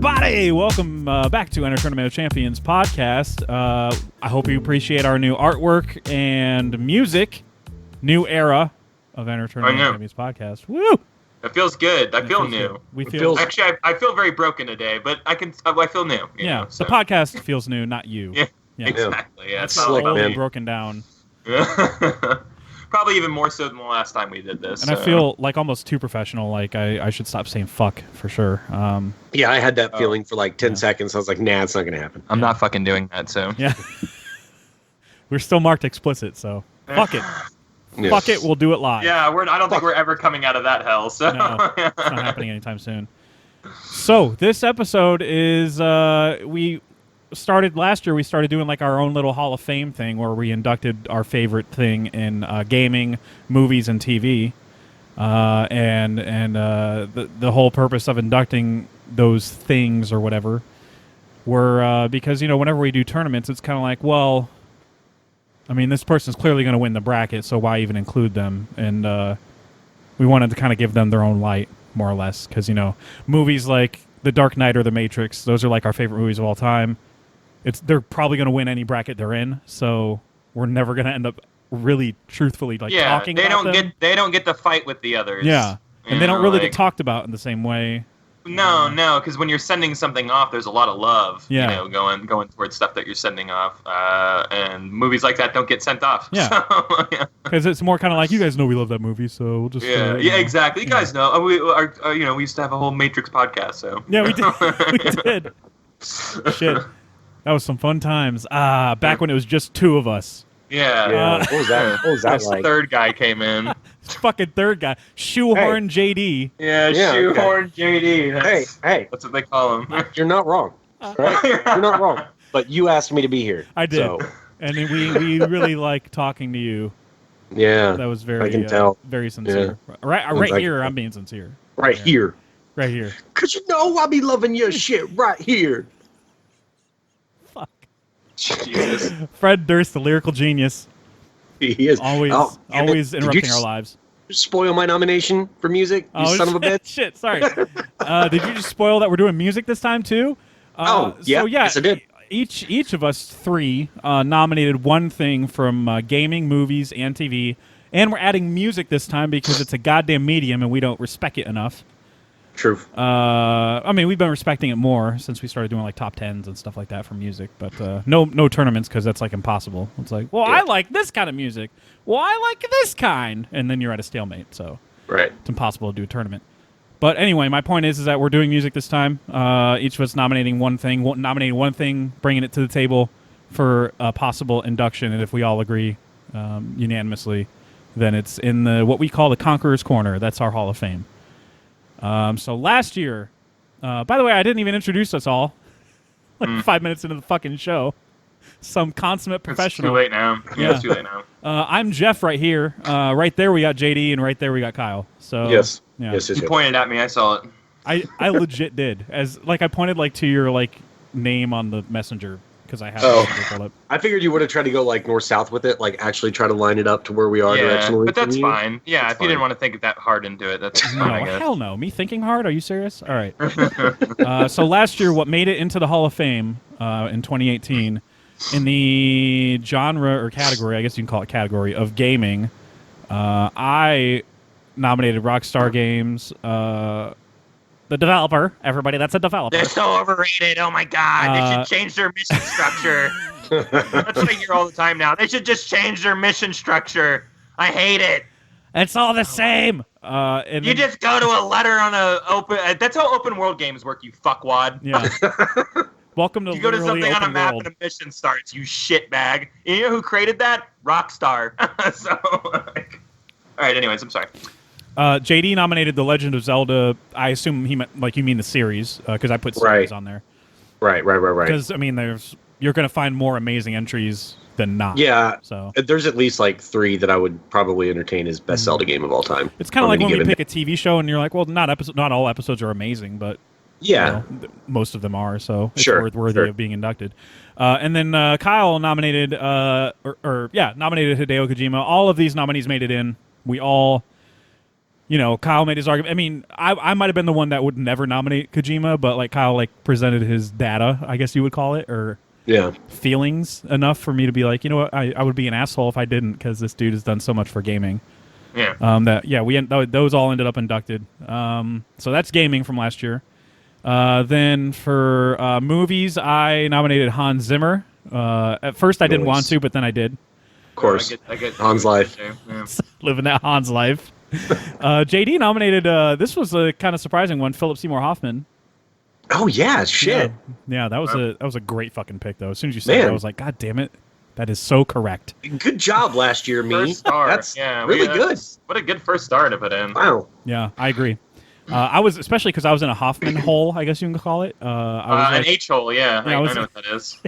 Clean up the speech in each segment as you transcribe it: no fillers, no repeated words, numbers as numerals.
everybody! Welcome back to Enter Tournament of Champions podcast. I hope you appreciate our new artwork and music. New era of Enter Tournament of Champions podcast. Woo! It feels good. I feel new. Actually, I feel very broken today, but I feel new. You know, so. The podcast feels new, not you. Yeah, exactly. Yeah, it's not broken down. Probably even more so than the last time we did this. And I feel like almost too professional. Like I should stop saying fuck for sure. Yeah, I had that feeling for like 10 seconds. I was like, nah, it's not going to happen. I'm not fucking doing that, so. Yeah. We're still marked explicit, so fuck it. Yes. Fuck it, we'll do it live. Yeah, I don't think we're ever coming out of that hell, so. No, it's not happening anytime soon. So, this episode is, last year we started doing like our own little Hall of Fame thing where we inducted our favorite thing in gaming, movies, and TV. The whole purpose of inducting those things or whatever were because, whenever we do tournaments, it's kind of like, well, I mean, this person's clearly going to win the bracket, so why even include them? And we wanted to kind of give them their own light, more or less, because, movies like The Dark Knight or The Matrix, those are like our favorite movies of all time. They're probably going to win any bracket they're in, so we're never going to end up really truthfully talking about them. They don't get to fight with the others. Yeah, and they don't really get talked about in the same way. No, because when you're sending something off, there's a lot of love, going towards stuff that you're sending off, and movies like that don't get sent off. Yeah, because it's more kind of like, you guys know we love that movie, so we'll just exactly. You guys know we used to have a whole Matrix podcast, so yeah, we did. We did. Shit. That was some fun times. Back when it was just two of us. Yeah. What was that? What was that like? Third guy came in. Fucking third guy. Shoehorn JD. Yeah, Shoehorn JD. Hey. That's what they call him. You're not wrong. Right? You're not wrong. But you asked me to be here. I did. So. And we really like talking to you. Yeah. That was very, I can tell. Very sincere. Yeah. Right here, I'm being sincere. Right here. Right here. Because I be loving your shit right here. Jesus. Fred Durst, the lyrical genius. He is. Always interrupting our lives. Spoil my nomination for music, you son of a bitch. Shit, sorry. Did you just spoil that we're doing music this time, too? Yes, I did. Each of us three nominated one thing from gaming, movies, and TV. And we're adding music this time because it's a goddamn medium and we don't respect it enough. True. I mean, we've been respecting it more since we started doing like top 10s and stuff like that for music, but no tournaments because that's like impossible. It's like, well, I like this kind of music. Well, I like this kind, and then you're at a stalemate. So it's impossible to do a tournament. But anyway, my point is that we're doing music this time. Each of us nominating one thing, bringing it to the table for a possible induction, and if we all agree unanimously, then it's in what we call the Conqueror's Corner. That's our Hall of Fame. So last year, by the way, I didn't even introduce us all. 5 minutes into the fucking show. Some consummate professional. It's too late now. Yeah, it's too late now. I'm Jeff right here. Right there we got JD, and right there we got Kyle. So yes. You pointed at me. I saw it. I legit did. I pointed to your name on the messenger. Because I have pulled up. I figured you would have tried to go north-south with it, actually try to line it up to where we are directionally. But that's fine. Yeah, if you didn't want to think that hard into it, that's fine, I guess. Hell no. Me thinking hard? Are you serious? All right. So last year, what made it into the Hall of Fame in 2018, in the genre or category, I guess you can call it category, of gaming, I nominated Rockstar Games, the developer. Everybody, that's a developer. They're so overrated. Oh, my God. They should change their mission structure. That's what I hear all the time now. They should just change their mission structure. I hate it. It's all the same. You just go to a letter on a open... that's how open world games work, you fuckwad. Yeah. Welcome to you go to something on a map world. And a mission starts, you shitbag. You know who created that? Rockstar. All right, anyways, I'm sorry. JD nominated The Legend of Zelda. I assume he meant, you mean the series, because I put series on there. Right. Because, I mean, you're going to find more amazing entries than not. Yeah. So there's at least 3 that I would probably entertain as best Zelda game of all time. It's kind of like when we pick a TV show and you're like, well, not all episodes are amazing, but most of them are, so it's worthy of being inducted. And then Kyle nominated, nominated Hideo Kojima. All of these nominees made it in. We all Kyle made his argument. I mean, I might have been the one that would never nominate Kojima, but like Kyle like presented his data, I guess you would call it, or feelings enough for me to be like, you know what, I would be an asshole if I didn't, because this dude has done so much for gaming. Yeah. Those all ended up inducted. So that's gaming from last year. Then for movies, I nominated Hans Zimmer. At first, I didn't want to, but then I did. Of course, I get Hans' life. Yeah. Living that Hans life. JD nominated. This was a kind of surprising one. Philip Seymour Hoffman. Oh yeah, shit. Yeah, that was a great fucking pick though. As soon as you said it, I was like, God damn it, that is so correct. Good job last year, me. First star. That's really good. What a good first star to put in. Wow. Yeah, I agree. I was, especially because I was in a Hoffman hole, I guess you can call it. An H hole, yeah. I know what that is.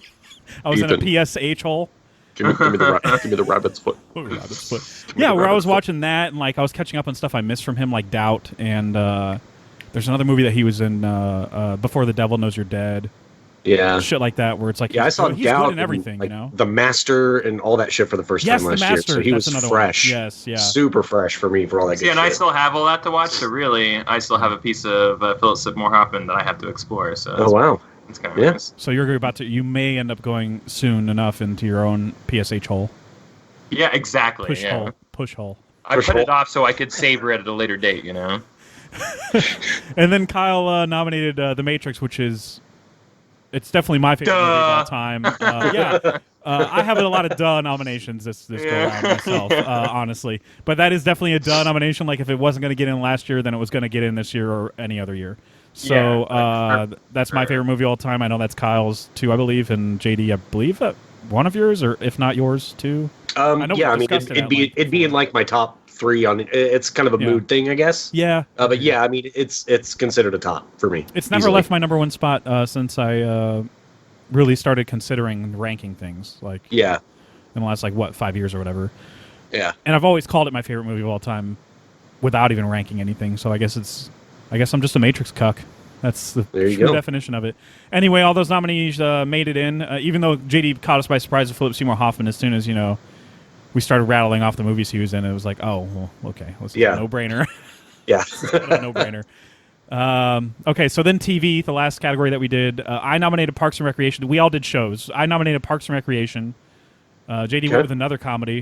I was in a PSH hole. Give me the rabbit's foot. Rabbit's foot. Yeah, where I was watching that, and like I was catching up on stuff I missed from him, like Doubt, and there's another movie that he was in, Before the Devil Knows You're Dead. Yeah, shit like that, where it's like, I saw he's Doubt good in everything, and, like, The Master and all that shit for the first time last year. So he was fresh. One. Yes, yeah, super fresh for me for all that. Yeah, and I still have all that to watch. So really, I still have a piece of Philip Seymour Hoffman that I have to explore. So wow. It's kind of nice. So you're about to. You may end up going soon enough into your own PSH hole. Yeah, exactly. Push hole. I put it off so I could savor it at a later date. And then Kyle nominated The Matrix, which is. It's definitely my favorite movie of all time. I have a lot of nominations this go around myself, honestly. But that is definitely a nomination. Like if it wasn't going to get in last year, then it was going to get in this year or any other year. So that's my favorite movie of all time. I know that's Kyle's too, I believe, and JD, I believe that one of yours, or if not yours too. It'd be in like my top 3 on. It's kind of a mood thing, I guess. Yeah. But yeah, I mean, it's considered a top for me. It's never left my number one spot since I really started considering ranking things. Like in the last 5 years or whatever. Yeah. And I've always called it my favorite movie of all time, without even ranking anything. So I guess I'm just a Matrix cuck. That's the true definition of it. Anyway, all those nominees made it in, even though JD caught us by surprise with Philip Seymour Hoffman as soon as, we started rattling off the movies he was in. It was like, oh, well, okay. Let's do a no-brainer. Yeah. A no-brainer. Okay, so then TV, the last category that we did, I nominated Parks and Recreation. We all did shows. I nominated Parks and Recreation. JD went with another comedy,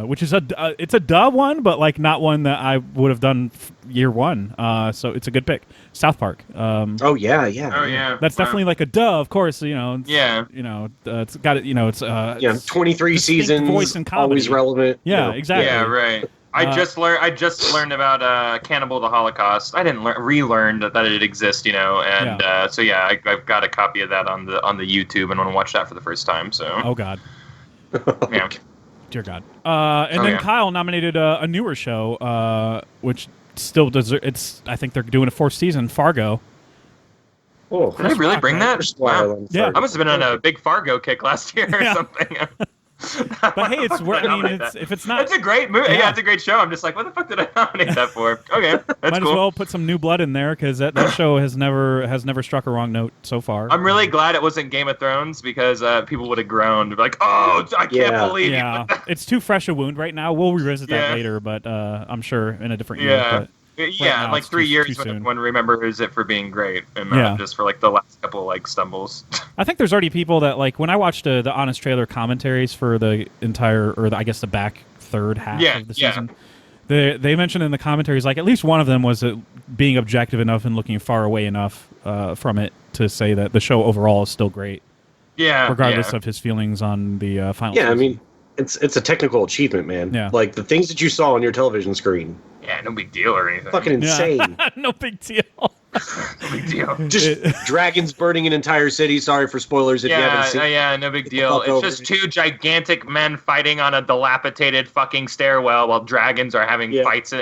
which is it's a duh one, but not one that I would have done year one. So it's a good pick. South Park. Oh yeah. That's definitely a duh, of course. It's got it. It's 23 seasons, voice and comedy. Always relevant. Yeah, exactly. Yeah, right. I just learned about Cannibal the Holocaust. I didn't relearn that it exists, and so I've got a copy of that on the YouTube and want to watch that for the first time. So. Oh God. Yeah. Dear God. And then Kyle nominated a newer show, which still deserves. I think they're doing a 4th season, Fargo. Oh, did they really bring that? Wow. Yeah. I must have been on a big Fargo kick last year or something. But hey, if it's not, it's a great movie. Yeah, it's a great show. I'm just like, what the fuck did I nominate that for? Okay, that's might cool. as well put some new blood in there, because that show has never struck a wrong note so far. I'm really glad it wasn't Game of Thrones, because people would have groaned, like, oh, I can't believe you. Yeah, it's too fresh a wound right now. We'll revisit that later, but I'm sure in a different year. But yeah, like 3 years when everyone remembers it for being great, and not just for the last couple stumbles. I think there's already people that when I watched the Honest Trailer commentaries for the entire, or I guess the back third half of the season, they mentioned in the commentaries at least one of them was being objective enough and looking far away enough from it to say that the show overall is still great. Yeah, regardless of his feelings on the final. Yeah, season. I mean, it's a technical achievement, man. Yeah. The things that you saw on your television screen. Yeah, no big deal or anything. Fucking insane. No big deal. No big deal. Just dragons burning an entire city. Sorry for spoilers if you haven't seen. Yeah, no big deal. It's just 2 gigantic men fighting on a dilapidated fucking stairwell while dragons are having fights.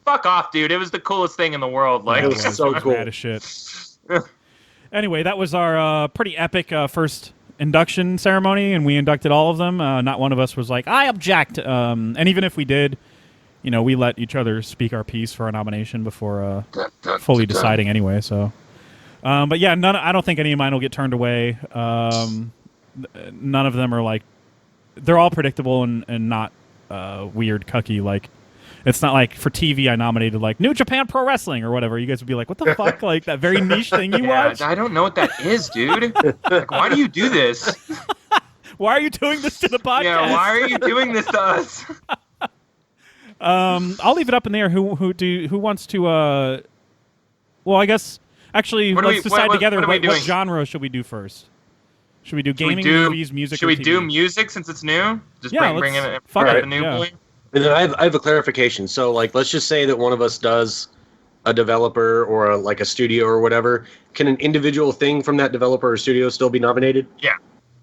Fuck off, dude. It was the coolest thing in the world. It was so cool. Bad as shit. Anyway, that was our pretty epic first induction ceremony, and we inducted all of them. Not one of us was like, I object. And even if we did, we let each other speak our piece for our nomination before fully deciding anyway. So, but yeah, I don't think any of mine will get turned away. None of them are they're all predictable and not weird, cucky. It's not like for TV I nominated like New Japan Pro Wrestling or whatever. You guys would be like, what the fuck? Like that very niche thing you watch? I don't know what that is, dude. Like, why do you do this? Why are you doing this to the podcast? Yeah, why are you doing this to us? I'll leave it up in there. Who wants to? Well, I guess actually let's decide together what genre should we do first. Should we do gaming, movies, music? Should we do music since it's new? Just bring in the new boy. And then I have a clarification. So, like, let's just say that one of us does a developer or a studio or whatever. Can an individual thing from that developer or studio still be nominated? Yeah.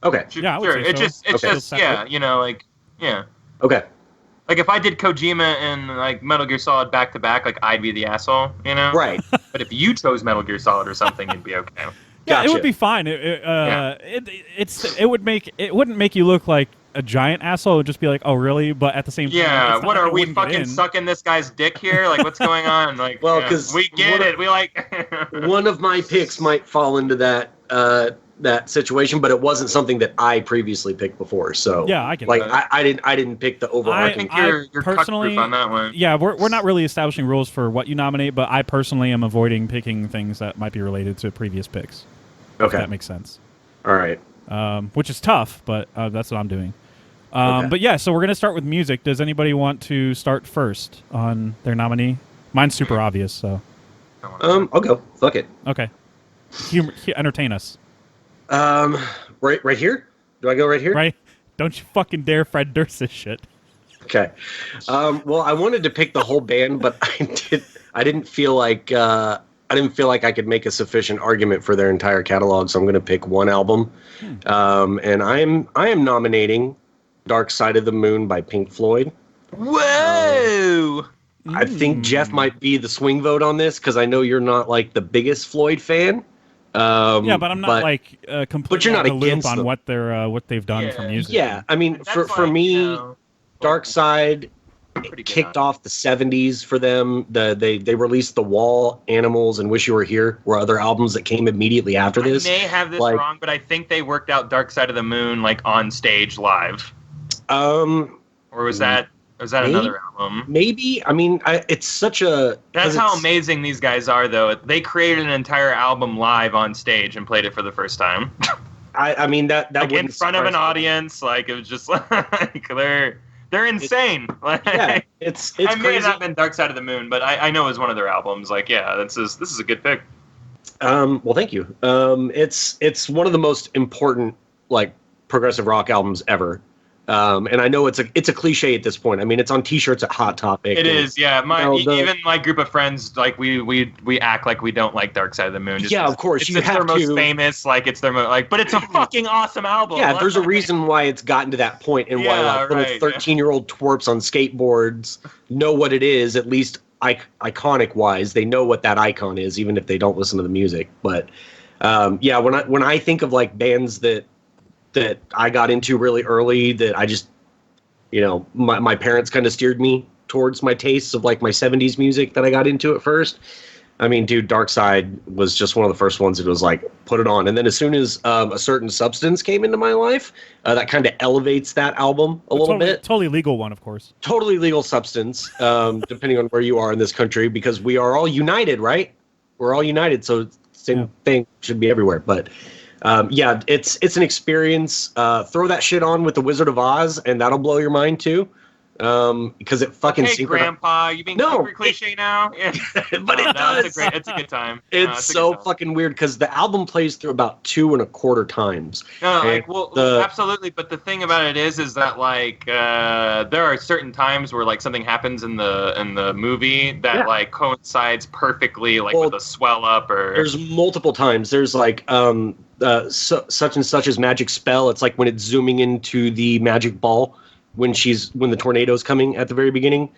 Okay. Yeah, sure. It's okay. just yeah. Okay. Like if I did Kojima and like Metal Gear Solid back to back, like I'd be the asshole, you know? Right. But if you chose Metal Gear Solid or something, it'd be okay. Yeah, Gotcha. it would be fine. It wouldn't make you look like a giant asshole. It would just be like, oh really? But at the same time, yeah. What are we fucking sucking this guy's dick here? Like what's going on? Like, well, because we get it. We like one of my picks might fall into that situation, but it wasn't something that I previously picked before. So yeah, I get like that. I didn't pick the overarching. I think you're personally on that one. Yeah, we're not really establishing rules for what you nominate, but I personally am avoiding picking things that might be related to previous picks. Okay, if that makes sense. All right. Which is tough, but that's what I'm doing. But yeah, so we're gonna start with music. Does anybody want to start first on their nominee? Mine's super obvious, so. I'll go. Fuck it. Okay. Entertain us. Right here? Do I go right here? Right. Don't you fucking dare Fred Durst this shit. Okay. Well, I wanted to pick the whole band, but I didn't feel like I could make a sufficient argument for their entire catalog, so I'm going to pick one album. And I am nominating Dark Side of the Moon by Pink Floyd. Whoa! I think Jeff might be the swing vote on this because I know you're not like the biggest Floyd fan. Yeah, but I'm not completely but you're not out of the loop against on them. what they've done for music. Yeah, I mean, for me, Dark Side kicked off the 70s for them. They released The Wall, Animals, and Wish You Were Here were other albums that came immediately after this. I may have this wrong, but I think they worked out Dark Side of the Moon like on stage live. Or was that another album? Maybe. I mean, it's such a... That's how amazing these guys are, though. They created an entire album live on stage and played it for the first time. I mean, that like in front of an audience. Like, it was just like... They're insane. Yeah, it's I may crazy. have not been Dark Side of the Moon, but I know it was one of their albums. Like, yeah, this is a good pick. Well, thank you. It's one of the most important, like, progressive rock albums ever. And I know it's a cliche at this point. I mean, it's on T-shirts at Hot Topic. It is, yeah. Even my group of friends, like we act like we don't like Dark Side of the Moon. Yeah, of course. It's their most famous, like it's their but it's a fucking awesome album. Yeah, there's a reason why it's gotten to that point, and why like little 13-year-old twerps on skateboards know what it is. At least iconic wise, they know what that icon is, even if they don't listen to the music. But yeah, when I think of like bands that I got into really early, that I just, my parents kind of steered me towards my tastes of like my 70s music that I got into at first. I mean, dude, Dark Side was just one of the first ones that was like, put it on. And then as soon as A Certain Substance came into my life, that kind of elevates that album a little bit. Totally legal one, of course. Totally legal substance, depending on where you are in this country, because we are all united, right? We're all united, so same thing should be everywhere. But yeah, it's an experience. Throw that shit on with the Wizard of Oz, and that'll blow your mind too. Because it fucking. Hey, Grandpa, you being super cliche now? Yeah. But it does. It's a good time. It's so fucking weird because the album plays through about 2.25 times. No, absolutely. But the thing about it is that like there are certain times where like something happens in the movie that like coincides perfectly like with a swell up or. There's multiple times. There's like such and such as Magic Spell. It's like when it's zooming into the magic ball. When the tornado's coming at the very beginning,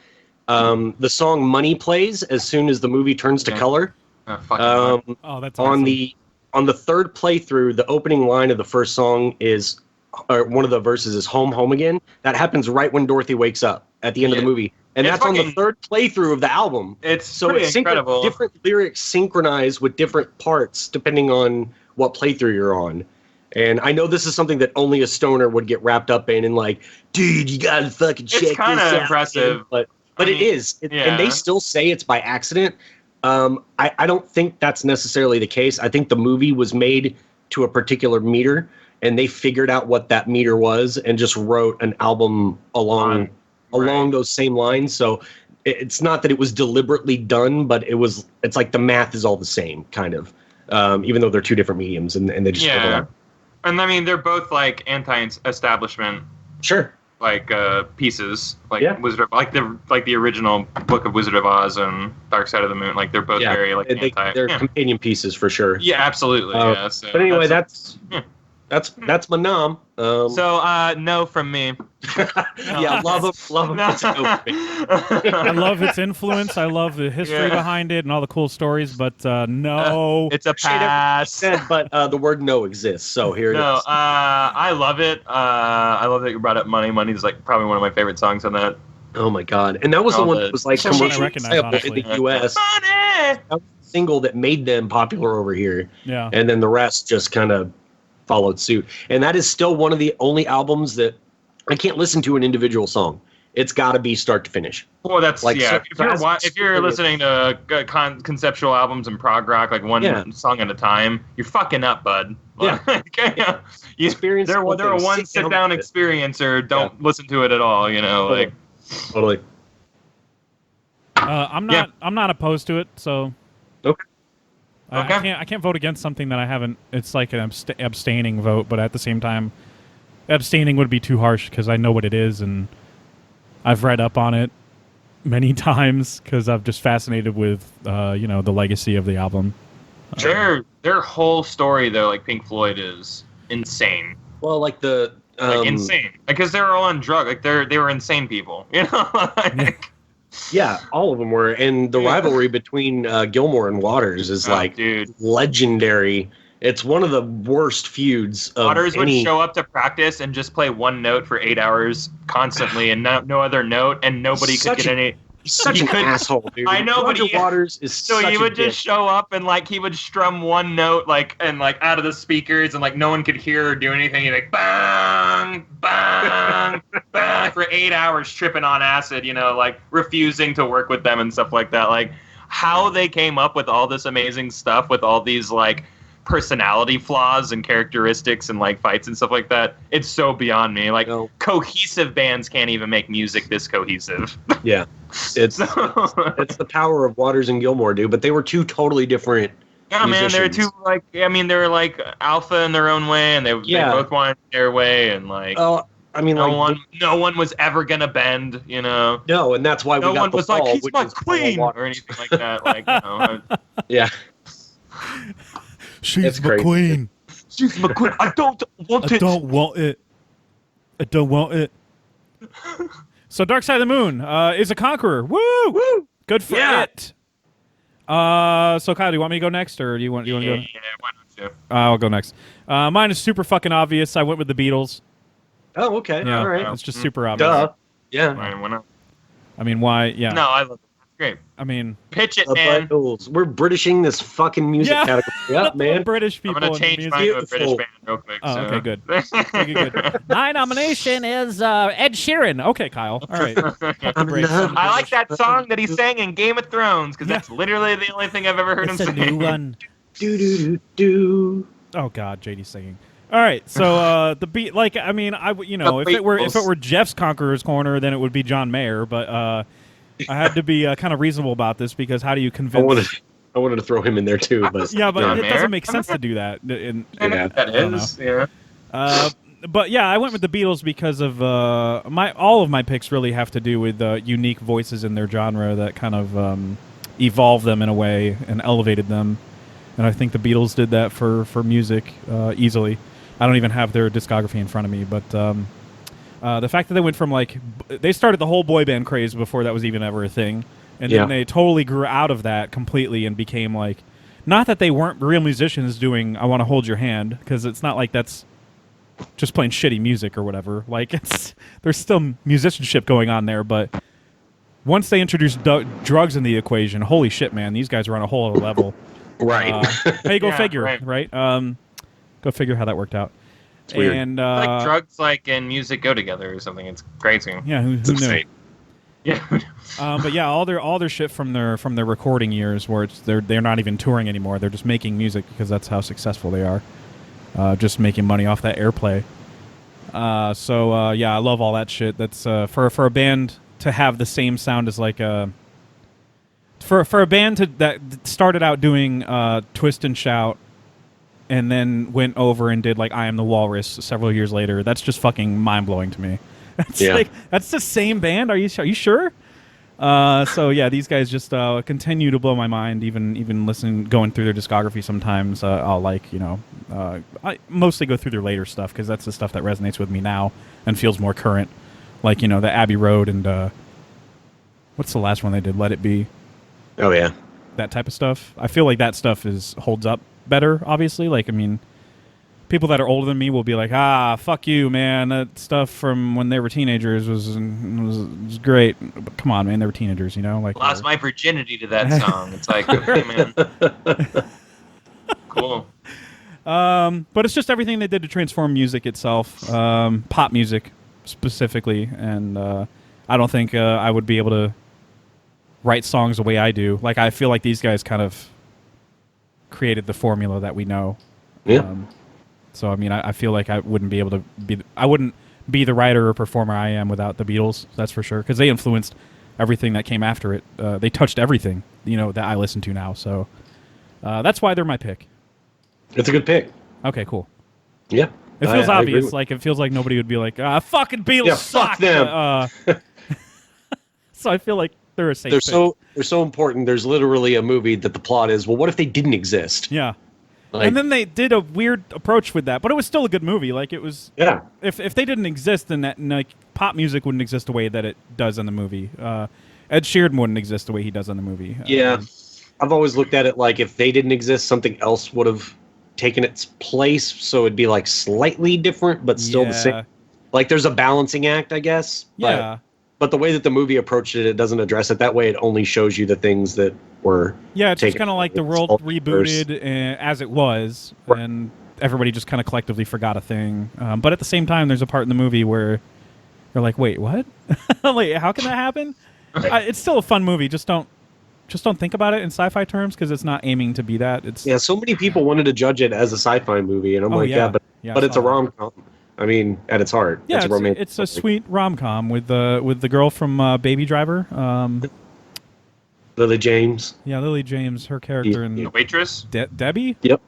the song "Money" plays as soon as the movie turns to color. That's awesome. On the third playthrough. The opening line of the first song is, or one of the verses is "Home, Home Again." That happens right when Dorothy wakes up at the end of the movie, and that's on the third playthrough of the album. It's incredible. Different lyrics synchronize with different parts depending on what playthrough you're on. And I know this is something that only a stoner would get wrapped up in and like, dude, you gotta fucking check this out. It's kind of impressive. But But it is, and they still say it's by accident. I don't think that's necessarily the case. I think the movie was made to a particular meter, and they figured out what that meter was and just wrote an album along those same lines. So it's not that it was deliberately done, but it's like the math is all the same, kind of, even though they're two different mediums, and they just And I mean, they're both like anti-establishment. Sure. Like pieces, like Wizard of, like the original book of Wizard of Oz and Dark Side of the Moon. Like they're both very like they're companion pieces for sure. Yeah, absolutely. So but anyway, that's my nom. So no from me. Love him. No. I love its influence. I love the history behind it and all the cool stories. But no, it's a pass. Said, but the word "no" exists. So here it is. I love it. I love that you brought up "Money." Money's like probably one of my favorite songs on that. Oh my god! And that was the one that was like commercially in the U.S. That was the single that made them popular over here. Yeah. And then the rest just kind of followed suit. And that is still one of the only albums that I can't listen to an individual song. It's got to be start to finish. Well, that's like if you're listening to conceptual albums and prog rock, like one song at a time, you're fucking up, bud. Yeah. They're a one sit down experience, or don't listen to it at all. You know, like totally. I'm not opposed to it, so okay. I can't vote against something that I haven't. It's like an abstaining vote, but at the same time, abstaining would be too harsh because I know what it is and I've read up on it many times because I'm just fascinated with the legacy of the album. Their whole story though, like Pink Floyd, is insane. Well, like insane, because they were all on drugs. Like they were insane people, you know. Yeah, all of them were, and the rivalry between Gilmour and Waters is legendary. It's one of the worst feuds. Waters would show up to practice and just play one note for 8 hours constantly, and no other note, and nobody could get any. He's such an asshole, dude. I know, Roger but Waters is so such he would a dick. just show up and like he would strum one note and out of the speakers, and like no one could hear or do anything. He'd like bang, bang, bang for 8 hours, tripping on acid, like refusing to work with them and stuff like that. Like how they came up with all this amazing stuff with all these like personality flaws and characteristics and like fights and stuff like that, it's so beyond me. Like cohesive bands can't even make music this cohesive. Yeah, it's the power of Waters and Gilmour, dude. But they were two totally different. Yeah, musicians. Man, they were they were like alpha in their own way, and they both wanted their way, and like. No one was ever gonna bend, No, and that's why we got one the was Fall, like, he's which my is queen, or anything like that. Like, Yeah. She's my queen. She's my queen. I don't want it. I don't want it. I don't want it. So Dark Side of the Moon is a Conqueror. Woo! Woo! Good for it. So Kyle, do you want me to go next, or do you want to go? Yeah, why don't you? I'll go next. Mine is super fucking obvious. I went with the Beatles. Oh, okay. Yeah, all right. It's just super obvious. Duh. Yeah. Why not? I mean, why? Yeah. No, I love it. That's great. I mean, pitch it, man. We're Britishing this fucking music category up, man. British people. I'm gonna change mine to a British band real quick. Oh, so. okay, good. Good. My nomination is Ed Sheeran. Okay, Kyle. All right. I like that song that he sang in Game of Thrones because that's literally the only thing I've ever heard him sing. It's a new one. Do do do do. Oh God, JD's singing. All right, so the beat, like, I mean, if it were Jeff's Conqueror's Corner, then it would be John Mayer. But I had to be kind of reasonable about this because how do you convince? I wanted to throw him in there too, but yeah, but John it Mayer? doesn't make sense to do that. That is, yeah. But yeah, I went with the Beatles because of all of my picks really have to do with unique voices in their genre that kind of evolved them in a way and elevated them. And I think the Beatles did that for music easily. I don't even have their discography in front of me, but the fact that they went from they started the whole boy band craze before that was even ever a thing, and then they totally grew out of that completely and became not that they weren't real musicians doing "I Want to Hold Your Hand" because it's not like that's just playing shitty music or whatever. There's still musicianship going on there, but once they introduced drugs in the equation, holy shit, man, these guys are on a whole other level. Right. Hey, go figure, right? Go figure how that worked out. It's weird. And like drugs, and music go together or something. It's crazy. Yeah, who knew? Yeah. But yeah, all their shit from their recording years, where they're not even touring anymore. They're just making music because that's how successful they are. Just making money off that airplay. So yeah, I love all that shit. That's for a band to have the same sound as like a for a band that started out doing Twist and Shout, and then went over and did like I Am the Walrus several years later. That's just fucking mind blowing to me. That's like that's the same band. Are you sure? So yeah, these guys just continue to blow my mind. Even going through their discography sometimes, I'll I mostly go through their later stuff because that's the stuff that resonates with me now and feels more current. Like the Abbey Road and what's the last one they did? Let It Be. Oh yeah, that type of stuff. I feel like that stuff holds up better. Obviously, like I mean, people that are older than me will be like, fuck you, man. That stuff from when they were teenagers was great. But come on, man, they were teenagers, Like lost my virginity to that song. It's like, okay, man. Cool. But it's just everything they did to transform music itself, pop music specifically, and I don't think I would be able to write songs the way I do. Like I feel like these guys kind of created the formula that we know. Yeah. So I mean, I feel like I wouldn't be able to I wouldn't be the writer or performer I am without the Beatles. That's for sure, because they influenced everything that came after it. They touched everything that I listen to now. So that's why they're my pick. It's a good pick. Okay, cool. Yeah, it feels obvious. Like it feels like nobody would be like, fucking Beatles suck. Fuck them. So I feel like they're a safe. They're so important. There's literally a movie that the plot is, well, what if they didn't exist? Yeah. And then they did a weird approach with that, but it was still a good movie. Like it was. Yeah. If they didn't exist, then pop music wouldn't exist the way that it does in the movie. Ed Sheeran wouldn't exist the way he does in the movie. Yeah. I've always looked at it like if they didn't exist, something else would have taken its place, so it'd be like slightly different, but still the same. Like there's a balancing act, I guess. Yeah. But the way that the movie approached it, it doesn't address it that way. It only shows you the things that were. Yeah, it's just kind of like the world rebooted as it was, and everybody just kind of collectively forgot a thing. But at the same time, there's a part in the movie where you're like, "Wait, what? Like, how can that happen?" It's still a fun movie. Just don't think about it in sci-fi terms because it's not aiming to be that. So many people wanted to judge it as a sci-fi movie, and I'm but it's a rom-com. I mean, at its heart, yeah, it's a sweet rom-com with the girl from Baby Driver, Lily James. Yeah, Lily James, her character in the waitress, Debbie. Yep.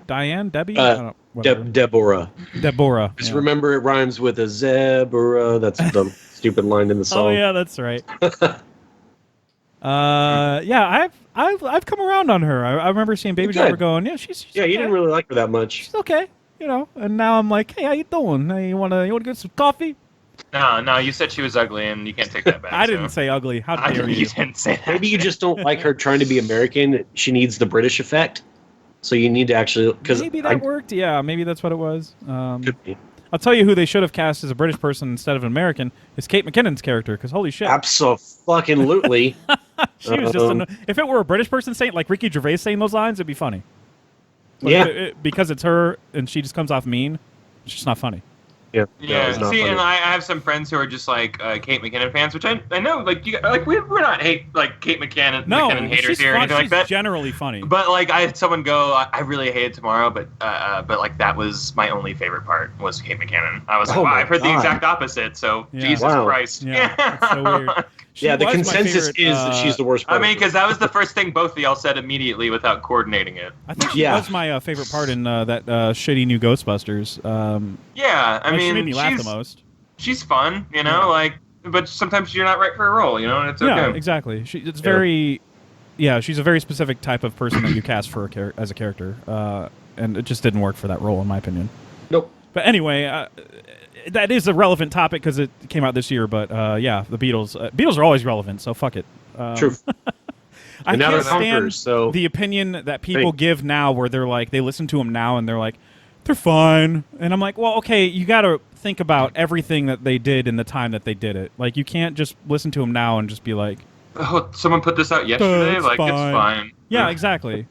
Diane, Debbie. Deborah. Deborah. Just remember, it rhymes with a zebra. That's the stupid line in the song. Oh yeah, that's right. Yeah, I've come around on her. I remember seeing Baby Driver going, yeah, she's yeah, okay. You didn't really like her that much. She's okay, and now I'm like, hey, how you doing? Hey, you wanna get some coffee? No, you said she was ugly, and you can't take that back. I didn't say ugly. How dare you? You didn't say that. Maybe you just don't like her trying to be American. She needs the British effect, so you need to actually maybe that worked. Yeah, maybe that's what it was. Could be. I'll tell you who they should have cast as a British person instead of an American is Kate McKinnon's character. Because holy shit, absolutely. She was just if it were a British person saying like Ricky Gervais saying those lines, it'd be funny. But yeah, because it's her and she just comes off mean, it's just not funny. Yeah. Yeah. See, funny. And I have some friends who are just like Kate McKinnon fans, which I know, like we're not Kate McKinnon haters here or anything like that. She's generally funny. But like I had someone go, I really hated Tomorrow, but like that was my only favorite part was Kate McKinnon. I was like, wow, I've heard the exact opposite. So Jesus Christ. Yeah, that's so weird. The consensus is that she's the worst part. I mean, because that was the first thing both of y'all said immediately without coordinating it. I think she was my favorite part in that shitty new Ghostbusters. Yeah, I mean, she made me laugh the most. She's fun, but sometimes you're not right for a role, and it's okay. Yeah, exactly. She's a very specific type of person that you cast for as a character, and it just didn't work for that role, in my opinion. Nope. But anyway, that is a relevant topic because it came out this year. But the Beatles. Beatles are always relevant, so fuck it. True. I can't stand the opinion that people give now, where they're like, they listen to them now and they're like, they're fine, and I'm like, well, okay, you got to think about everything that they did in the time that they did it. Like, you can't just listen to them now and just be like, oh, someone put this out yesterday. It's fine. Yeah, exactly.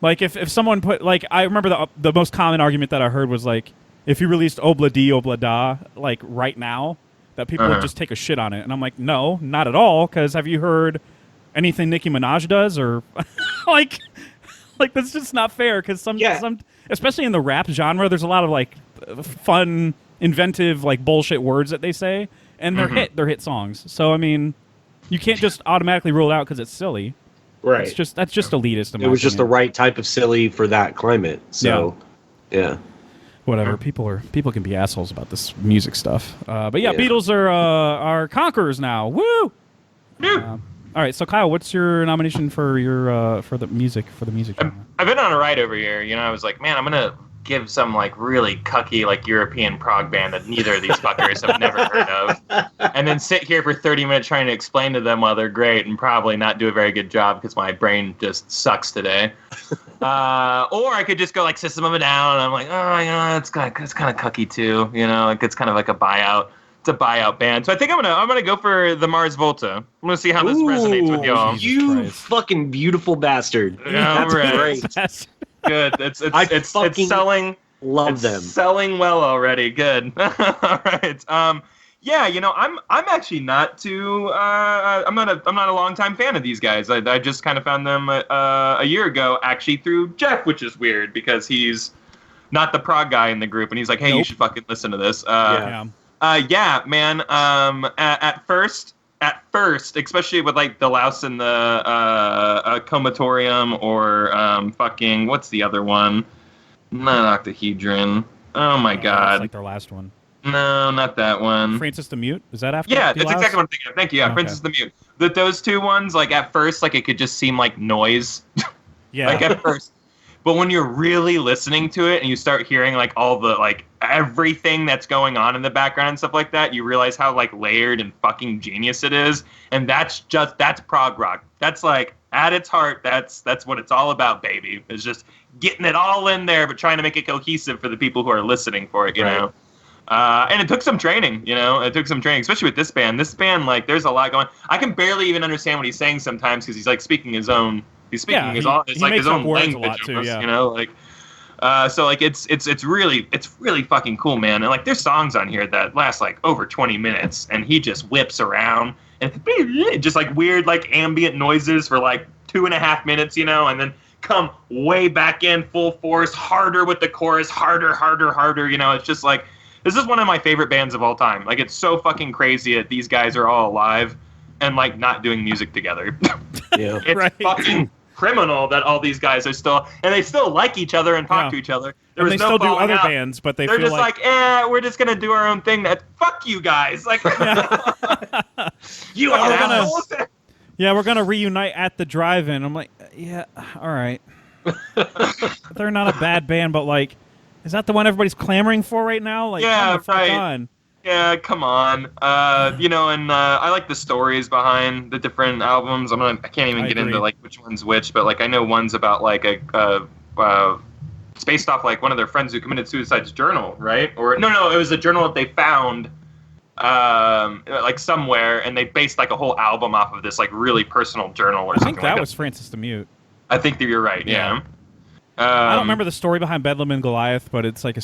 Like if someone put I remember the most common argument that I heard was like, if you released Obla Di Obla Da like right now, that people would just take a shit on it. And I'm like, no, not at all. Because have you heard anything Nicki Minaj does? Or like that's just not fair. Because some, especially in the rap genre, there's a lot of like fun, inventive, like bullshit words that they say. And they're hit songs. So, I mean, you can't just automatically rule it out because it's silly. Right. That's just elitist. It was just the right type of silly for that climate. So, yeah. Whatever. People can be assholes about this music stuff. But yeah, Beatles are conquerors now. Woo! All right, so Kyle, what's your nomination for your for the music genre? I've been on a ride over here. You know, I was like, man, I'm gonna give some like really cucky like European prog band that neither of these fuckers have never heard of, and then sit here for 30 minutes trying to explain to them why they're great and probably not do a very good job because my brain just sucks today. Or I could just go like System of a Down, and I'm like, oh, you know, it's kind of cucky too. You know, like it's kind of like a buyout. It's a buyout band. So I think I'm gonna go for the Mars Volta. I'm gonna see how this resonates with y'all. You fucking beautiful bastard. Yeah, that's great. Good. It's selling. Love them. Selling well already. Good. All right. Yeah, you know, I'm actually not too. I'm not a longtime fan of these guys. I just kind of found them a year ago, actually through Jeff, which is weird because he's not the prog guy in the group, and he's like, hey, you should fucking listen to this. Yeah, man. At first, especially with like the Louse and the Comatorium or fucking what's the other one? Not Octahedron. Oh my god. That's like their last one. No, not that one. Francis the Mute? Is that after? Yeah, that's exactly what I'm thinking of. Thank you. Yeah, okay. Francis the Mute. Those two ones, like at first, like it could just seem like noise. Yeah. Like at first. But when you're really listening to it and you start hearing like all the like everything that's going on in the background and stuff like that, you realize how like layered and fucking genius it is. And that's prog rock. That's like at its heart, that's what it's all about, baby. It's just getting it all in there, but trying to make it cohesive for the people who are listening for it, you know. And it took some training, you know. It took some training, especially with this band. This band, like, there's a lot going. I can barely even understand what he's saying sometimes because he's like speaking his own. He's speaking his own language, too, you know. Like, so like it's really fucking cool, man. And like there's songs on here that last like over 20 minutes, and he just whips around and just like weird like ambient noises for like 2.5 minutes, you know, and then come way back in full force, harder with the chorus, harder, you know. It's just like. This is one of my favorite bands of all time. Like, it's so fucking crazy that these guys are all alive and, like, not doing music together. Yeah. It's fucking criminal that all these guys are still... And they still like each other and talk to each other. And they still do other bands, but they're feel just like, we're just going to do our own thing. Fuck you guys. Like, you assholes. We're going to reunite at the drive-in. I'm like, yeah, all right. They're not a bad band, but, like... Is that the one everybody's clamoring for right now? Like, come the fuck on. Yeah, come on. You know, and I like the stories behind the different albums. I can't even get into like which one's which, but like I know one's about like it's based off like one of their friends who committed suicide's journal, right? Or no, it was a journal that they found like somewhere, and they based like a whole album off of this like really personal journal or something. I think that was Francis the Mute. I think that you're right. Yeah. I don't remember the story behind Bedlam and Goliath, but it's like a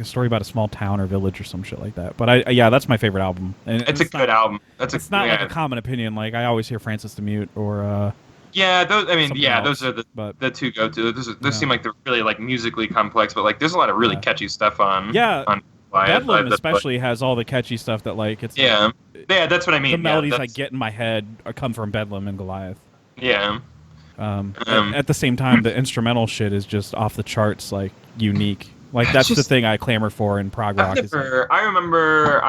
story about a small town or village or some shit like that. But that's my favorite album. And it's a good album. It's not like a common opinion. Like I always hear Francis the Mute or. Those are the two go-to. Those seem like they're really like musically complex, but like there's a lot of really catchy stuff on. Yeah. On Bedlam especially has all the catchy stuff that like it's. Yeah. That's what I mean. The melodies I get in my head come from Bedlam and Goliath. Yeah. At the same time, the instrumental shit is just off the charts, like unique. Like that's the thing I clamor for in prog rock. I remember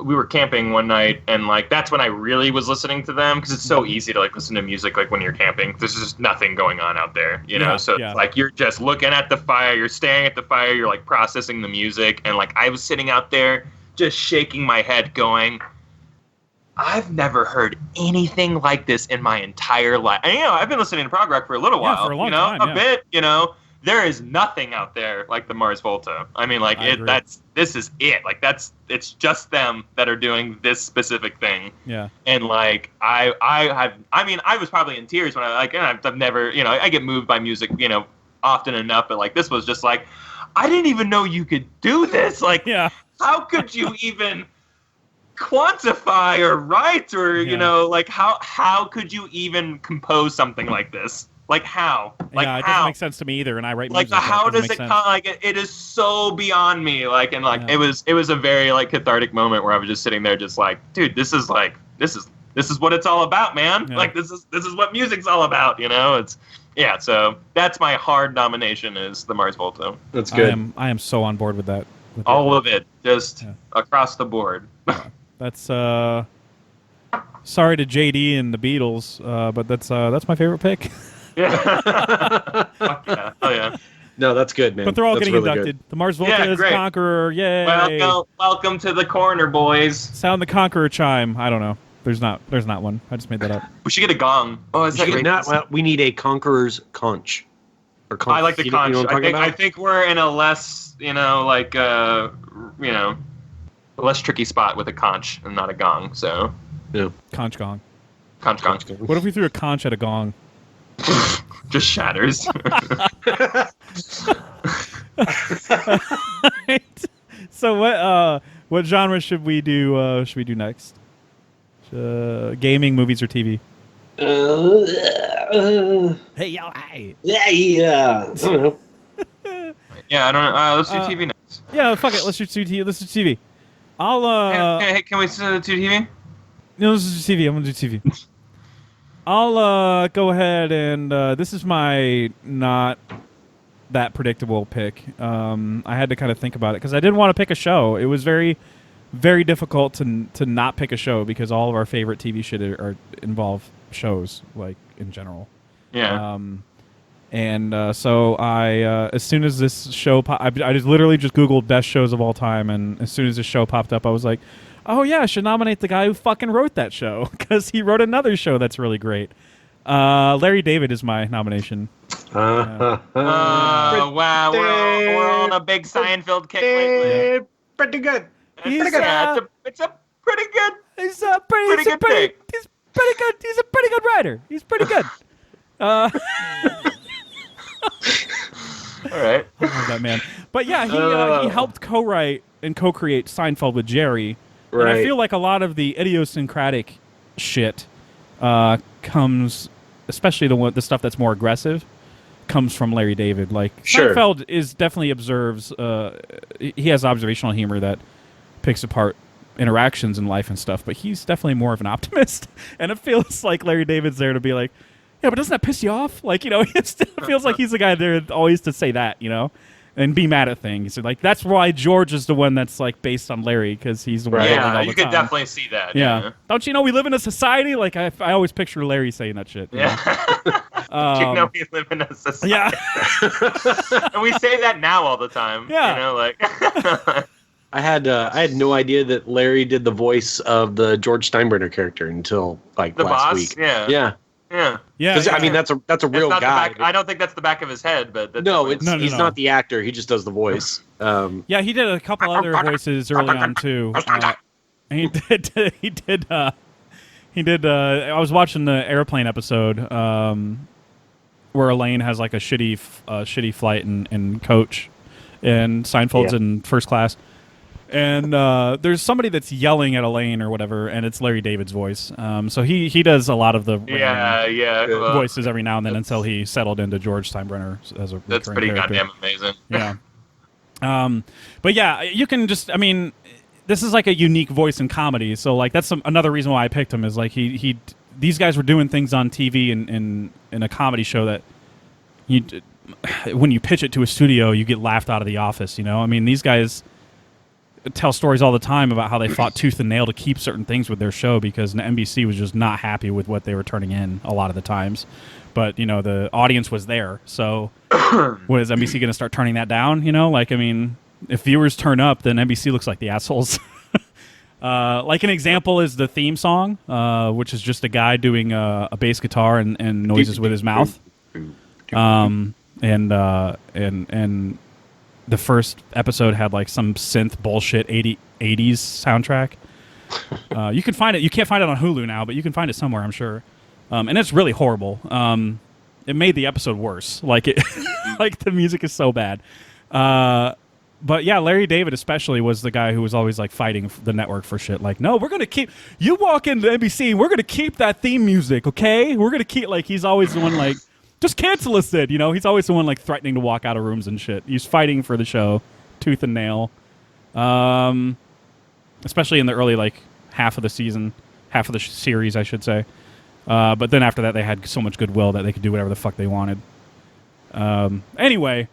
we were camping one night, and like that's when I really was listening to them because it's so easy to like listen to music like when you're camping. There's just nothing going on out there, you know. So it's like you're just looking at the fire, you're staring at the fire, you're like processing the music, and like I was sitting out there just shaking my head, going, I've never heard anything like this in my entire life. And, you know, I've been listening to prog rock for a little while. For a long time, a bit, you know. There is nothing out there like the Mars Volta. I mean, like this is it. Like it's just them that are doing this specific thing. Yeah. And like I was probably in tears when I've never, you know, I get moved by music, you know, often enough, but like this was just like I didn't even know you could do this. Like how could you even quantify or write or you know, like how could you even compose something like this? Like how? Like it how? doesn't make sense to me either, and I write like music. How does it come? Like it is so beyond me. Like and like it was a very like cathartic moment where I was just sitting there, just like, dude, this is what it's all about, man. Yeah. Like this is what music's all about, you know? It's so that's my hard nomination is the Mars Volta. That's good. I am so on board with that. All of it, just across the board. Yeah. That's sorry to JD and the Beatles, but that's my favorite pick. Yeah. Fuck yeah. Oh yeah. No, that's good, man. But they're all that's getting really inducted. Good. The Mars Volta is Conqueror. Yay! Welcome to the corner, boys. Sound the Conqueror chime. I don't know. There's not one. I just made that up. We should get a gong. Oh, is that great? Well, we need a Conqueror's conch. Or conch. I like the conch. I think we're in a less, less tricky spot with a conch and not a gong. So yeah, conch gong. Conch gong. What if we threw a conch at a gong? Just shatters. Right. So what genre should we do? Should we do next? Gaming, movies, or TV? Hey, yo, hey. Yeah. I don't know. Yeah, I don't know. Let's do TV next. Yeah, fuck it. Let's do TV. Let's do TV. I'll Hey, can we do TV? No, let's do TV. I'm gonna do TV. I'll go ahead and this is my not that predictable pick. I had to kind of think about it because I didn't want to pick a show. It was very, very difficult to not pick a show because all of our favorite TV shit involve shows, like in general. Yeah. So I, as soon as this show, I just literally just Googled best shows of all time, and as soon as this show popped up, I was like, oh yeah, I should nominate the guy who fucking wrote that show because he wrote another show that's really great. Larry David is my nomination. Wow, we're on a big Seinfeld kick lately. Pretty good. It's a pretty good. He's pretty good pick. He's pretty good. He's a pretty good writer. He's pretty good. All right. I love that man. But yeah, he helped co-write and co-create Seinfeld with Jerry. Right. And I feel like a lot of the idiosyncratic shit comes, especially the stuff that's more aggressive, comes from Larry David. Like Seinfeld is definitely observes. He has observational humor that picks apart interactions in life and stuff, but he's definitely more of an optimist. And it feels like Larry David's there to be like, yeah, but doesn't that piss you off? Like, it feels like he's the guy there always to say that, and be mad at things. Like, that's why George is the one that's like based on Larry, because he's the one. Yeah, you could definitely see that. Yeah. Don't you know we live in a society? Like, I always picture Larry saying that shit. Yeah. We live in a society. Yeah. And we say that now all the time. Yeah. Like. I had no idea that Larry did the voice of the George Steinbrenner character until like the last boss? week. Yeah. Yeah. Yeah. I mean, that's a real guy. I don't think that's the back of his head, but he's not the actor. He just does the voice. Yeah, he did a couple other voices early on too. He did. I was watching the airplane episode where Elaine has like a shitty flight in coach, and Seinfeld's in first class. And there's somebody that's yelling at Elaine or whatever, and it's Larry David's voice. So he does a lot of the voices every now and then until he settled into George Steinbrenner as a that's pretty character. Goddamn amazing. Yeah. But yeah, you can just, I mean, this is like a unique voice in comedy. So like that's another reason why I picked him is like these guys were doing things on TV in a comedy show that when you pitch it to a studio, you get laughed out of the office. I mean, these guys tell stories all the time about how they fought tooth and nail to keep certain things with their show because NBC was just not happy with what they were turning in a lot of the times. But, the audience was there. So what is NBC going to start turning that down? Like, I mean, if viewers turn up, then NBC looks like the assholes. Like an example is the theme song, which is just a guy doing a bass guitar and noises with his mouth. And the first episode had like some synth bullshit 80s soundtrack. You can find it. You can't find it on Hulu now, but you can find it somewhere, I'm sure. And it's really horrible. It made the episode worse. Like like the music is so bad. But yeah, Larry David especially was the guy who was always like fighting the network for shit. Like, no, we're gonna keep you walk into NBC and we're gonna keep that theme music, okay? We're gonna keep like he's always the one like just cancel us it, you know? He's always the one like threatening to walk out of rooms and shit. He's fighting for the show, tooth and nail. Especially in the early like half of the season, half of the series, I should say. But then after that, they had so much goodwill that they could do whatever the fuck they wanted. Anyway.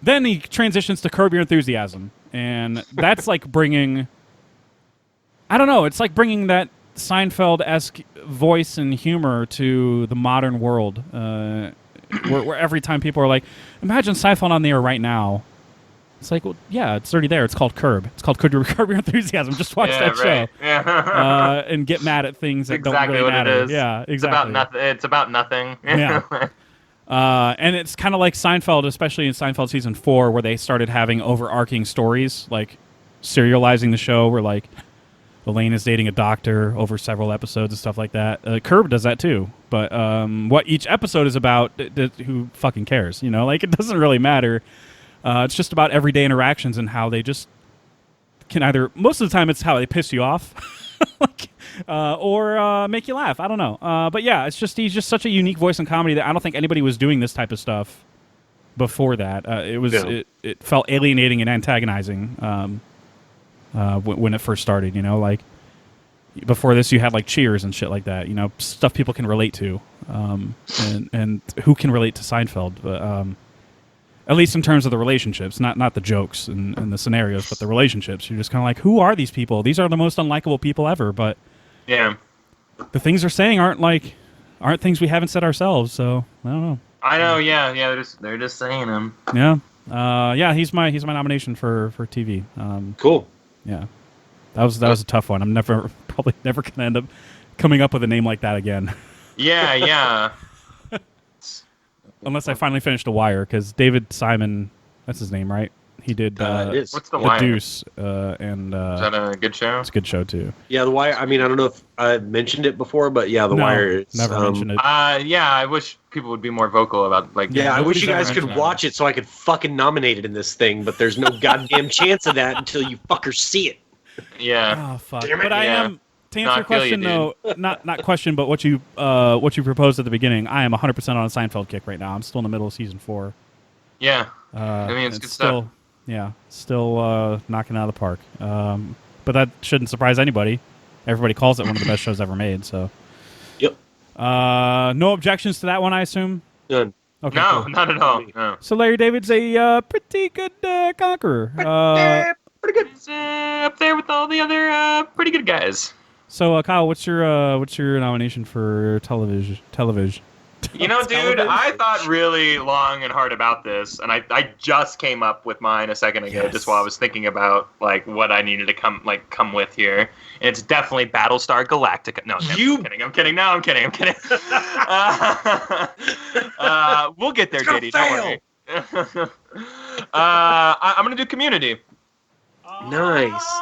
Then he transitions to Curb Your Enthusiasm, and that's like bringing... I don't know, it's like bringing that Seinfeld-esque voice and humor to the modern world, where every time people are like, imagine Seinfeld on the air right now. It's like, well, yeah, it's already there. It's called Curb. It's called Curb Your Enthusiasm. Just watch that show. Yeah. And get mad at things that exactly don't really matter. It is. Yeah, exactly. It's about nothing. Yeah. And it's kind of like Seinfeld, especially in Seinfeld season 4, where they started having overarching stories, like serializing the show, where like Elaine is dating a doctor over several episodes and stuff like that. Curb does that too, but what each episode is about, who fucking cares? You know, like it doesn't really matter. It's just about everyday interactions and how they just can either, most of the time, it's how they piss you off. Or make you laugh. I don't know. But yeah, he's just such a unique voice in comedy that I don't think anybody was doing this type of stuff before that. It felt alienating and antagonizing when it first started. You know, like before this, you had like Cheers and shit like that. You know, stuff people can relate to, and who can relate to Seinfeld. But at least in terms of the relationships, not the jokes and the scenarios, but the relationships. You're just kind of like, who are these people? These are the most unlikable people ever. But yeah, the things they're saying aren't things we haven't said ourselves. So I don't know. I know. Yeah. They're just saying them. Yeah. Yeah. He's my nomination for TV. Cool. Yeah. That was a tough one. I'm probably never gonna end up coming up with a name like that again. Yeah. Yeah. Unless I finally finish The Wire, because David Simon, that's his name, right? He did What's The Wire? Deuce, and is that a good show? It's a good show too. Yeah, The Wire. I mean, I don't know if I mentioned it before, but yeah, The Wire. Never mentioned it. Yeah, I wish people would be more vocal about like. Yeah, I wish you guys could watch it so I could fucking nominate it in this thing, but there's no goddamn chance of that until you fuckers see it. Yeah. Oh fuck! Damn it. But I am. To answer your question, though, not question, but what you proposed at the beginning, I am 100% on a Seinfeld kick right now. I'm still in the middle of season 4. Yeah, I mean it's good still, stuff. Yeah, still knocking it out of the park. But that shouldn't surprise anybody. Everybody calls it one of the best shows ever made. So, yep. No objections to that one, I assume. None. Okay, No, cool. not at all. No. So Larry David's a pretty good Conqueror. Pretty good. He's up there with all the other pretty good guys. So Kyle, what's your nomination for television? You know, dude, I thought really long and hard about this, and I just came up with mine a second ago, just while I was thinking about like what I needed to come with here. And it's definitely Battlestar Galactica. No, I'm kidding. No, I'm kidding. We'll get there, JD. Don't worry. I'm gonna do Community. Nice.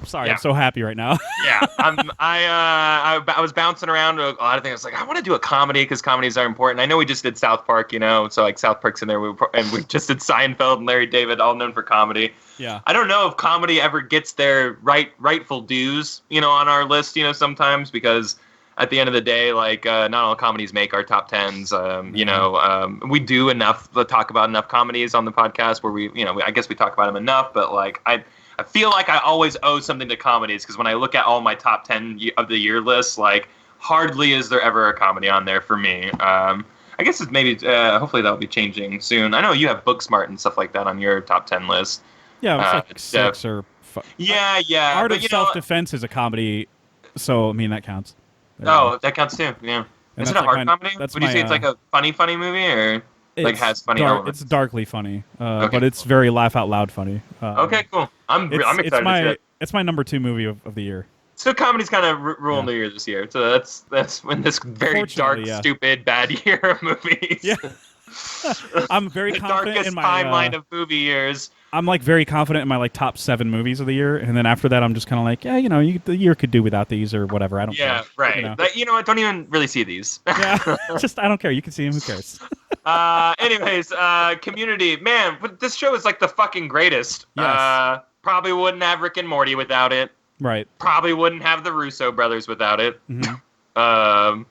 Sorry, Yeah. I'm so happy right now. Yeah, I was bouncing around a lot of things. I was like, I want to do a comedy because comedies are important. I know we just did South Park, you know, so like South Park's in there, and we just did Seinfeld and Larry David, all known for comedy. Yeah. I don't know if comedy ever gets their rightful dues, you know, on our list, you know, sometimes because at the end of the day, like not all comedies make our top 10s. You know, we do talk about enough comedies on the podcast where we, you know, I guess we talk about them enough, but like I feel like I always owe something to comedies because when I look at all my top 10 of the year lists, like hardly is there ever a comedy on there for me. I guess it's maybe hopefully that'll be changing soon. I know you have Booksmart and stuff like that on your top 10 list. Yeah, it's like 6 or 5. Yeah. Art of Self-Defense is a comedy, so I mean that counts. Oh, that counts too. Yeah. And Is it that's a like hard comedy? Would you say it's like a funny movie or like has funny elements? It's darkly funny, Okay, but it's very laugh out loud funny. Okay, cool. I'm excited to see it. It's my number 2 movie of the year. So comedy's kind of ruling the year this year. So that's when this very dark, stupid, bad year of movies. Yeah. I'm very the confident darkest in my timeline of movie years. I'm like very confident in my like top 7 movies of the year, and then after that, I'm just kind of like, yeah, you know, the year could do without these or whatever. I don't care. Yeah, right. You know? You know what? Don't even really see these. Yeah, just I don't care. You can see them. Who cares? Anyways, Community, man, but this show is like the fucking greatest. Yes. Probably wouldn't have Rick and Morty without it. Right. Probably wouldn't have the Russo brothers without it. Mm-hmm.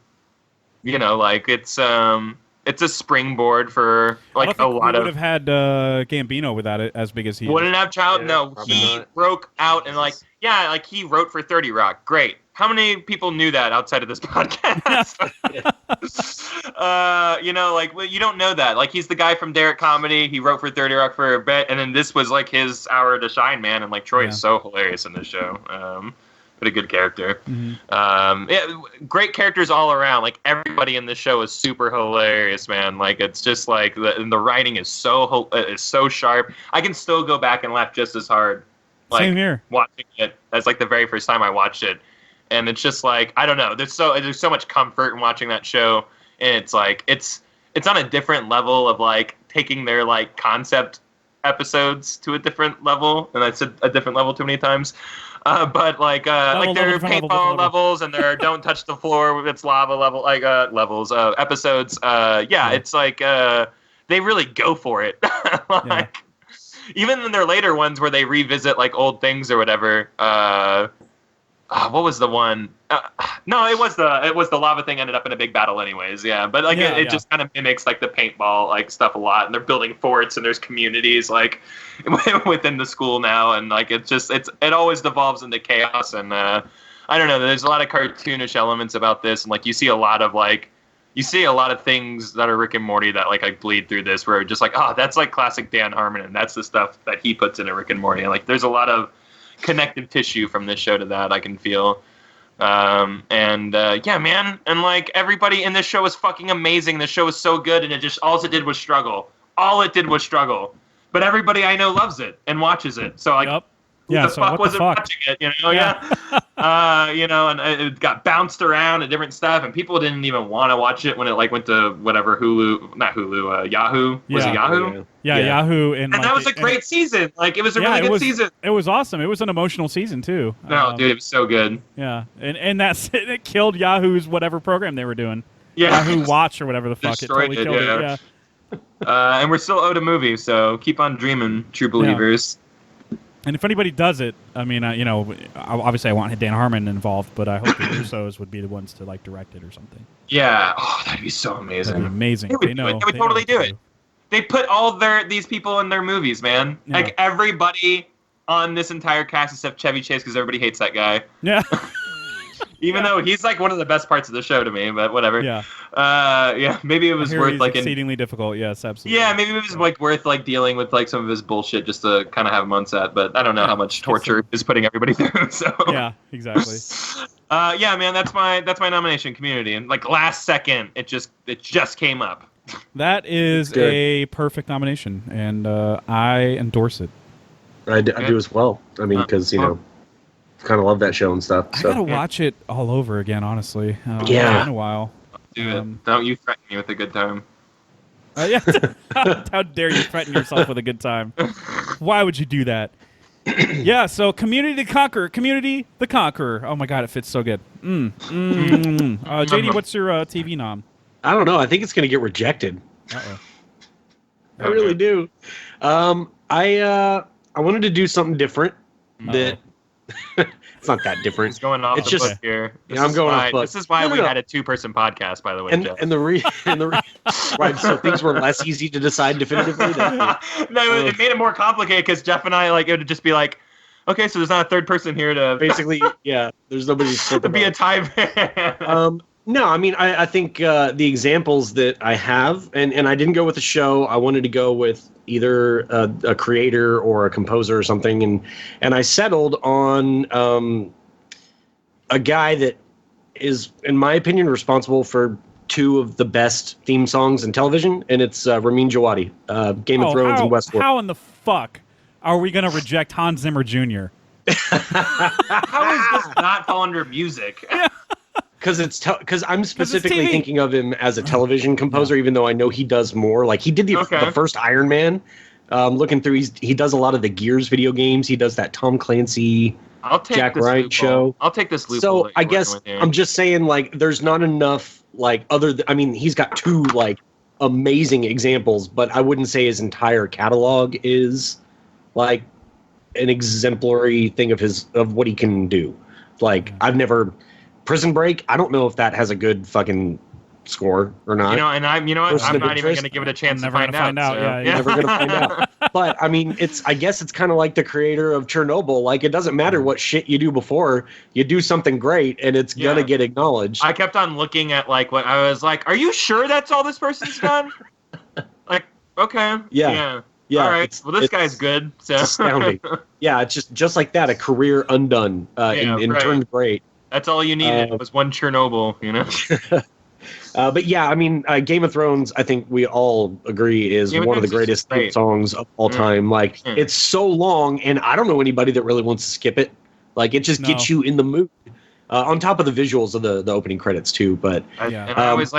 You know, like it's a springboard for like a lot of. Would have had Gambino without it as big as he wouldn't is. have Child. Yeah, no, he not. broke out and like he wrote for 30 Rock. Great. How many people knew that outside of this podcast? You know, like you don't know that. Like he's the guy from Derek Comedy. He wrote for 30 Rock for a bit, and then this was like his hour to shine, man. And like Troy is so hilarious in this show. But a good character. Mm-hmm. Great characters all around. Like everybody in this show is super hilarious, man. Like it's just like the writing is so sharp. I can still go back and laugh just as hard. Like, Same here. Watching it as like the very first time I watched it, and it's just like I don't know. There's so much comfort in watching that show, and it's like it's on a different level of like taking their like concept episodes to a different level, and I said a different level too many times. But like there are paintball levels and there are don't touch the floor with its lava level levels episodes. It's like they really go for it. Even in their later ones where they revisit like old things or whatever. What was the one? No, it was the lava thing ended up in a big battle anyways. Yeah, but like it just kind of mimics like the paintball like stuff a lot, and they're building forts and there's communities like within the school now, and like it always devolves into chaos, and I don't know. There's a lot of cartoonish elements about this, and like you see a lot of things that are Rick and Morty that like I bleed through this, where just like that's like classic Dan Harmon, and that's the stuff that he puts into Rick and Morty, and like there's a lot of connective tissue from this show to that I can feel. Man, and like everybody in this show is fucking amazing. This show is so good, and all it did was struggle. But everybody I know loves it and watches it. So like, who the fuck wasn't watching it? You know, you know, and it got bounced around and different stuff, and people didn't even want to watch it when it like went to whatever Yahoo. Was it Yahoo? Yeah, Yahoo, and that was a great season. Like it was a really good season. It was awesome. It was an emotional season too. No, dude, it was so good. Yeah, and it killed Yahoo's whatever program they were doing. Yeah, Yahoo Watch or whatever the fuck. It totally killed it. Yeah. And we're still owed a movie, so keep on dreaming, true believers. Yeah. And if anybody does it, I mean, you know, obviously I want Dan Harmon involved, but I hope the Russos would be the ones to like direct it or something. Yeah, that'd be so amazing. That'd be amazing. They would totally do it. They put all these people in their movies, man. Yeah. Like everybody on this entire cast except Chevy Chase, because everybody hates that guy. Yeah. Even though he's like one of the best parts of the show to me, but whatever. Yeah. Maybe it was worth like exceedingly difficult. Yes, absolutely. Yeah, maybe it was like worth like dealing with like some of his bullshit just to kind of have him on set. But I don't know how much torture is putting everybody through. So yeah, exactly. Man, that's my nomination, Community, and like last second, it just came up. That is a perfect nomination, and I endorse it. I do as well. I mean, because you know. Kind of love that show and stuff. So. I gotta watch it all over again, honestly. It's been a while. Do it. Don't you threaten me with a good time. Yeah. How dare you threaten yourself with a good time? Why would you do that? Yeah, so Community the Conqueror. Oh my god, it fits so good. JD, what's your TV nom? I don't know. I think it's going to get rejected. Uh-oh. I really do. I wanted to do something different. That it's not that different. It's going off the book here. I'm going off book. This is why we had a 2-person podcast, by the way, Jeff. And the right, so things were less easy to decide definitively. No, it made it more complicated because Jeff and I, like, it would just be like, okay, so there's not a third person here to basically, yeah, there's nobody to be a tie. No, I mean, I think the examples that I have, and I didn't go with a show. I wanted to go with either a creator or a composer or something, and I settled on a guy that is, in my opinion, responsible for 2 of the best theme songs in television, and it's Ramin Djawadi, Game of Thrones and Westworld. How in the fuck are we going to reject Hans Zimmer Jr.? How is this not fall under music? Because I'm specifically thinking of him as a television composer, even though I know he does more. Like he did the first Iron Man. Looking through, he does a lot of the Gears video games. He does that Tom Clancy, Jack Ryan show. I'll take this loophole. So I guess I'm just saying, like, there's not enough, like, I mean, he's got 2 like amazing examples, but I wouldn't say his entire catalog is like an exemplary thing of what he can do. Like I've never Prison Break. I don't know if that has a good fucking score or not. And I'm not even going to give it a chance to find out. So. Yeah, you're never going to find out. But I mean, I guess it's kind of like the creator of Chernobyl. Like it doesn't matter what shit you do before, you do something great, and it's gonna get acknowledged. I kept on looking at like what I was like. Are you sure that's all this person's done? Like, okay, yeah. All right. Well, this guy's good. So. It's astounding. Yeah, it's just like that. A career undone and turned great. That's all you needed was one Chernobyl, But yeah, I mean, Game of Thrones, I think we all agree is one of the greatest theme songs of all time. Like, it's so long, and I don't know anybody that really wants to skip it. Like, it just gets you in the mood. On top of the visuals of the opening credits, too. But I always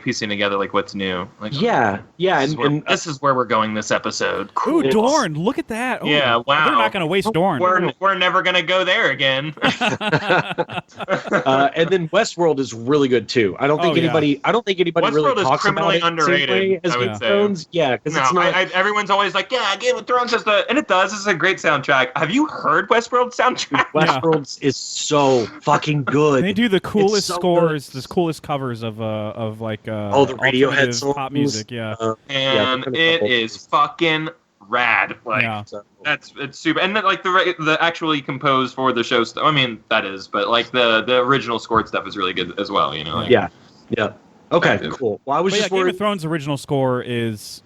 piecing together like what's new. Like, this is where we're going this episode. Cool. Ooh, Dorne, look at that. Ooh, yeah, wow. They're not going to waste Dorne. We're never going to go there again. And then Westworld is really good too. I don't think anybody Westworld really talks criminally about it underrated, as Game of Thrones. Yeah, because it's not. Everyone's always like, Game of Thrones has and it does. This is a great soundtrack. Have you heard Westworld soundtrack? Westworld is so fucking good. They do the coolest scores, the coolest covers of like the Radiohead songs, pop music, and it is fucking rad. Like it's super, and then, like the actually composed for the show stuff. I mean that is, but like the original scored stuff is really good as well. Yeah. Okay, cool. Well, I was just worried. Game of Thrones' original score is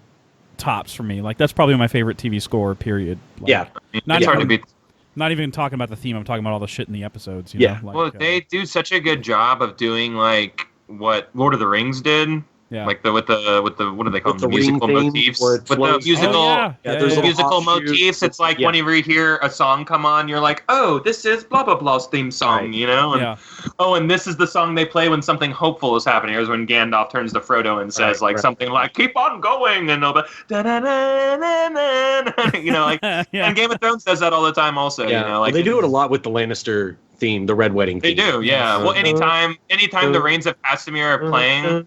tops for me. Like that's probably my favorite TV score. Period. Like, it's hard to beat. Not even talking about the theme. I'm talking about all the shit in the episodes. You know? Like, they do such a good job of doing like what Lord of the Rings did. Yeah. Like with the what do they call them? The musical motifs. With the musical motifs. It's like whenever you hear a song come on, you're like, oh, this is blah blah blah's theme song, And, and this is the song they play when something hopeful is happening. Here's when Gandalf turns to Frodo and says something like, keep on going, and they'll be and Game of Thrones does that all the time also. They do it a lot with the Lannister theme, the Red Wedding theme. They do, yeah. Well, anytime the Reigns of Castamere are playing,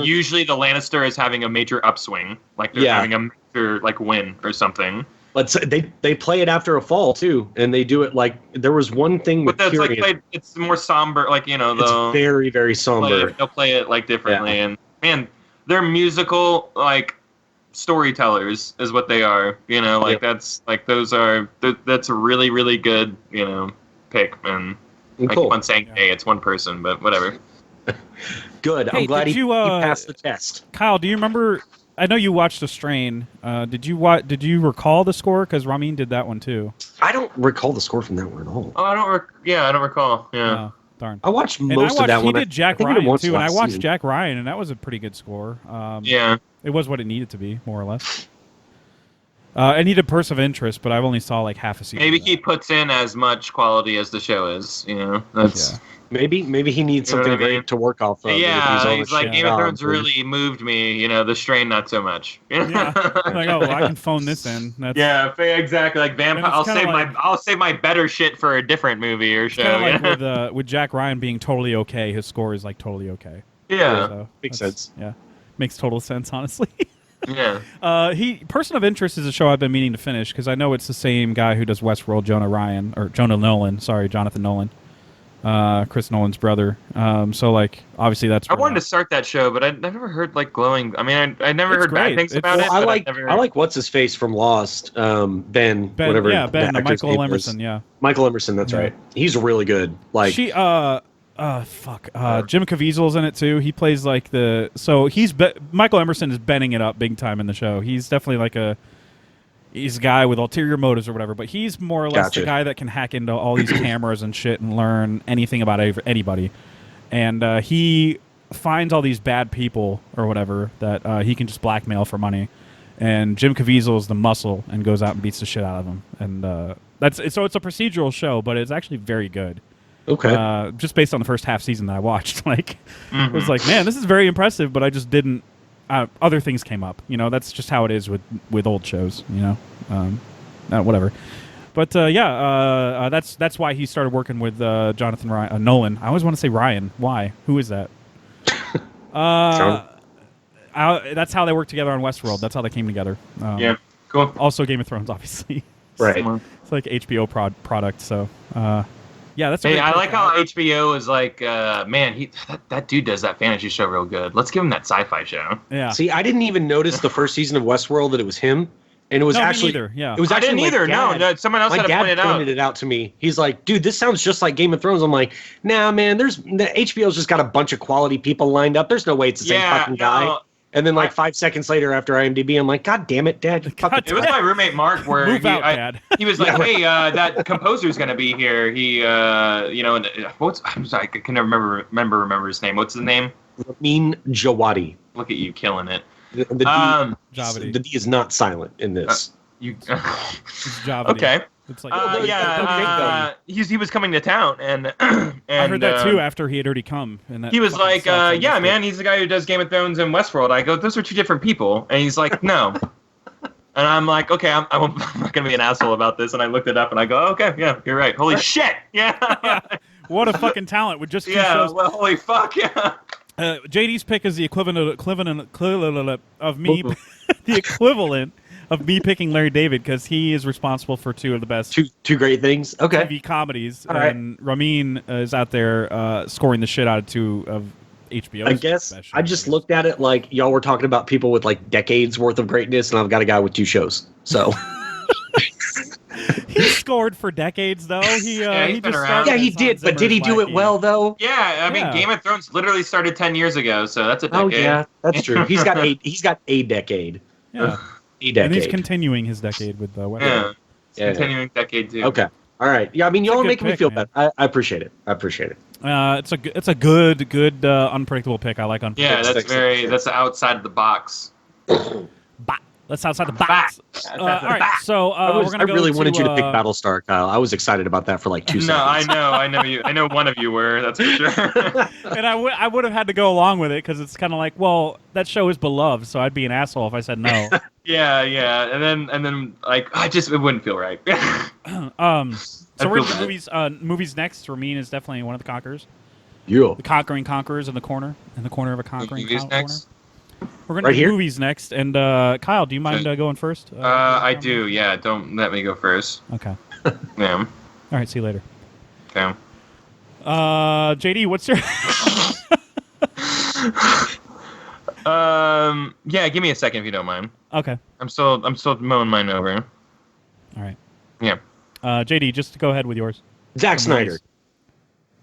usually the Lannister is having a major upswing, like they're having a major win or something. But they play it after a fall too, and they do it like there was one thing with Tyrion. It's more somber, it's very very somber. They'll play it differently, and man, they're musical storytellers is what they are. That's that's a really really good pick, and I keep on saying it's one person, but whatever. Good. I'm glad he passed the test. Kyle, do you remember? I know you watched The Strain. Did you recall the score? Because Ramin did that one too. I don't recall the score from that one at all. Oh, I don't recall. Yeah. Oh, darn. I watched most of that one. He did Jack Ryan too, and I watched Jack Ryan, and that was a pretty good score. It was what it needed to be, more or less. I need a Person of Interest, but I've only saw like half a season. Maybe he puts in as much quality as the show is. That's maybe he needs something great to work off of. Yeah, he's like Game of Thrones really moved me. The Strain not so much. Like I can phone this in. Exactly. Like vampire. I'll save my better shit for a different movie or show. Kind of with Jack Ryan being totally okay, his score is like totally okay. Yeah, so makes sense. Yeah, makes total sense, honestly. Yeah. Person of Interest is a show I've been meaning to finish because I know it's the same guy who does Westworld, Jonathan Nolan, Chris Nolan's brother. So obviously that's. I wanted to start that show, but I've never heard glowing. I mean, I never heard bad things about it. I like what's his face from Lost, Ben, whatever. Yeah, Ben, Michael Emerson. Yeah, Michael Emerson. That's right. He's really good. Jim Caviezel's in it too. He plays Michael Emerson is bending it up big time in the show. He's definitely he's a guy with ulterior motives or whatever, but he's more or less the guy that can hack into all these cameras and shit and learn anything about anybody. And he finds all these bad people or whatever that he can just blackmail for money. And Jim Caviezel is the muscle and goes out and beats the shit out of him. And it's a procedural show, but it's actually very good. Okay. Just based on the first half season that I watched, it was like, man, this is very impressive, but I just didn't. Other things came up, That's just how it is with old shows, whatever. But that's why he started working with Nolan. I always want to say Ryan. Why? Who is that? That's how they work together on Westworld. That's how they came together. Yeah, cool. Also, Game of Thrones, obviously. Right. It's like HBO product. So, yeah, that's. Hey, I like how HBO is like, man, that dude does that fantasy show real good. Let's give him that sci-fi show. Yeah. See, I didn't even notice the first season of Westworld that it was him, and it was actually. Me neither, yeah. It was actually I didn't either. No, someone else had pointed it out to me. He's like, dude, this sounds just like Game of Thrones. I'm like, nah, man. The HBO's just got a bunch of quality people lined up. There's no way it's the same fucking guy. And then, like 5 seconds later, after IMDb, I'm like, God damn it, Dad! It was my roommate Mark, where he was like, "Hey, that composer's gonna be here." He, I'm sorry, I can never remember his name. What's his name? Ramin Djawadi. Look at you killing it. The D is not silent in this. It's Javadi. Okay. It's like, he was coming to town, and I heard that too after he had already come. And he was like, "Yeah, man, he's the guy who does Game of Thrones and Westworld." I go, "Those are two different people," and he's like, "No." And I'm like, "Okay, I'm not gonna be an asshole about this." And I looked it up, and I go, oh, "Okay, yeah, you're right. Holy shit, yeah." What a fucking talent with just 2 shows. shows. Well, holy fuck, yeah. JD's pick is the equivalent of me, the equivalent of me picking Larry David because he is responsible for 2 of the best two great things. Okay, TV comedies, all right. And Ramin is out there scoring the shit out of 2 of HBO's. I guess I just looked at it like y'all were talking about people with like decades worth of greatness, and I've got a guy with 2 shows. So he scored for decades, though. He just started. Yeah, he did, but did he do it well though? Yeah, I mean, Game of Thrones literally started 10 years ago, so that's a decade. Oh yeah, that's true. He's got a decade. Yeah. And he's continuing his decade with the Weapon. Yeah, continuing decade too. Okay, all right. Yeah, I mean, y'all are making me feel better. I appreciate it. It's a good unpredictable pick. I like unpredictable. Yeah, that's outside the box. That's outside the box. All right, so we're gonna go. I really wanted you to pick Battlestar, Kyle. I was excited about that for like 2 seconds. No, I know one of you were. That's for sure. And I would have had to go along with it because it's kind of like, well, that show is beloved, so I'd be an asshole if I said no. Yeah, and then like it wouldn't feel right. So we're in the movies next. Ramin is definitely one of the conquerors. Yeah. The conquering conquerors in the corner of a conquering corner. We're going to do movies next, and Kyle, do you mind going first? I do, yeah. Don't let me go first. Okay. Yeah. All right, see you later. Okay. JD, what's your... Yeah, give me a second if you don't mind. Okay. I'm still mowing mine over. All right. Yeah. JD, just go ahead with yours. Zack Snyder.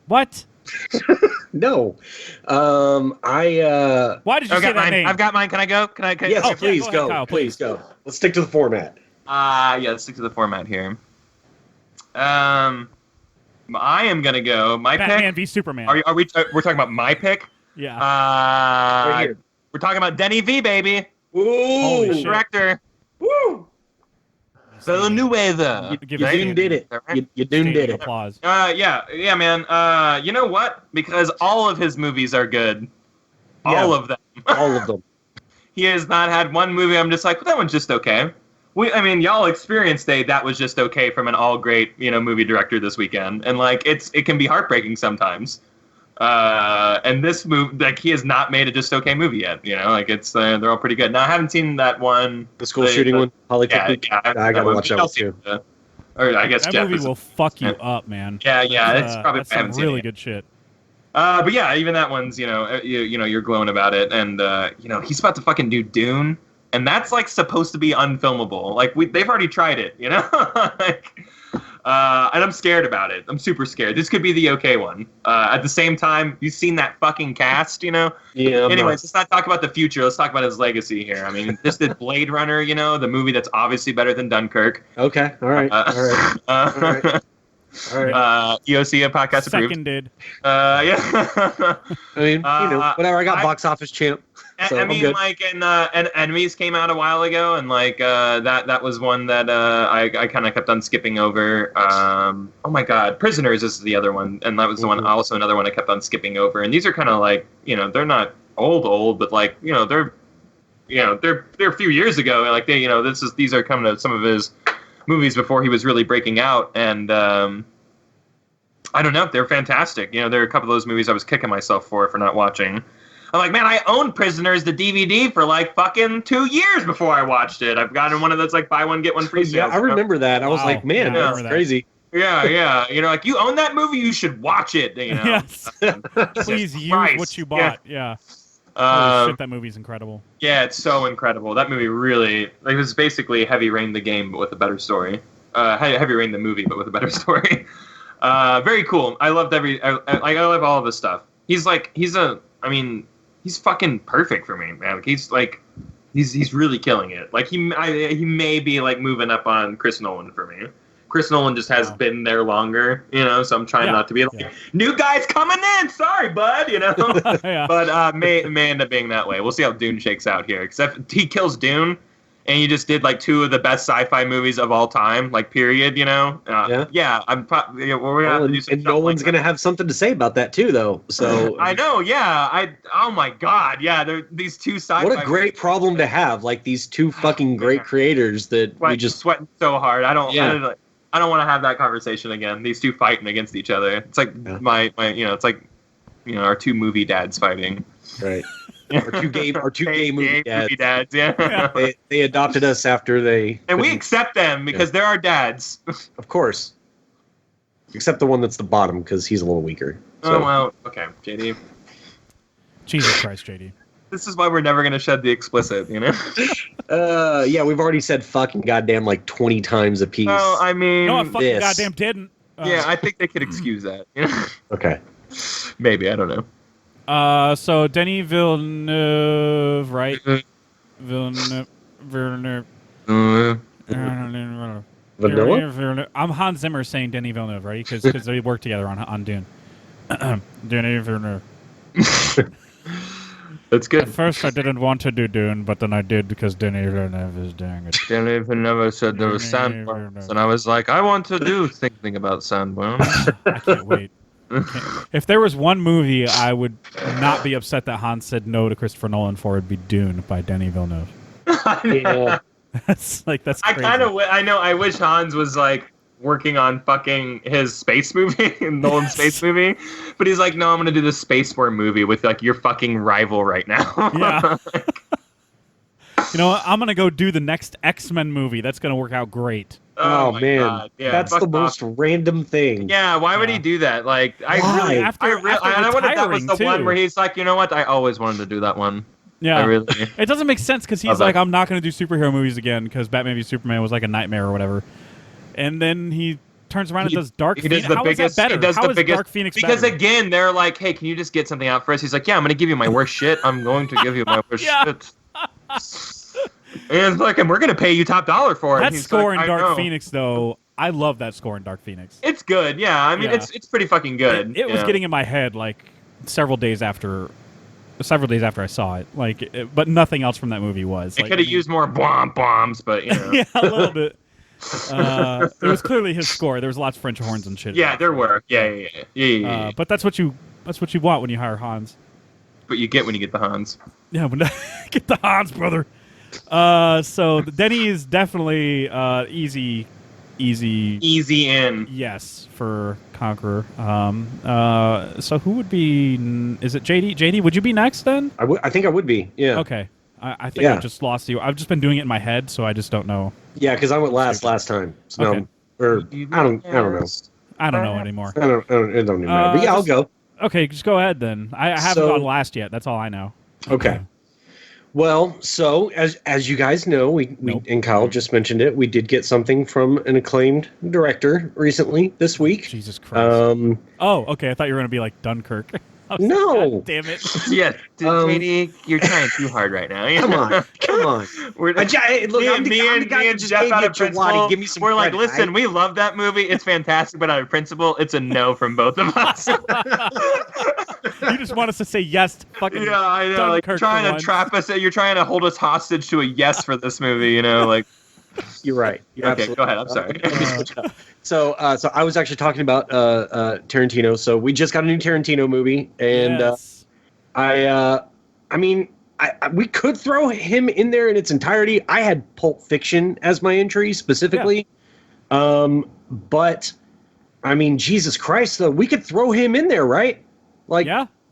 What? No. Why did you say that name? I've got mine. Can I go? Yes, please go. Kyle, please go. Let's stick to the format. Let's stick to the format here. I am gonna go. My Batman pick. v Superman. Are we? We're talking about my pick. Yeah. Right here. We're talking about Denny V, baby. Ooh, director. Woo. Villanueva. You did it. You did it. Applause. Yeah, man. You know what? Because all of his movies are good. All of them. All of them. He has not had one movie I'm just like, well, that one's just okay. Y'all experienced that was just okay from an all great, movie director this weekend, and like it can be heartbreaking sometimes. And this movie, like, he has not made a just okay movie yet. Like it's they're all pretty good. Now I haven't seen that one, the school shooting one. I gotta watch that one too. Or I guess that Jeff movie will fuck you up, man. Yeah, it's probably that's some really good shit. But yeah, even that one's you're glowing about it, and he's about to fucking do Dune, and that's like supposed to be unfilmable. Like they've already tried it, like. And I'm scared about it. I'm super scared. This could be the okay one. At the same time, you've seen that fucking cast, Yeah. Anyways, let's not talk about the future. Let's talk about his legacy here. I mean, this did Blade Runner, the movie that's obviously better than Dunkirk. Okay. All right. All right. EoC podcast approved. Seconded. Yeah. I mean, whatever. I got box office champ. So I mean, like, and Enemies came out a while ago, and like that was one that I kind of kept on skipping over. Oh my God, Prisoners is the other one, and that was the one, also another one I kept on skipping over. And these are kind of like, they're not old, but like, they're a few years ago. Like these are coming to some of his movies before he was really breaking out, and I don't know, they're fantastic. There are a couple of those movies I was kicking myself for not watching. I'm like, man, I owned Prisoners, the DVD, for like fucking 2 years before I watched it. I've gotten one of those like buy one get one free sales. Yeah, I remember that. I was like, man, that's crazy. Yeah. Like you own that movie, you should watch it. Yes. Please use what you bought. Yeah. Holy shit, that movie's incredible. Yeah, it's so incredible. That movie really, it was basically Heavy Rain the game, but with a better story. Heavy Rain the movie, but with a better story. Very cool. I loved I love all of his stuff. He's fucking perfect for me, man. Like, he's really killing it. Like, he may be like moving up on Chris Nolan for me. Chris Nolan just has been there longer, so I'm trying not to be like, new guy's coming in. Sorry, bud, But may end up being that way. We'll see how Dune shakes out here. Except he kills Dune, and you just did like 2 of the best sci-fi movies of all time, like period. I'm probably we're gonna have to do some. And Nolan's gonna have something to say about that too, though. So I know. Yeah. Oh my God. Yeah. These 2 sci-fi. What a great problem to have! Like these 2 fucking great creaters that we just sweating so hard. I don't want to have that conversation again. These 2 fighting against each other. It's like it's like our 2 movie dads fighting. Right. Our two gay movie dads. Yeah. They adopted us after they. And we accept them because they're our dads. Of course. Except the one that's the bottom because he's a little weaker. So. Oh well. Okay, JD. Jesus Christ, JD. This is why we're never going to shed the explicit, Yeah, we've already said fucking goddamn like 20 times a piece. Oh, I mean... No, I fucking goddamn didn't. Yeah, I think they could excuse that. Okay. Maybe, I don't know. So Denis Villeneuve, right? Villeneuve. I'm Hans Zimmer saying Denis Villeneuve, right? Because they work together on Dune. Denis Villeneuve. That's good. At first, I didn't want to do Dune, but then I did because Denis Villeneuve is doing it. Denis Villeneuve said there was sandworms, and I was like, I want to do something about sandworms. I can't wait. If there was one movie I would not be upset that Hans said no to Christopher Nolan for, it'd be Dune by Denis Villeneuve. Yeah. That's crazy. I wish Hans was like working on fucking his space movie, Nolan's space movie, but he's like, no, I'm gonna do the Space War movie with like your fucking rival right now. Yeah. I'm gonna go do the next X-Men movie. That's gonna work out great. Oh man, God. Yeah, that's the most random thing. Yeah, why would he do that? Like, I wonder if that was the one where he's like, you know what? I always wanted to do that one. Yeah, it doesn't make sense because he's like, I'm not going to do superhero movies again because Batman v Superman was like a nightmare or whatever. And then he turns around and does Dark Phoenix. How is that better? How is Dark Phoenix better? Because again, they're like, hey, can you just get something out for us? He's like, yeah, I'm going to give you my worst shit. I'm going to give you my worst shit. And like, and we're going to pay you top dollar for it. That score in Dark Phoenix, though, I love that score in Dark Phoenix. It's good, yeah. I mean, it's pretty fucking good. It was getting in my head like several days after I saw it, but nothing else from that movie was. It could have used more bombs, but yeah, a little bit. It was clearly his score. There was lots of French horns and shit. Yeah, there were. Yeah. But that's what you want when you hire Hans. But you get when you get the Hans. Yeah, get the Hans, brother. So Denny is definitely easy in. Yes, for Conqueror. So who would be? Is it JD? JD, would you be next then? I think I would be. Yeah. Okay. I think I just lost you. I've just been doing it in my head, so I just don't know. Yeah, because I went last time. So okay. I don't know. I don't know anymore. It don't even matter. But yeah, I'll go. Okay, just go ahead then. I haven't gone last yet. That's all I know. Okay. Well, so as you guys know, we and Kyle just mentioned it, we did get something from an acclaimed director recently this week. Jesus Christ. Okay. I thought you were going to be like Dunkirk. No. God damn it. Yeah, JD, you're trying too hard right now. Come on. Me and Jeff out of principle, give me some we're credit, like, listen, we love that movie. It's fantastic, but out of principle, it's a no from both of us. You just want us to say yes to fucking Yeah, I know. Like, you're trying to trap us. You're trying to hold us hostage to a yes for this movie, like. You're right. Okay, go ahead. I'm sorry. So I was actually talking about Tarantino. So we just got a new Tarantino movie, and yes. We could throw him in there in its entirety. I had Pulp Fiction as my entry specifically, but I mean, Jesus Christ, though, we could throw him in there, right? Like,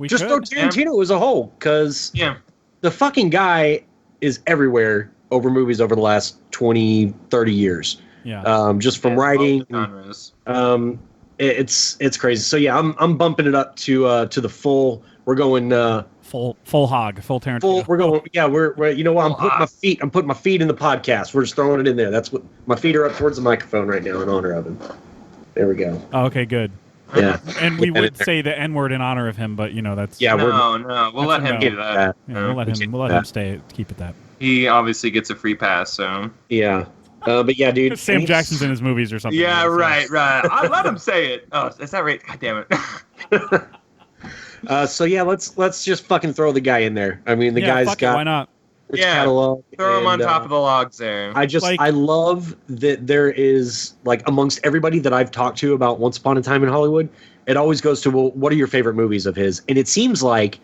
Just throw Tarantino as a whole, because Yeah. the fucking guy is everywhere over movies over the last 20, 30 years. Yeah. Just from writing. It's crazy. So yeah, I'm bumping it up to the full. We're going full hog, full Tarantino. we're going. Yeah, we're you know what? I'm putting my feet in the podcast. We're just throwing it in there. That's what my feet are up towards the microphone right now in honor of him. There we go. Oh, okay, good. Yeah. And we would say the N-word in honor of him, but that's No, we'll let him do that. Yeah, we'll let him stay. Keep it that. He obviously gets a free pass, so. Yeah. But yeah, dude. Sam Jackson's in his movies or something. Yeah, right. I let him say it. Oh, is that right? God damn it. So yeah, let's just fucking throw the guy in there. I mean, the guy's got. Why not? Catalog, throw him on top of the logs there. I love that there is, like, amongst everybody that I've talked to about Once Upon a Time in Hollywood, it always goes to, well, what are your favorite movies of his? And it seems like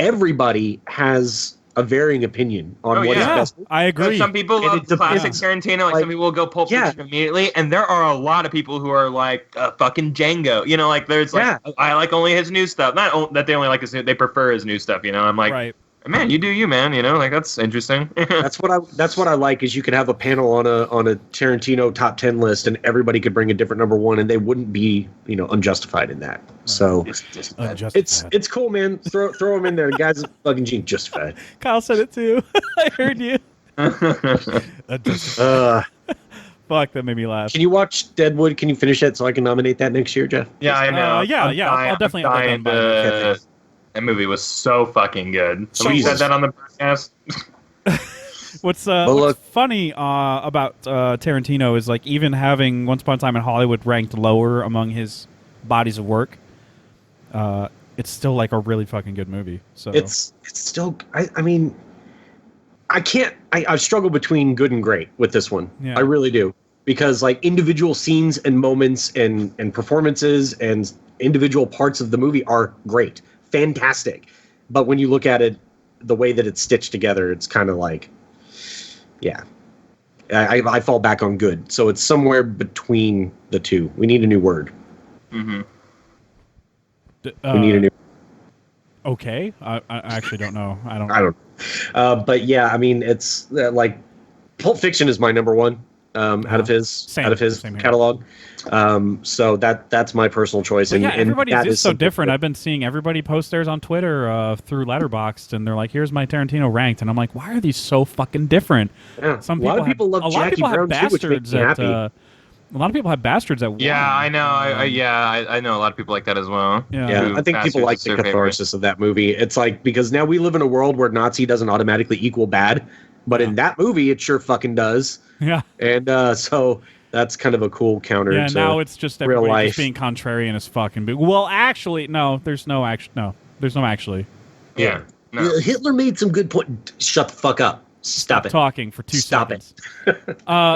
everybody has a varying opinion on what his best movie. I agree. Some people love classic Tarantino, like some people will go Pulp Fiction immediately, and there are a lot of people who are like fucking Django. Like there's like I like only his new stuff. Not that they only like his they prefer his new stuff. I'm like. Right. Man, you do you, man. Like that's interesting. That's what I like is you could have a panel on a Tarantino top 10 list, and everybody could bring a different number one, and they wouldn't be unjustified in that. So it's cool, man. Throw him in there. The guy's a fucking genius. Justified. Kyle said it too. I heard you. Fuck, that made me laugh. Can you watch Deadwood? Can you finish it so I can nominate that next year, Jeff? Yeah, I know. I'll definitely have that done. That movie was so fucking good. Somebody said that on the podcast. What's funny about Tarantino is, like, even having Once Upon a Time in Hollywood ranked lower among his bodies of work, it's still like a really fucking good movie. So it's still. I mean, I struggle between good and great with this one. Yeah. I really do, because like individual scenes and moments and performances and individual parts of the movie are great. Fantastic, but when you look at it, the way that it's stitched together, it's kind of like, I fall back on good. So it's somewhere between the two. We need a new word. Mm-hmm. We need a new. Okay, I actually don't know. I don't. But yeah, I mean, it's like Pulp Fiction is my number one out of his catalog. So that's my personal choice. Well, everybody's just so different. I've been seeing everybody post theirs on Twitter through Letterboxd, and they're like, "Here's my Tarantino ranked," and I'm like, "Why are these so fucking different?" Yeah. A lot of people love Jackie Brown too, which makes me happy. A lot of people have bastards at one. Yeah, I know. I know a lot of people like that as well. Yeah, I think people like the catharsis of that movie. It's like, because now we live in a world where Nazi doesn't automatically equal bad, but in that movie, it sure fucking does. Yeah. And so that's kind of a cool counter. Yeah, to now it's just everybody real life. Just being contrarian as fucking. Well, actually, no. There's no actually. Yeah. No. Hitler made some good point. Shut the fuck up. Stop it. Talking for 2 seconds.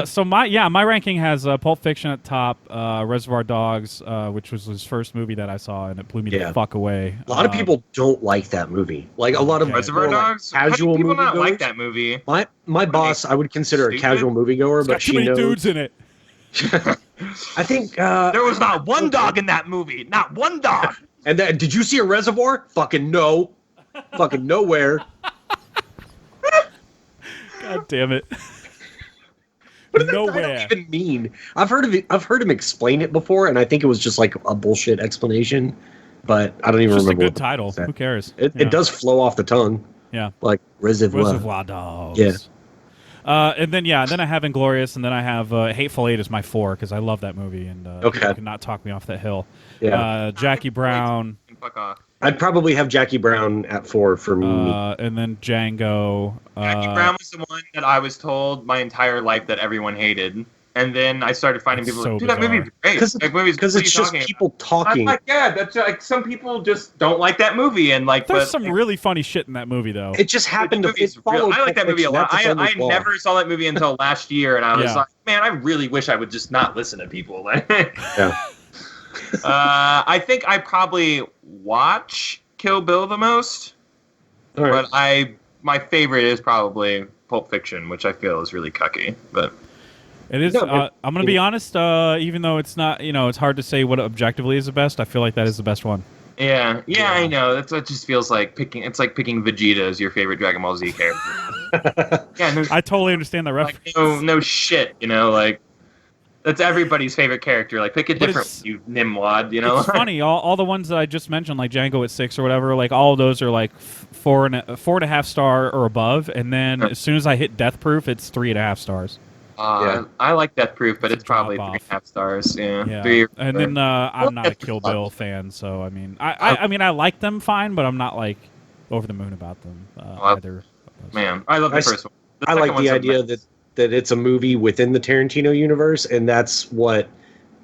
So my ranking has Pulp Fiction at top, Reservoir Dogs, which was his first movie that I saw, and it blew me the fuck away. A lot of people don't like that movie. Like a lot of Reservoir Dogs. Casual people not moviegoers. Like that movie? My boss, I would consider a casual moviegoer, but she knows. Too many dudes in it. I think there was not one dog in that movie. Not one dog. And did you see a reservoir? Fucking no. Fucking nowhere. God damn it! What does that even mean? I've heard him explain it before, and I think it was just like a bullshit explanation. But I don't even remember. It's a good title. Who cares? It does flow off the tongue. Yeah, like Reservoir Dogs. Yeah. And then I have Inglourious, and then I have Hateful Eight as my 4 because I love that movie, and people cannot talk me off that hill. Yeah. Jackie Brown. Fuck off. I'd probably have Jackie Brown at 4 for me. And then Django. Jackie Brown was the one that I was told my entire life that everyone hated. And then I started finding people like, dude, that movie's great. Because it's just people talking. I'm like, yeah, that's like some people just don't like that movie. And like, there's some really funny shit in that movie, though. It just happened to follow. I like that movie a lot. I never saw that movie until last year, and I was like, man, I really wish I would just not listen to people. Yeah. I think I probably watch Kill Bill the most, but my favorite is probably Pulp Fiction, which I feel is really cucky. But it is. I'm going to be honest. Even though it's not, it's hard to say what objectively is the best. I feel like that is the best one. Yeah, I know. It just feels like picking. It's like picking Vegeta as your favorite Dragon Ball Z character. Yeah, I totally understand that reference. Like, no shit. Like that's everybody's favorite character. Like pick a different one, you Nimwad. It's funny. All the ones that I just mentioned, like Django at 6 or whatever, like all of those are like 4.5 star or above. And then as soon as I hit Death Proof, it's 3.5 stars. I like Death Proof, but it's probably 3.5 stars. Yeah. 3 or 4. And then I'm not a Kill Bill fan, so I mean, I like them fine, but I'm not like over the moon about them either. Man, I love the first one. I like the idea that it's a movie within the Tarantino universe, and that's what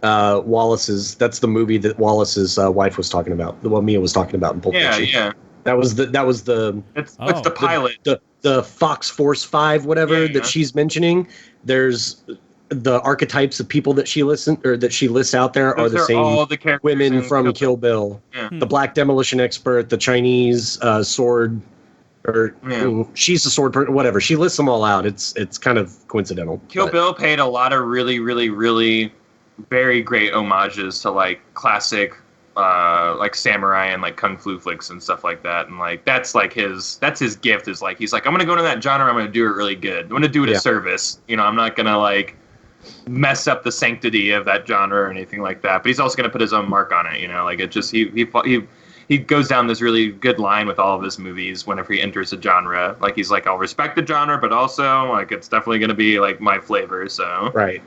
that's the movie that Wallace's wife was talking about, the one Mia was talking about in Pulp Fiction. Yeah. That was the it's the pilot. The Fox Force 5 whatever that she's mentioning. There's the archetypes of people that she lists out there are the same women from Kill Bill. Yeah. The black demolition expert, the Chinese sword, or she's a sword person, whatever. She lists them all out. It's kind of coincidental. Kill Bill paid a lot of really, really, really very great homages to like classic like samurai and like kung fu flicks and stuff like that, and like that's his gift, is like he's like, I'm gonna go into that genre, I'm gonna do it really good, I'm gonna do it a service, I'm not gonna like mess up the sanctity of that genre or anything like that, but he's also gonna put his own mark on it, like it just he goes down this really good line with all of his movies whenever he enters a genre, like he's like, I'll respect the genre, but also like it's definitely gonna be like my flavor. So right.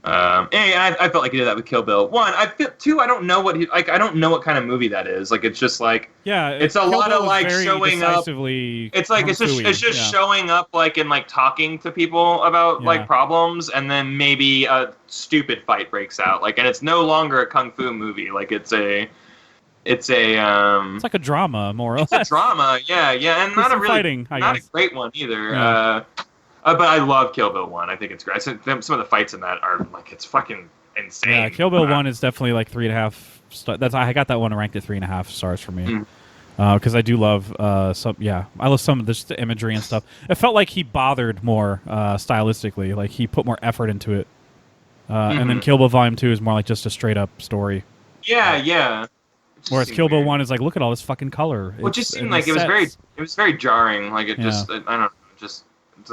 And I felt like he did that with Kill Bill. 1, I feel 2. I don't know what I don't know what kind of movie that is. Like it's just like it's a Kill lot Bill of like showing up. It's like it's just showing up like and like talking to people about like problems, and then maybe a stupid fight breaks out. Like, and it's no longer a kung fu movie. Like it's like a drama, more or less. It's a drama, yeah, and not a really fighting, not a great one either. Yeah. But I love Kill Bill 1. I think it's great. Some of the fights in that are like, it's fucking insane. Yeah, Kill Bill 1 is definitely like 3.5. I got that one ranked at 3.5 stars for me, because I do love some. Yeah, I love some of this imagery and stuff. It felt like he bothered more stylistically. Like he put more effort into it. And then Kill Bill Volume 2 is more like just a straight up story. Yeah. Whereas Kill Bill 1 is like, look at all this fucking color. Well, it just seemed like it was very jarring. Like it just, I don't know, just.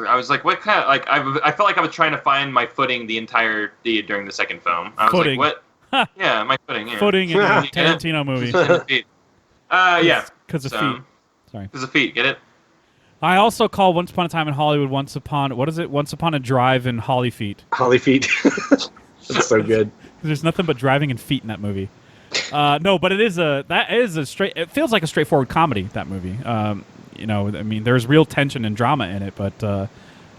I was like, what kind of, like, I felt like I was trying to find my footing during the second film. I was footing. Like, what? Yeah, my footing. Yeah. Footing in a Tarantino movie. Yeah. Because of feet. Sorry. Because of feet, get it? I also call Once Upon a Time in Hollywood Once Upon a Drive in Holly Feet. Holly Feet. That's so good. There's nothing but driving and feet in that movie. No, but it feels like a straightforward comedy, that movie. I mean, there's real tension and drama in it, but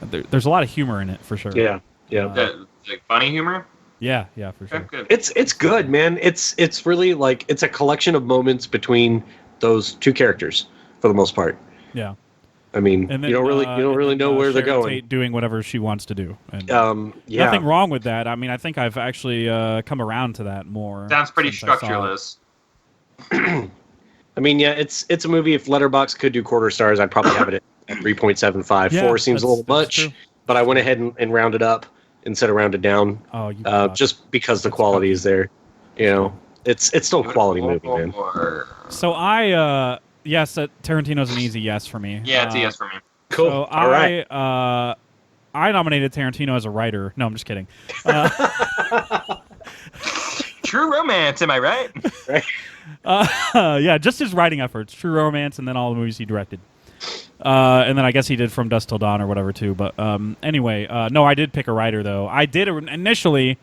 there's a lot of humor in it for sure. Yeah. Like funny humor. Yeah, for sure. Good. It's good, man. It's really like it's a collection of moments between those two characters for the most part. Yeah. I mean, you don't really know where they're going. Tate doing whatever she wants to do. And nothing wrong with that. I mean, I think I've actually come around to that more. Sounds pretty structureless. I mean, yeah, it's a movie. If Letterboxd could do quarter stars, I'd probably have it at 3.75. 4 seems a little much, but I went ahead and rounded up instead of rounded down. Just because the quality is there. It's still a quality movie, man. So yes, Tarantino's an easy yes for me. Yeah, it's a yes for me. Cool. So all right. I nominated Tarantino as a writer. No, I'm just kidding. True Romance, am I right? Right. Yeah, just his writing efforts. True Romance, and then all the movies he directed. And then I guess he did From Dusk Till Dawn or whatever too. But anyway, no, I did pick a writer though. I did initially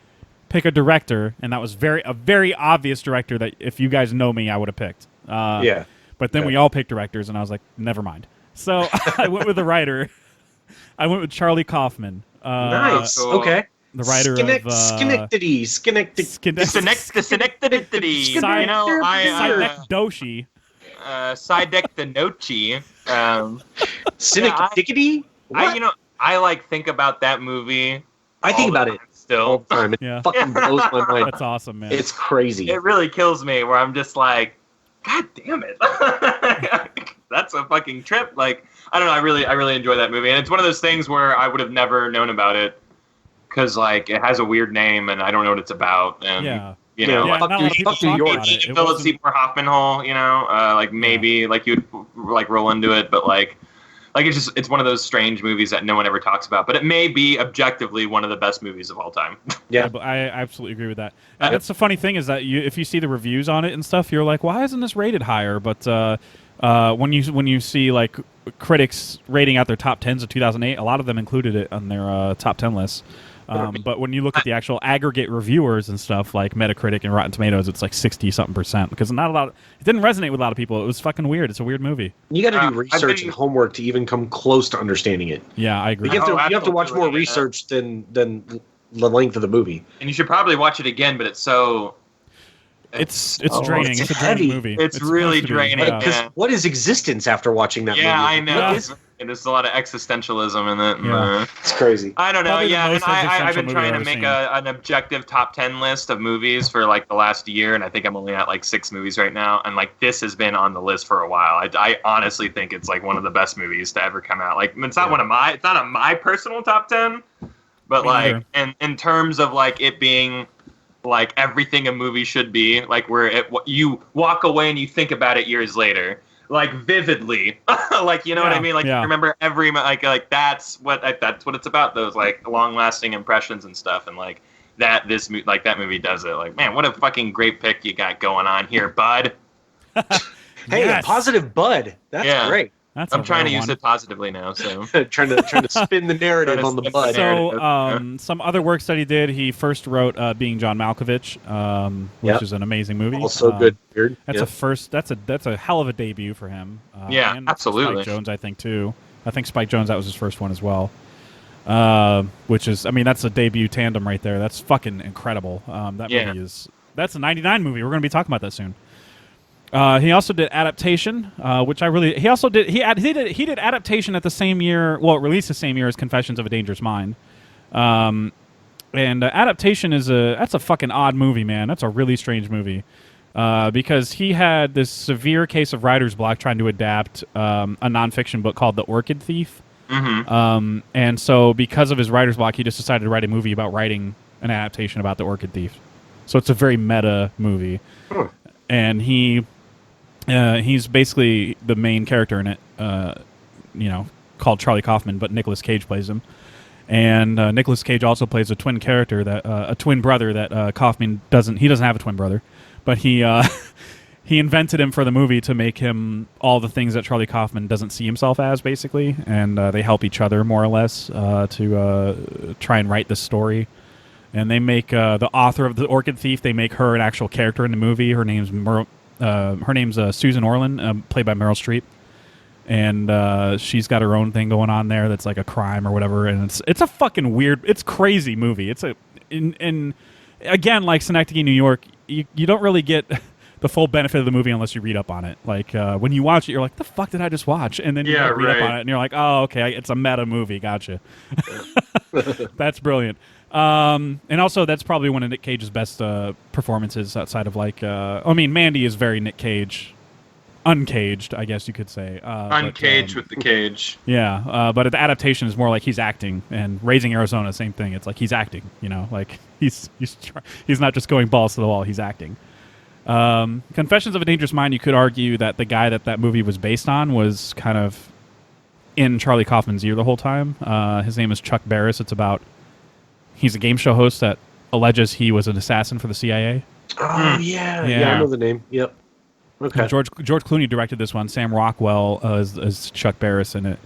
pick a director, and that was a very obvious director that if you guys know me, I would have picked. Yeah. But then we all picked directors, and I was like, never mind. So I went with a writer. I went with Charlie Kaufman. Nice. Okay. The writer of Schenectady. Doshi. Sidek the Nochi. Schenectady? I like think about that movie. I think about it still all the time. It fucking blows my mind. That's awesome, man. It's crazy. It really kills me where I'm just like, God damn it. That's a fucking trip. Like, I don't know, I really enjoy that movie. And it's one of those things where I would have never known about it because like it has a weird name and I don't know what it's about. And You know, yeah, not a lot of people talk about it. It Philip wasn't- Seymour Hoffman hole. You know, like maybe like you'd like roll into it, but like it's one of those strange movies that no one ever talks about. But it may be objectively one of the best movies of all time. Yeah, but I absolutely agree with that. That's the funny thing is that if you see the reviews on it and stuff, you're like, why isn't this rated higher? But when you see like critics rating out their top 10s of 2008, a lot of them included it on their top 10 lists. But when you look at the actual aggregate reviewers and stuff like Metacritic and Rotten Tomatoes, it's like 60-something% because not a lot. It didn't resonate with a lot of people. It was fucking weird. It's a weird movie. You got to do research and homework to even come close to understanding it. Yeah, I agree. You have to watch more research than the length of the movie. And you should probably watch it again, but it's so. It's draining. It's a draining movie. It's really draining. Yeah. What is existence after watching that movie? Yeah, I know. There's a lot of existentialism in it. Yeah. It's crazy. I don't know. And I've been trying to make an objective top 10 list of movies for like the last year, and I think I'm only at like 6 movies right now. And like this has been on the list for a while. I honestly think it's like one of the best movies to ever come out. Like it's not it's not on my personal top 10, but like in terms of like it being like everything a movie should be, like where you walk away and you think about it years later, like vividly, like you know what I mean, like you remember every like that's what it's about, those like long lasting impressions and stuff, and like that movie does it. Like man, what a fucking great pick you got going on here, bud. Hey, a positive bud. That's great. I'm trying to use it positively now, so trying to spin the narrative on the bud. So, some other works that he did. He first wrote "Being John Malkovich," which is an amazing movie. Also good. Weird. That's a first. That's a hell of a debut for him. And Spike absolutely. Jonze, I think too. I think Spike Jonze, that was his first one as well. Which is, I mean, that's a debut tandem right there. That's fucking incredible. That's a '99 movie. We're going to be talking about that soon. He also did Adaptation, which he also did. He did Adaptation at the same year. Well, it released the same year as Confessions of a Dangerous Mind. And Adaptation that's a fucking odd movie, man. That's a really strange movie. Because he had this severe case of writer's block trying to adapt a nonfiction book called The Orchid Thief. Mm-hmm. And so because of his writer's block, he just decided to write a movie about writing an adaptation about the Orchid Thief. So it's a very meta movie. And he's basically the main character in it, called Charlie Kaufman, but Nicolas Cage plays him. And Nicolas Cage also plays a twin character, a twin brother that Kaufman doesn't. He doesn't have a twin brother, but he invented him for the movie to make him all the things that Charlie Kaufman doesn't see himself as, basically. And they help each other more or less to try and write this story. And they make the author of The Orchid Thief. They make her an actual character in the movie. Her name's Susan Orlin, played by Meryl Streep, and she's got her own thing going on there that's like a crime or whatever. And it's a fucking weird, it's crazy movie. It's again, like Synecdoche, New York, you don't really get the full benefit of the movie unless you read up on it. Like when you watch it, you're like, "The fuck did I just watch?" And then you read up on it, and you're like, "Oh, okay, it's a meta movie. Gotcha." That's brilliant. And also, that's probably one of Nick Cage's best performances outside of Mandy is very Nick Cage, uncaged, I guess you could say. Uncaged with the cage. Yeah, but the adaptation is more like he's acting, and Raising Arizona, same thing. It's like he's acting, like he's not just going balls to the wall. He's acting. Confessions of a Dangerous Mind. You could argue that the guy that movie was based on was kind of in Charlie Kaufman's ear the whole time. His name is Chuck Barris. It's about. He's a game show host that alleges he was an assassin for the CIA. Oh, yeah, I know the name. Yep. Okay. George Clooney directed this one. Sam Rockwell as Chuck Barris in it.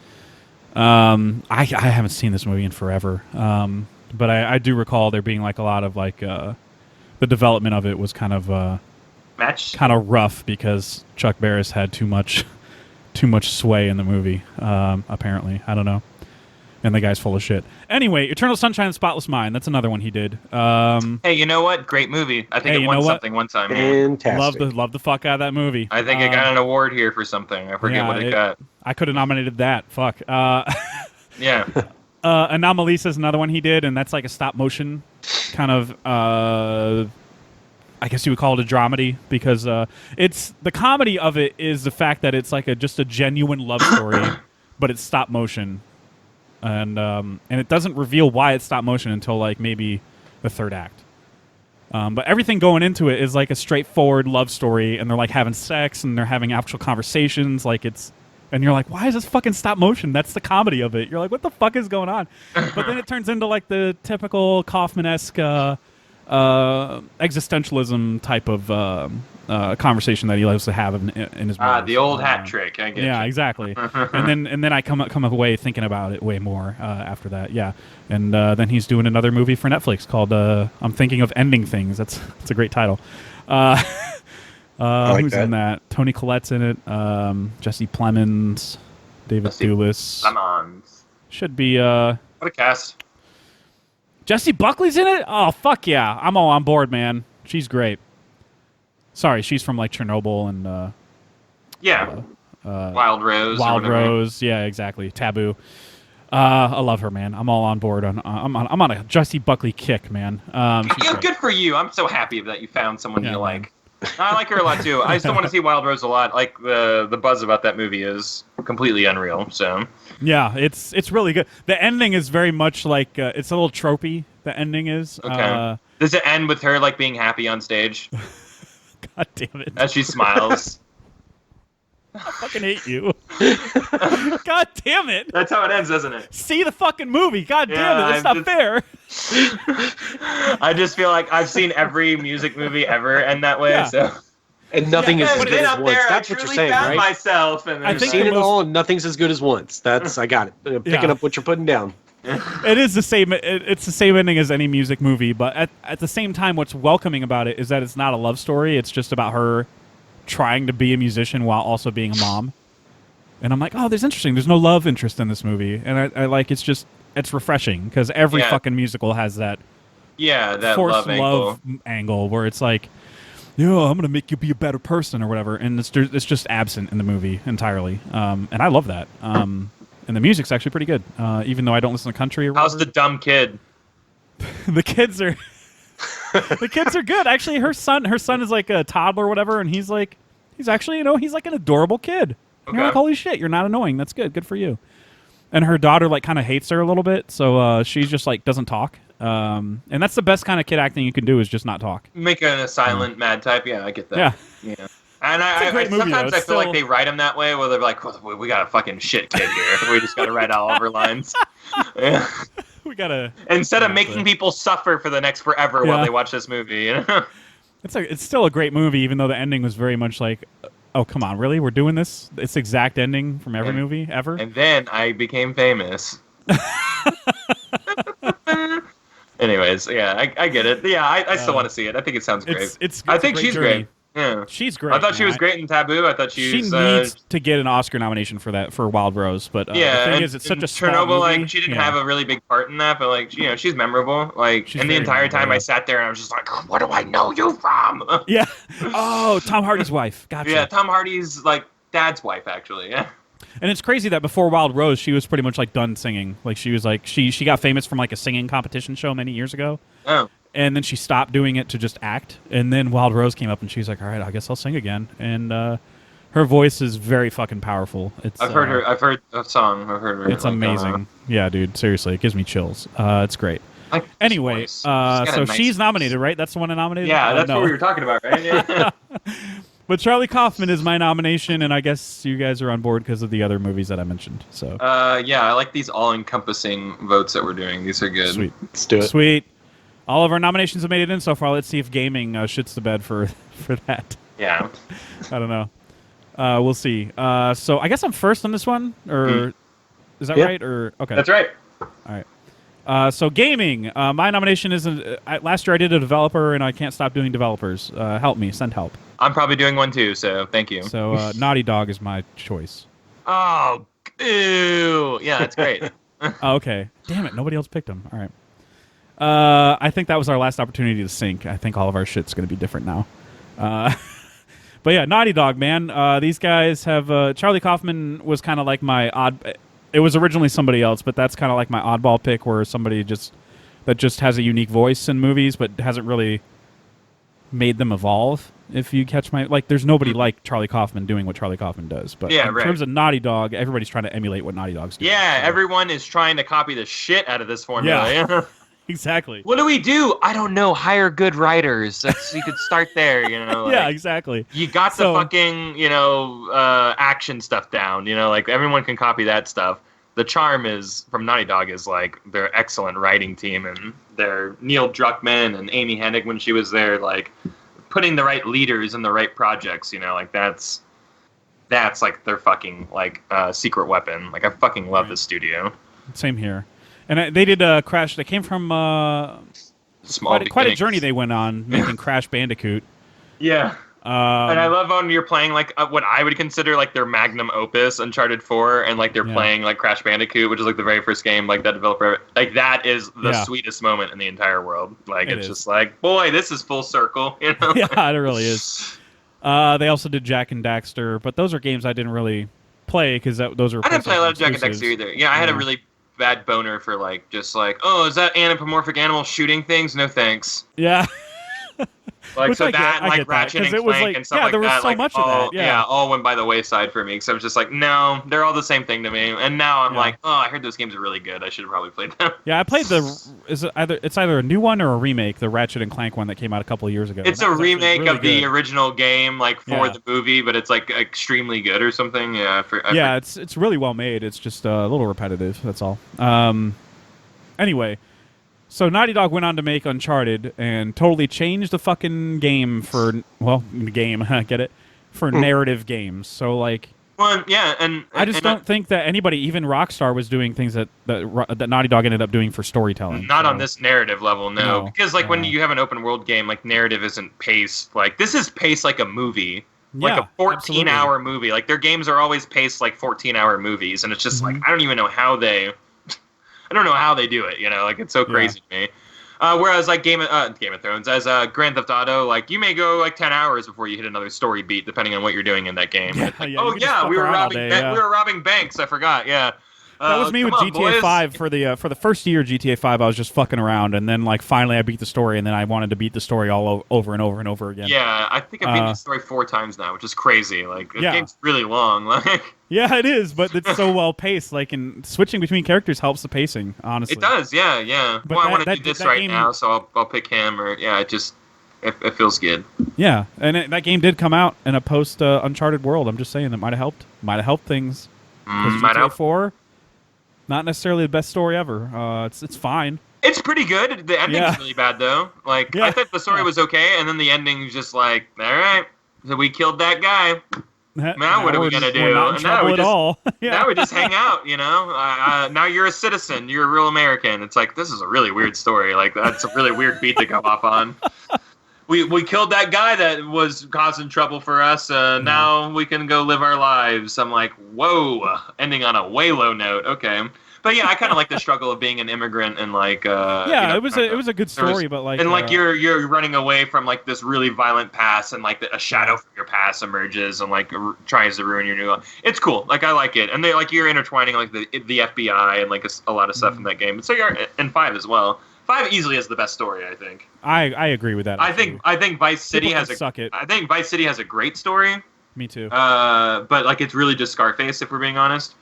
I haven't seen this movie in forever, but I do recall there being like a lot of the development of it was kind of rough because Chuck Barris had too much sway in the movie. Apparently, I don't know. And the guy's full of shit. Anyway, Eternal Sunshine of the Spotless Mind. That's another one he did. Hey, you know what? Great movie. I think it won something one time. Fantastic. Love the fuck out of that movie. I think it got an award here for something. I forget what it got. I could have nominated that. Fuck. Yeah. Anomalisa is another one he did, and that's like a stop motion kind of. I guess you would call it a dramedy because it's the comedy of it is the fact that it's like just a genuine love story, but it's stop motion. And it doesn't reveal why it's stop motion until like maybe the third act. But everything going into it is like a straightforward love story, and they're like having sex and they're having actual conversations. Like and you're like, why is this fucking stop motion? That's the comedy of it. You're like, what the fuck is going on? But then it turns into like the typical Kaufman-esque existentialism type of conversation that he loves to have in his movies. The old hat trick. I get yeah, you. Exactly. and then I come away thinking about it way more after that. Yeah, and then he's doing another movie for Netflix called I'm Thinking of Ending Things. That's a great title. Who's in that? Toni Collette's in it. Jesse Plemons, David Thewlis. Plemons. Should be. What a cast. Jessie Buckley's in it? Oh, fuck yeah. I'm all on board, man. She's great. Sorry, she's from like Chernobyl and Wild Rose. Wild Rose, yeah, exactly. Taboo. I love her, man. I'm all on board. I'm on a Jessie Buckley kick, man. Good for you. I'm so happy that you found someone you like. I like her a lot too. I still want to see Wild Rose a lot. Like the buzz about that movie is completely unreal. So yeah, it's really good. The ending is very much like it's a little tropey. The ending is. Okay. Does it end with her like being happy on stage? God damn it! As she smiles. I fucking hate you. God damn it! That's how it ends, doesn't it? See the fucking movie. God damn it! It's not fair. I just feel like I've seen every music movie ever end that way. Yeah. So. And nothing is as good as once. That's what you're saying, right? Myself and I've seen it all, and nothing's as good as once. I got it. I'm picking up what you're putting down. It is the same. It's the same ending as any music movie, but at the same time, what's welcoming about it is that it's not a love story. It's just about her trying to be a musician while also being a mom. And I'm like, oh, there's interesting. There's no love interest in this movie, and I like it's refreshing because every fucking musical has that. Yeah, that forced love angle where it's like, I'm gonna make you be a better person or whatever, and it's just absent in the movie entirely. And I love that. And the music's actually pretty good, even though I don't listen to country or whatever. How's the dumb kid? The kids are good. Actually, her son is like a toddler or whatever, and he's actually, he's like an adorable kid. Okay. You're like, holy shit, you're not annoying. That's good. Good for you. And her daughter like kind of hates her a little bit, so she's just like doesn't talk. And that's the best kind of kid acting you can do is just not talk. Make a silent mad type. Yeah, I get that. Yeah. And sometimes I feel like they write them that way, where they're like, well, we got a fucking shit kid here. We just got to write all of our lines. Yeah. We gotta instead of making people suffer for the next forever while they watch this movie. It's still a great movie, even though the ending was very much like, oh come on, really? We're doing this? It's the exact ending from every movie ever. And then I became famous. Anyways, yeah, I get it. Yeah, I still want to see it. I think it sounds great. I think she's great. Yeah, she's great. I thought she was great in Taboo. I thought she needs to get an Oscar nomination for Wild Rose. But the thing is, it's such a small Chernobyl. movie. Like she didn't have a really big part in that, but like she's memorable. Like and the entire time I sat there and I was just like, what do I know you from? Yeah. Oh, Tom Hardy's wife. Gotcha. Yeah, Tom Hardy's like dad's wife actually. Yeah. And it's crazy that before Wild Rose, she was pretty much like done singing. Like she was like she got famous from like a singing competition show many years ago. Oh. And then she stopped doing it to just act. And then Wild Rose came up and she was like, all right, I guess I'll sing again. And her voice is very fucking powerful. I've heard her. I've heard a song. I've heard her. It's amazing. Yeah, dude. Seriously, it gives me chills. It's great. Anyway, so she's nominated, right? That's the one I nominated? Yeah, that's what we were talking about, right? Yeah. But Charlie Kaufman is my nomination, and I guess you guys are on board because of the other movies that I mentioned. So. Yeah, I like these all-encompassing votes that we're doing. These are good. Sweet. Let's do it. Sweet. All of our nominations have made it in so far. Let's see if gaming shits the bed for that. Yeah. I don't know. We'll see. So I guess I'm first on this one, or is that right? Or okay. That's right. All right. So gaming. My nomination is last year I did a developer, and I can't stop doing developers. Help me. Send help. I'm probably doing one too, so thank you. So Naughty Dog is my choice. Oh, ew. Yeah, that's great. Okay. Damn it. Nobody else picked them. All right. I think that was our last opportunity to sync. I think all of our shit's going to be different now. But yeah, Naughty Dog, man. These guys have... Charlie Kaufman was kind of like my odd... It was originally somebody else, but that's kind of like my oddball pick, where somebody that just has a unique voice in movies, but hasn't really made them evolve, if you catch my... Like, there's nobody like Charlie Kaufman doing what Charlie Kaufman does. But in terms of Naughty Dog, everybody's trying to emulate what Naughty Dog's doing. Yeah, everyone is trying to copy the shit out of this formula. Yeah. exactly. What do we do? I don't know. Hire good writers. You could start there, Yeah, exactly. You got the fucking, action stuff down, like everyone can copy that stuff. The charm is from Naughty Dog is like their excellent writing team and their Neil Druckmann and Amy Hennig when she was there, like putting the right leaders in the right projects, like that's like their fucking like secret weapon. Like I fucking love this studio. Same here. And they did Crash. They came from quite a journey they went on making Crash Bandicoot. Yeah. And I love when you're playing like what I would consider like their magnum opus, Uncharted 4, and like they're playing like Crash Bandicoot, which is like the very first game like that developer. Like that is the sweetest moment in the entire world. Like it's just like, boy, this is full circle. Yeah, it really is. They also did Jak and Daxter, but those are games I didn't really play because those are. I didn't play a lot of Jak and Daxter either. Yeah, I had a really bad boner for like just like, oh, is that anthropomorphic animal shooting things? No thanks. Yeah. Like which so that like Ratchet and Clank and stuff like that. There was so much of that. Yeah, all went by the wayside for me because I was just like, no, they're all the same thing to me. And now I'm like, oh, I heard those games are really good. I should have probably played them. Yeah, I played it's either a new one or a remake, the Ratchet and Clank one that came out a couple of years ago. It's a remake of the original game, like for the movie, but it's like extremely good or something. Yeah, it's really well made. It's just a little repetitive. That's all. Anyway. So Naughty Dog went on to make Uncharted and totally changed the fucking game for get it? For narrative games. So like, well, yeah, and I just don't think that anybody, even Rockstar, was doing things that Naughty Dog ended up doing for storytelling. Not on this narrative level, no. Because like when you have an open world game, like narrative isn't paced like this is paced like a movie. Like a 14-hour movie. Like their games are always paced like 14-hour movies, and it's just like I don't even know how they. I don't know how they do it, like it's so crazy to me. Whereas like Game of Thrones, as Grand Theft Auto, like you may go like 10 hours before you hit another story beat, depending on what you're doing in that game. Yeah, like, we were robbing banks. I forgot. Yeah. That was me with GTA 5 for the first year of GTA 5. I was just fucking around, and then like finally I beat the story, and then I wanted to beat the story all over and over and over again. Yeah, I think I've beaten the story 4 times now, which is crazy. Like the game's really long. Like yeah, it is, but it's so well paced. Like, and switching between characters helps the pacing. Honestly, it does. Yeah. But I want to do this right now, so I'll pick him. Or it feels good. Yeah, and that game did come out in a post Uncharted world. I'm just saying that might have helped. Might have helped things. GTA 4. Not necessarily the best story ever. It's fine. It's pretty good. The ending's really bad though. Like I thought the story was okay, and then the ending's just like, all right, so we killed that guy. Now what are we gonna do? We're not in trouble at all. Now we just hang out. Now you're a citizen. You're a real American. It's like this is a really weird story. Like that's a really weird beat to go off on. We killed that guy that was causing trouble for us. Now we can go live our lives. I'm like, whoa, ending on a way low note. Okay. But yeah, I kind of like the struggle of being an immigrant and like it was a good story, but like and like you're running away from like this really violent past and like a shadow from your past emerges and like tries to ruin your new life. It's cool, like I like it, and they like you're intertwining like the FBI and like a lot of stuff in that game. So you're in 5 as well. 5 easily has the best story, I think. I agree with that. I think Vice City has a great story. Me too. But like it's really just Scarface, if we're being honest.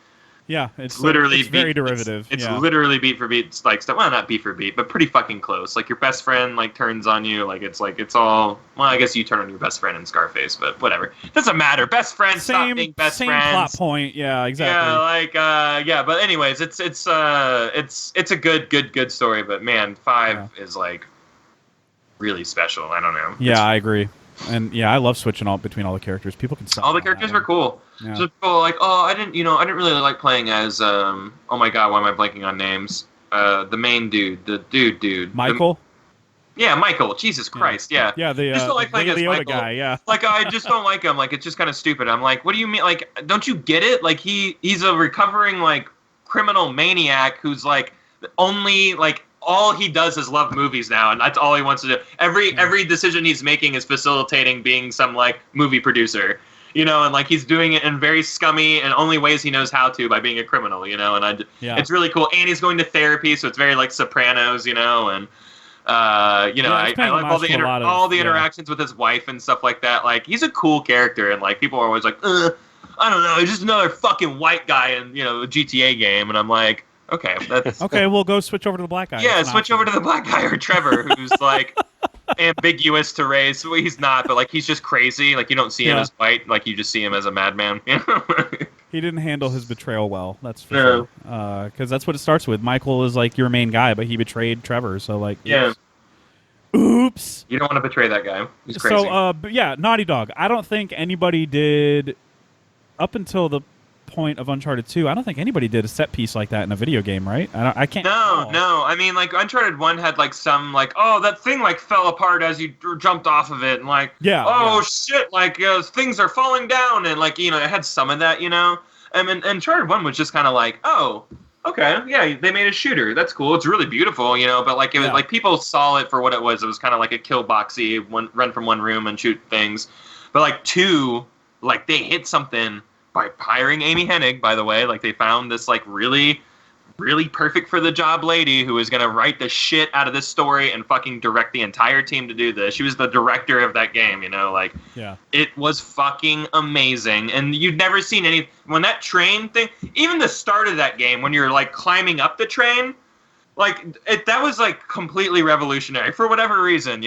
Yeah, it's literally very derivative. It's literally beat for beat, like stuff. Well, not beat for beat, but pretty fucking close. Like your best friend like turns on you. Like it's all. Well, I guess you turn on your best friend in Scarface, but whatever. Doesn't matter. Best friends stop being best friends. Same plot point. Yeah, exactly. Yeah, like But anyways, it's a good story. But man, 5 is like really special. I don't know. Yeah, I agree. And yeah, I love switching between all the characters. People can all the characters were cool. Yeah. So people like, I didn't really like playing as oh my god, why am I blanking on names? The main dude, the dude. Michael? Yeah, Michael. Jesus Christ, yeah. Yeah, the just don't like playing as Michael. Guy, yeah. Like I just don't like him. Like it's just kind of stupid. I'm like, what do you mean? Like, don't you get it? Like he's a recovering like criminal maniac who's like only like all he does is love movies now, and that's all he wants to do. Every decision he's making is facilitating being some like movie producer, and like he's doing it in very scummy and only ways he knows how to by being a criminal, and it's really cool. And he's going to therapy, so it's very like Sopranos, and I like all the interactions with his wife and stuff like that. Like he's a cool character, and like people are always like, I don't know, he's just another fucking white guy in a GTA game, and I'm like, Okay, that's Okay, we'll go switch over to the black guy. Yeah, switch over to the black guy or Trevor, who's like ambiguous to race. Well, he's not, but like he's just crazy. Like you don't see him as white. Like you just see him as a madman. He didn't handle his betrayal well. That's for sure. Because that's what it starts with. Michael is like your main guy, but he betrayed Trevor. So like, oops. You don't want to betray that guy. He's crazy. So, but yeah, Naughty Dog. I don't think anybody did up until the point of Uncharted 2. I don't think anybody did a set piece like that in a video game, right? I can't. No. I mean, like Uncharted 1 had like some like, oh, that thing like fell apart as you jumped off of it, and like, shit, like things are falling down, and like it had some of that, And Uncharted 1 was just kind of like, oh, okay, yeah, they made a shooter. That's cool. It's really beautiful, but like it was like people saw it for what it was. It was kind of like a kill boxy, run from one room and shoot things. But like 2, like they hit something by hiring Amy Hennig, by the way. Like they found this like really, really perfect for the job lady who was going to write the shit out of this story and fucking direct the entire team to do this. She was the director of that game, It was fucking amazing. And you'd never seen when that train thing, even the start of that game, when you're like climbing up the train, that was like completely revolutionary for whatever reason,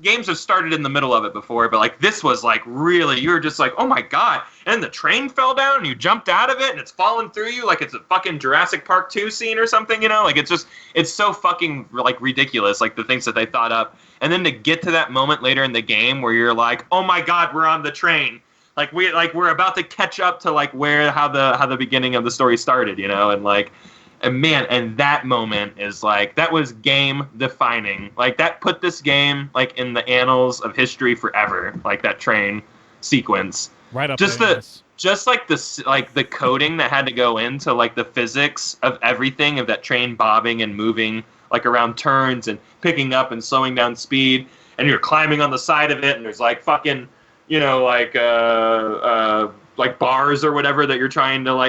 games have started in the middle of it before, but like this was like really, you were just like, oh my god, and the train fell down and you jumped out of it and it's falling through you like it's a fucking Jurassic Park 2 scene or something, like it's so fucking like ridiculous, like the things that they thought up. And then to get to that moment later in the game where you're like, oh my god, we're on the train, we're about to catch up to like how the beginning of the story started, and that moment is like, that was game defining. Like that put this game like in the annals of history forever. Like that train sequence. Right up just there, just like the coding that had to go into like the physics of everything of that train bobbing and moving like around turns and picking up and slowing down speed, and you're climbing on the side of it and there's like fucking like bars or whatever that you're trying to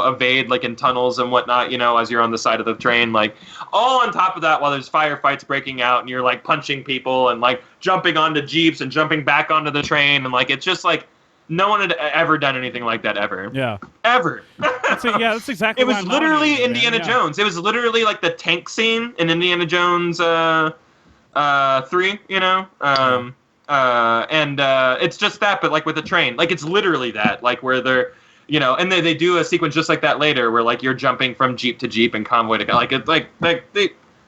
evade like in tunnels and whatnot, as you're on the side of the train, like all on top of that while there's firefights breaking out and you're like punching people and like jumping onto jeeps and jumping back onto the train, and like it's just like no one had ever done anything like that ever. Yeah. Ever. That's exactly. It was literally Indiana Jones. It was literally like the tank scene in Indiana Jones 3, and it's just that, but like with a train, like it's literally that, like where they're, and they do a sequence just like that later, where like you're jumping from jeep to jeep and convoy to like it's like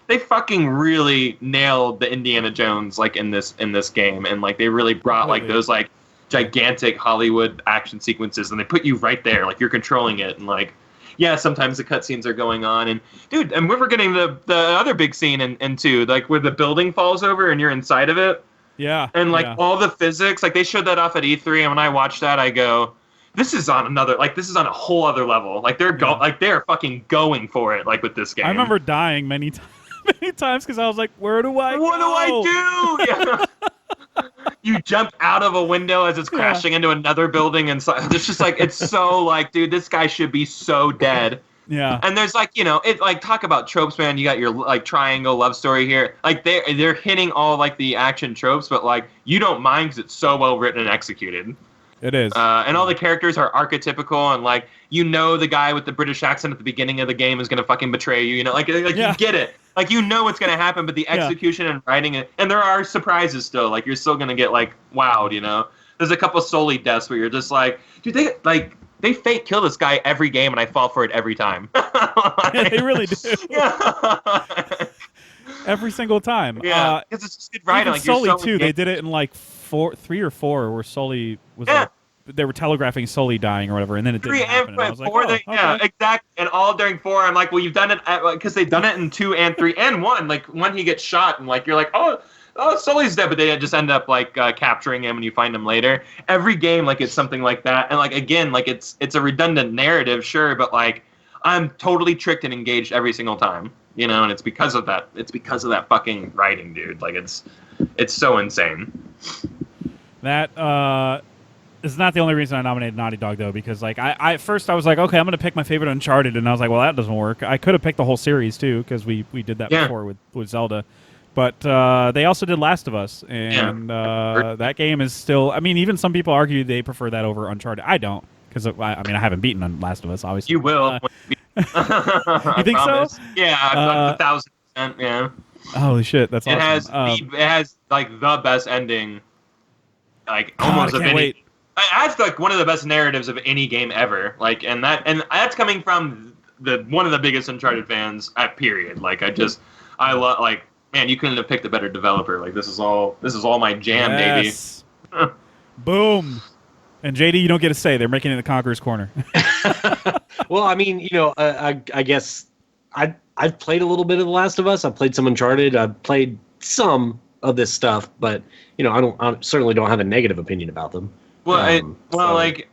they fucking really nailed the Indiana Jones like in this game, and like they really brought like those like gigantic Hollywood action sequences, and they put you right there, like you're controlling it, and like. Yeah, sometimes the cutscenes are going on, and dude, and we're getting the other big scene in 2, like where the building falls over and you're inside of it. Yeah. And like all the physics, like they showed that off at E3, and when I watched that, I go, this is on a whole other level. Like they're fucking going for it, like with this game. I remember dying many times because I was like, where do I go? What do I do? Yeah. You jump out of a window as it's crashing into another building, and so it's just like, it's so like, dude, this guy should be so dead. Yeah. And there's like, it like, talk about tropes, man. You got your like triangle love story here. Like they're hitting all like the action tropes, but like you don't mind because it's so well written and executed. It is. And all the characters are archetypical, and like the guy with the British accent at the beginning of the game is gonna fucking betray you. You get it. Like what's gonna happen, but the execution and writing it, and there are surprises still. Like you're still gonna get like wowed. There's a couple Sully deaths where you're just like, dude, they fake kill this guy every game, and I fall for it every time. Yeah, they really do. Yeah. Every single time. Yeah, because it's just good writing. Like Sully you're so too. They did it in like 3 or 4, where Sully was like, they were telegraphing Sully dying or whatever, and then it didn't happen. And I was like, okay. Yeah, exactly. And all during 4, I'm like, well, you've done it because they've done it in 2 and 3 and 1. Like when he gets shot, and like you're like, oh, Sully's dead, but they just end up like capturing him, and you find him later. Every game, like it's something like that, and like again, like it's a redundant narrative, sure, but like I'm totally tricked and engaged every single time, and it's because of that. It's because of that fucking writing, dude. Like it's so insane. That is not the only reason I nominated Naughty Dog, though, because like I at first I was like, okay, I'm gonna pick my favorite Uncharted, and I was like, well, that doesn't work. I could have picked the whole series too, because we did that before with Zelda. But they also did Last of Us, and that game is still... I mean, even some people argue they prefer that over Uncharted. I don't. because I mean I haven't beaten Last of Us, obviously. You will. You think so? Yeah, 1,000%. Yeah. Holy shit, that's awesome. It has like the best ending, like almost of any. Wait. It has like one of the best narratives of any game ever. Like, and that's coming from one of the biggest Uncharted fans at period. Like, I love, like, man, you couldn't have picked a better developer. Like, this is all my jam, yes. Baby. Boom. And JD, you don't get a say. They're making it the Conqueror's corner. Well, I mean, I guess I've played a little bit of The Last of Us. I've played some Uncharted. I've played some of this stuff, but I certainly don't have a negative opinion about them. Well,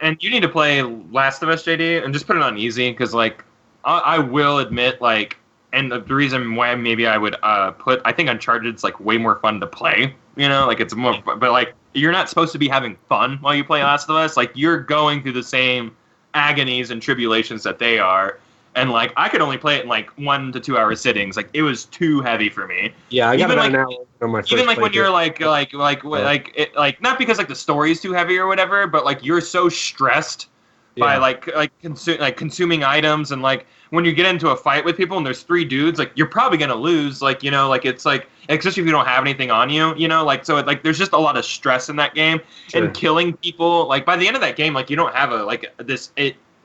and you need to play Last of Us, JD, and just put it on easy, because like I will admit, like, and the reason why maybe I would I think Uncharted's like way more fun to play. Like it's more, but like you're not supposed to be having fun while you play Last of Us. Like you're going through the same agonies and tribulations that they are. And like I could only play it in like 1 to 2 hour sittings. Like it was too heavy for me. Yeah, I got about an hour on my first. Even like when you're like not because like the story is too heavy or whatever, but like you're so stressed by consuming items, and like when you get into a fight with people and there's 3 dudes, like you're probably gonna lose. Like like it's like, especially if you don't have anything on you, like so like there's just a lot of stress in that game. Sure. And killing people. Like by the end of that game, like you don't have a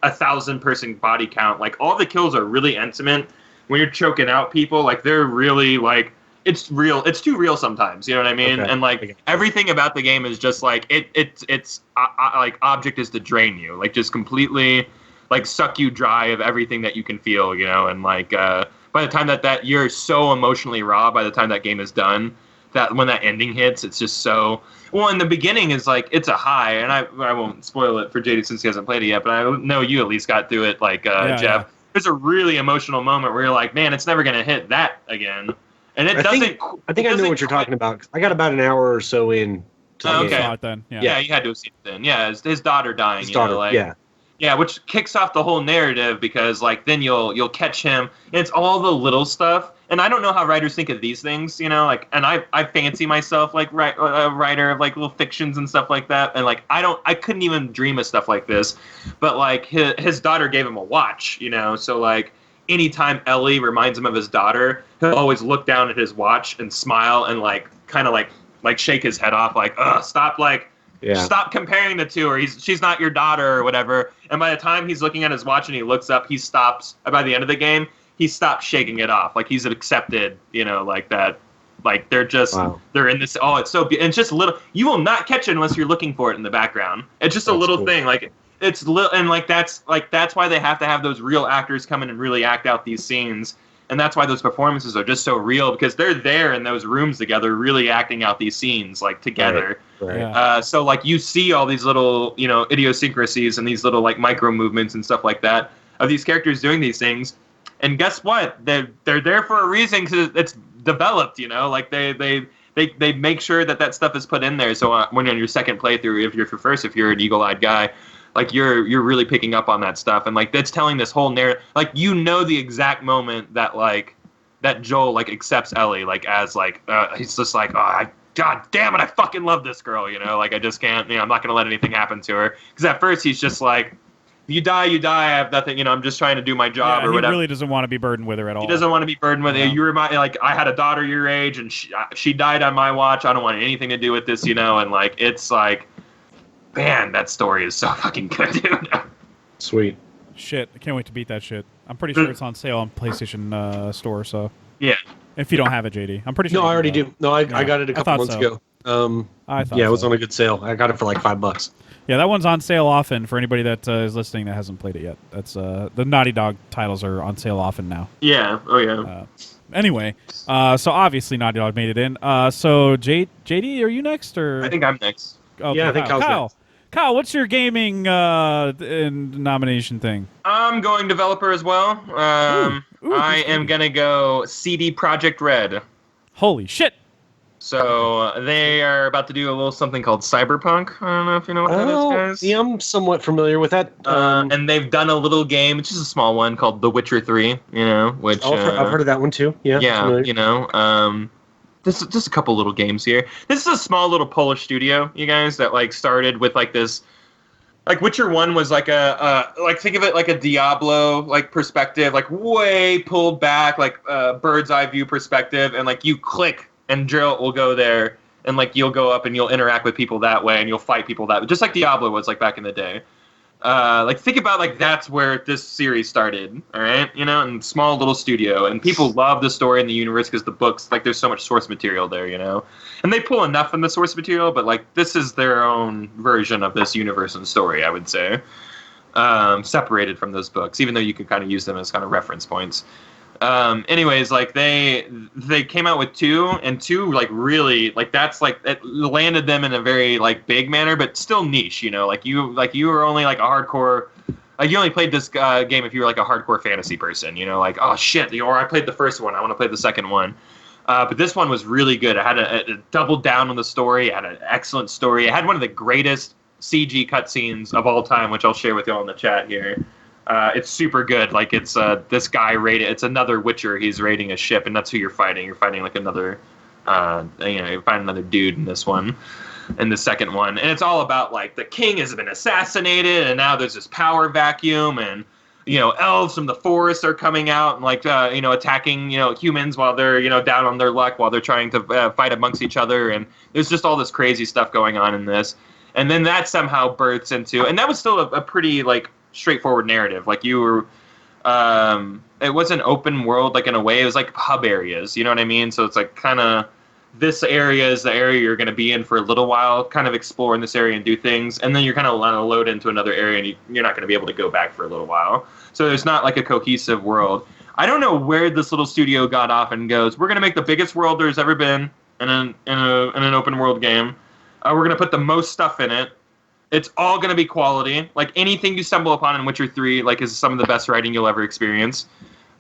1,000-person body count. Like all the kills are really intimate. When you're choking out people, like they're really like it's real. It's too real sometimes. You know what I mean? Okay. And like everything about the game is just like it's like object is to drain you, like just completely like suck you dry of everything that you can feel. And like by the time that you're so emotionally raw, by the time that game is done, that when that ending hits, it's just so. Well, in the beginning is like it's a high, and I won't spoil it for JD since he hasn't played it yet, but I know you at least got through it, like Jeff. Yeah. There's a really emotional moment where you're like, man, it's never gonna hit that again, and I think I know what you're talking about. I got about an hour or so in. Okay. Then. Yeah, you had to have seen it then. Yeah, his daughter dying. Yeah. Yeah, which kicks off the whole narrative, because like then you'll catch him, and it's all the little stuff. And I don't know how writers think of these things, like, and I fancy myself like a writer of like little fictions and stuff like that, and like I couldn't even dream of stuff like this, but like his daughter gave him a watch, so like anytime Ellie reminds him of his daughter, he'll always look down at his watch and smile and like kind of like shake his head off, like stop, like. Yeah. Stop comparing the two, or she's not your daughter or whatever. And by the time he's looking at his watch and he looks up, he stops. By the end of the game, he stops shaking it off. Like he's accepted, like that. Like they're just they're in this. Oh, it's so beautiful. And it's just a little. You will not catch it unless you're looking for it in the background. It's just a little thing. Like it's little, and that's why they have to have those real actors come in and really act out these scenes. And that's why those performances are just so real, because they're there in those rooms together, really acting out these scenes like together. Right. Yeah. So like you see all these little idiosyncrasies and these little like micro movements and stuff like that of these characters doing these things. And guess what? They're there for a reason, because it's developed. Like they make sure that stuff is put in there. So when you're on your second playthrough, if you're an eagle-eyed guy, like you're really picking up on that stuff, and like that's telling this whole narrative. Like the exact moment that like that Joel like accepts Ellie, like as like he's just like, God damn it, I fucking love this girl, like I just can't, I'm not gonna let anything happen to her, because at first he's just like, if you die, I have nothing, I'm just trying to do my job or whatever. He really doesn't want to be burdened with her at all. He doesn't want to be burdened with it. You remind, like, I had a daughter your age, and she died on my watch. I don't want anything to do with this, and like it's like. Man, that story is so fucking good, dude. Sweet. Shit, I can't wait to beat that shit. I'm pretty sure it's on sale on PlayStation Store, so... Yeah. If you don't have it, JD. I'm pretty sure... No, I already do. No, I got it a couple months ago. I thought it was on a good sale. I got it for like $5. Yeah, that one's on sale often for anybody that is listening that hasn't played it yet. That's the Naughty Dog titles are on sale often now. Yeah. Oh, yeah. Anyway, so obviously Naughty Dog made it in. So, JD, are you next? Or I think I'm next. Okay, yeah, I think Kyle's next. Kyle, what's your gaming nomination thing? I'm going developer as well. I am going to go CD Projekt Red. Holy shit. So they are about to do a little something called Cyberpunk. I don't know if you know what that is, guys. Yeah, I'm somewhat familiar with that. And they've done a little game, which is a small one, called The Witcher 3, which... I've heard of that one too. Yeah, This is just a couple little games here. This is a small little Polish studio, you guys, that like started with like this Like Witcher 1 was like like think of it like a Diablo like perspective, like way pulled back, like bird's eye view perspective, and like you click and Geralt will go there, and like you'll go up and you'll interact with people that way, and you'll fight people that way, just like Diablo was like back in the day. Like think about like that's where this series started, all right? You know, and small little studio, and people love the story and the universe because the books, like there's so much source material there, you know, and they pull enough from the source material, but like this is their own version of this universe and story, I would say, separated from those books, even though you can kind of use them as kind of reference points. Anyways, like they came out with 2, and 2 like really like that's like it landed them in a very like big manner, but still niche. You know, like you were only like a hardcore. Like you only played this game if you were like a hardcore fantasy person. You know, like oh shit, or I played the first one, I want to play the second one. But this one was really good. It had a doubled down on the story. It had an excellent story. It had one of the greatest CG cutscenes of all time, which I'll share with y'all in the chat here. It's super good. Like it's this guy raided. It's another Witcher. He's raiding a ship, and that's who you're fighting. You're fighting like another, you find another dude in this one, in the second one, and it's all about like the king has been assassinated, and now there's this power vacuum, and elves from the forest are coming out and like attacking humans while they're down on their luck while they're trying to fight amongst each other, and there's just all this crazy stuff going on in this, and then that somehow births into, and that was still a pretty like straightforward narrative. Like you were it wasn't open world like in a way, it was like hub areas, you know what I mean? So it's like kind of this area is the area you're going to be in for a little while, kind of explore in this area and do things, and then you're kind of load into another area, and you're not going to be able to go back for a little while. So there's not like a cohesive world. I don't know where this little studio got off and goes, we're going to make the biggest world there's ever been in an open world game. We're going to put the most stuff in it. It's all going to be quality. Like anything you stumble upon in Witcher 3, like is some of the best writing you'll ever experience.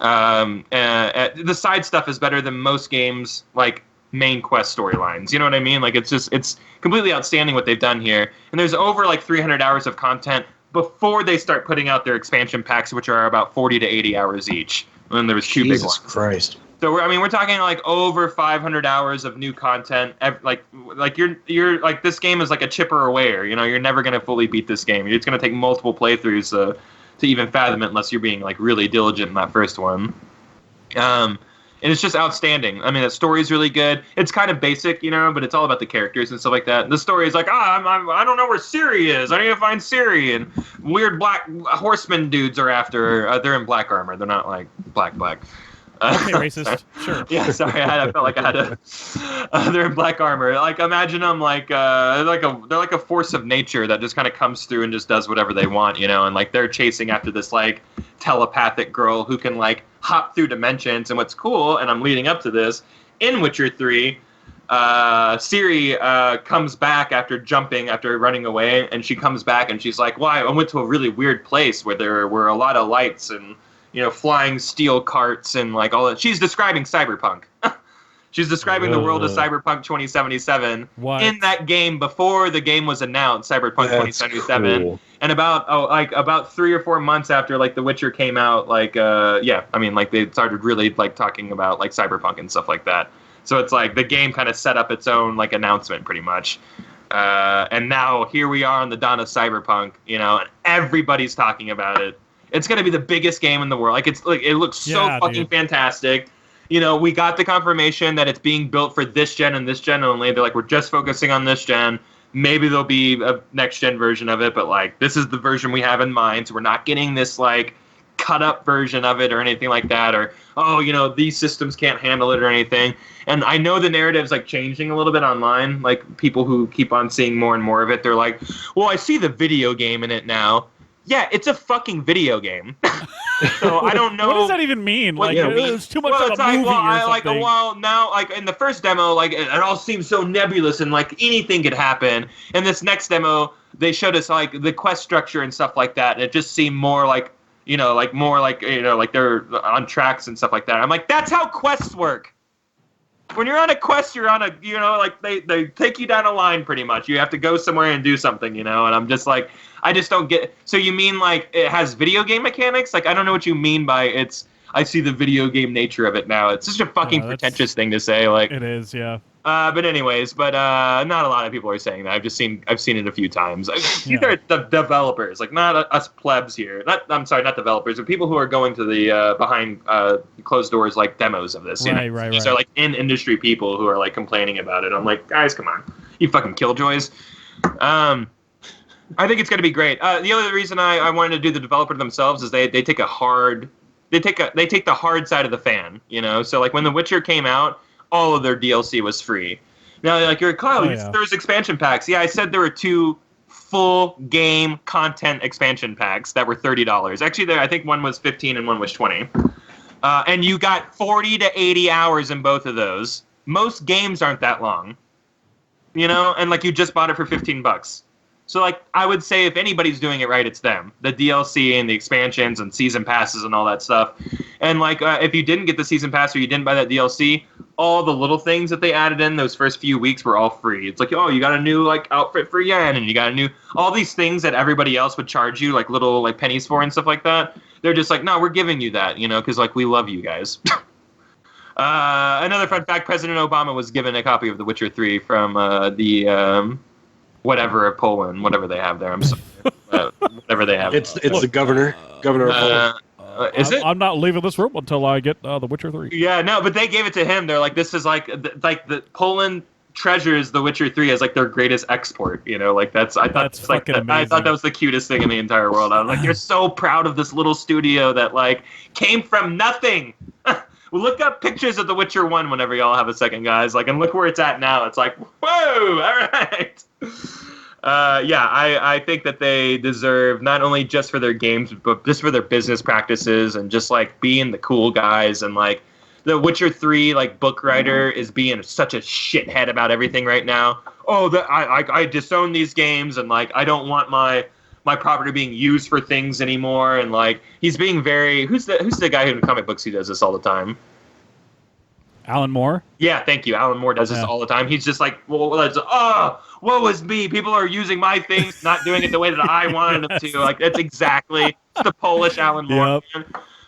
The side stuff is better than most games, like main quest storylines. You know what I mean? Like it's completely outstanding what they've done here. And there's over like 300 hours of content before they start putting out their expansion packs, which are about 40 to 80 hours each. And then there was 2 big ones. Jesus Christ. So we're talking like over 500 hours of new content. Like you're like this game is like a chipper away. You're never gonna fully beat this game. It's gonna take multiple playthroughs to even fathom it, unless you're being like really diligent in that first one. And it's just outstanding. I mean, the story's really good. It's kind of basic, but it's all about the characters and stuff like that. And the story is like, I don't know where Ciri is. I need to find Ciri. And weird black horseman dudes are after. They're in black armor. They're not like black. Okay, racist. Sure. Yeah, sorry. I felt like I had to. They're in black armor. Like imagine them like they're like a force of nature that just kind of comes through and just does whatever they want, and like they're chasing after this like telepathic girl who can like hop through dimensions. And what's cool, and I'm leading up to this in Witcher 3. Ciri comes back after running away, and she comes back and she's like, "Well, I went to a really weird place where there were a lot of lights and." Flying steel carts and like all that. She's describing Cyberpunk. She's describing the world of Cyberpunk 2077 in that game before the game was announced, Cyberpunk 2077. Cool. And about 3 or 4 months after like The Witcher came out, like they started really like talking about like Cyberpunk and stuff like that. So it's like the game kind of set up its own like announcement pretty much. And now here we are on the dawn of Cyberpunk, and everybody's talking about it. It's going to be the biggest game in the world. Like it looks so fucking fantastic. We got the confirmation that it's being built for this gen and this gen only. They're like, we're just focusing on this gen. Maybe there'll be a next gen version of it, but like this is the version we have in mind. So we're not getting this like cut up version of it or anything like that, or these systems can't handle it or anything. And I know the narrative's like changing a little bit online. Like people who keep on seeing more and more of it, they're like, well, I see the video game in it now. Yeah, it's a fucking video game. So I don't know. What does that even mean? It's too much of a movie or something. Now, like in the first demo, like it all seems so nebulous and like anything could happen. In this next demo, they showed us like the quest structure and stuff like that. And it just seemed more like, like they're on tracks and stuff like that. I'm like, that's how quests work. When you're on a quest, you're on a, like they take you down a line pretty much. You have to go somewhere and do something, and I'm just like, I just don't get. So you mean like it has video game mechanics? Like I don't know what you mean by it's. I see the video game nature of it now. It's such a fucking pretentious thing to say. Like it is, yeah. But anyways, not a lot of people are saying that. I've seen it a few times. These are the developers, like not us plebs here. Not developers, but people who are going to the behind closed doors like demos of this. Right. These are like in industry people who are like complaining about it. I'm like, guys, come on, you fucking killjoys. I think it's going to be great. The other reason I wanted to do the developer themselves is they take the hard side of the fan, So like when The Witcher came out, all of their DLC was free. Now like you're Kyle, there's expansion packs. Yeah, I said there were 2 full game content expansion packs that were $30. Actually, I think one was 15 and one was 20. And you got 40 to 80 hours in both of those. Most games aren't that long, and like you just bought it for $15. So, like, I would say if anybody's doing it right, it's them. The DLC and the expansions and season passes and all that stuff. And, like, if you didn't get the season pass or you didn't buy that DLC, all the little things that they added in those first few weeks were all free. It's like, oh, you got a new, like, outfit for Yen, and you got all these things that everybody else would charge you, like, little, like, pennies for and stuff like that. They're just like, no, we're giving you that, because, like, we love you guys. Another fun fact, President Obama was given a copy of The Witcher 3 from the... whatever of Poland, whatever they have there. I'm sorry. Whatever they have. It's the governor of Poland. Is it? I'm not leaving this room until I get The Witcher 3. Yeah, no, but they gave it to him. They're like, this is like the Poland treasures The Witcher 3 as like their greatest export. Like I thought that was the cutest thing in the entire world. I was like, you're so proud of this little studio that like came from nothing. Well, look up pictures of The Witcher 1 whenever y'all have a second, guys. Like, and look where it's at now. It's like, whoa, all right. I think that they deserve not only just for their games, but just for their business practices and just, like, being the cool guys. And, like, The Witcher 3, like, book writer is being such a shithead about everything right now. Oh, I disown these games and, like, I don't want my property being used for things anymore, and like he's being very who's the guy who in comic books who does this all the time? Alan Moore? Yeah, thank you. Alan Moore does this all the time. He's just like, woe is me. People are using my things, not doing it the way that I wanted them to. Like that's exactly the Polish Alan Moore. Yep.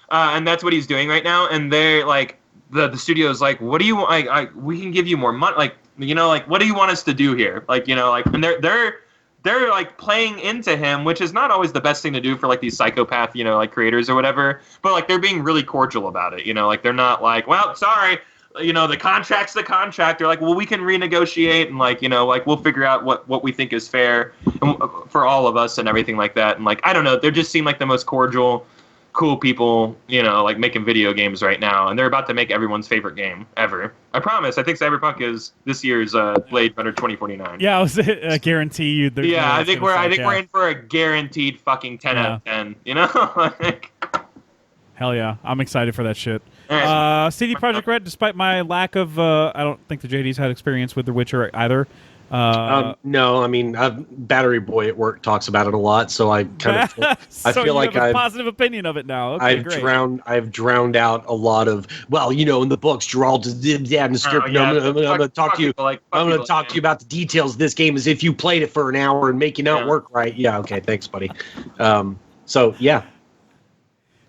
And that's what he's doing right now. And they're like the studio's like, what do you want? We can give you more money. Like like what do you want us to do here? Like and they're like playing into him, which is not always the best thing to do for like these psychopath, like creators or whatever. But like they're being really cordial about it, like they're not like, well, sorry, the contract's the contract. They're like, well, we can renegotiate and like, like we'll figure out what we think is fair for all of us and everything like that. And like, I don't know, they just seem like the most cordial, cool people, like making video games right now, and they're about to make everyone's favorite game ever. I promise. I think Cyberpunk is this year's Blade Runner 2049. Yeah, I was guarantee you. Yeah, I think we're in for a guaranteed fucking 10 out of 10. Hell yeah, I'm excited for that shit. CD Projekt Red, despite my lack of, I don't think the JD's had experience with The Witcher either. No, I mean, Battery Boy at work talks about it a lot, so I kind of I feel like I have a positive opinion of it now. Okay, I've drowned out a lot of in the books, Gerald did that in the script. I'm going to talk to you. I'm going to talk to you about the details of this game as if you played it for an hour and make it not work right. Yeah, okay, thanks, buddy. So yeah.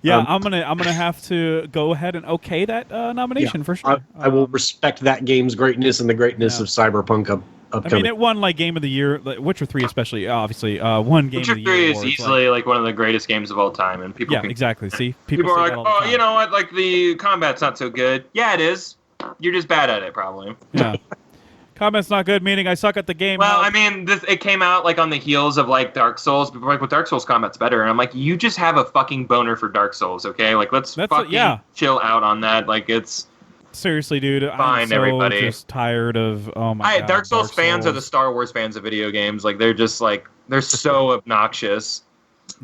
Yeah, I'm gonna have to go ahead and okay that nomination for sure. I will respect that game's greatness and the greatness of Cyberpunk upcoming. I mean, it won like Game of the Year, like Witcher 3 especially, obviously. One Game Witcher of the Year. Witcher 3 is easily like one of the greatest games of all time, and people. Yeah, exactly. See, people are like, oh, you know what? Like the combat's not so good. Yeah, it is. You're just bad at it, probably. Yeah. Combat's not good, meaning I suck at the game. Well, I mean, it came out like on the heels of like Dark Souls. People were like, well, Dark Souls combat's better, and I'm like, you just have a fucking boner for Dark Souls, okay? Like, let's chill out on that. Like, it's seriously, dude. Fine, everybody. Just tired of God. Dark Souls fans are the Star Wars fans of video games. Like, they're just like they're so obnoxious.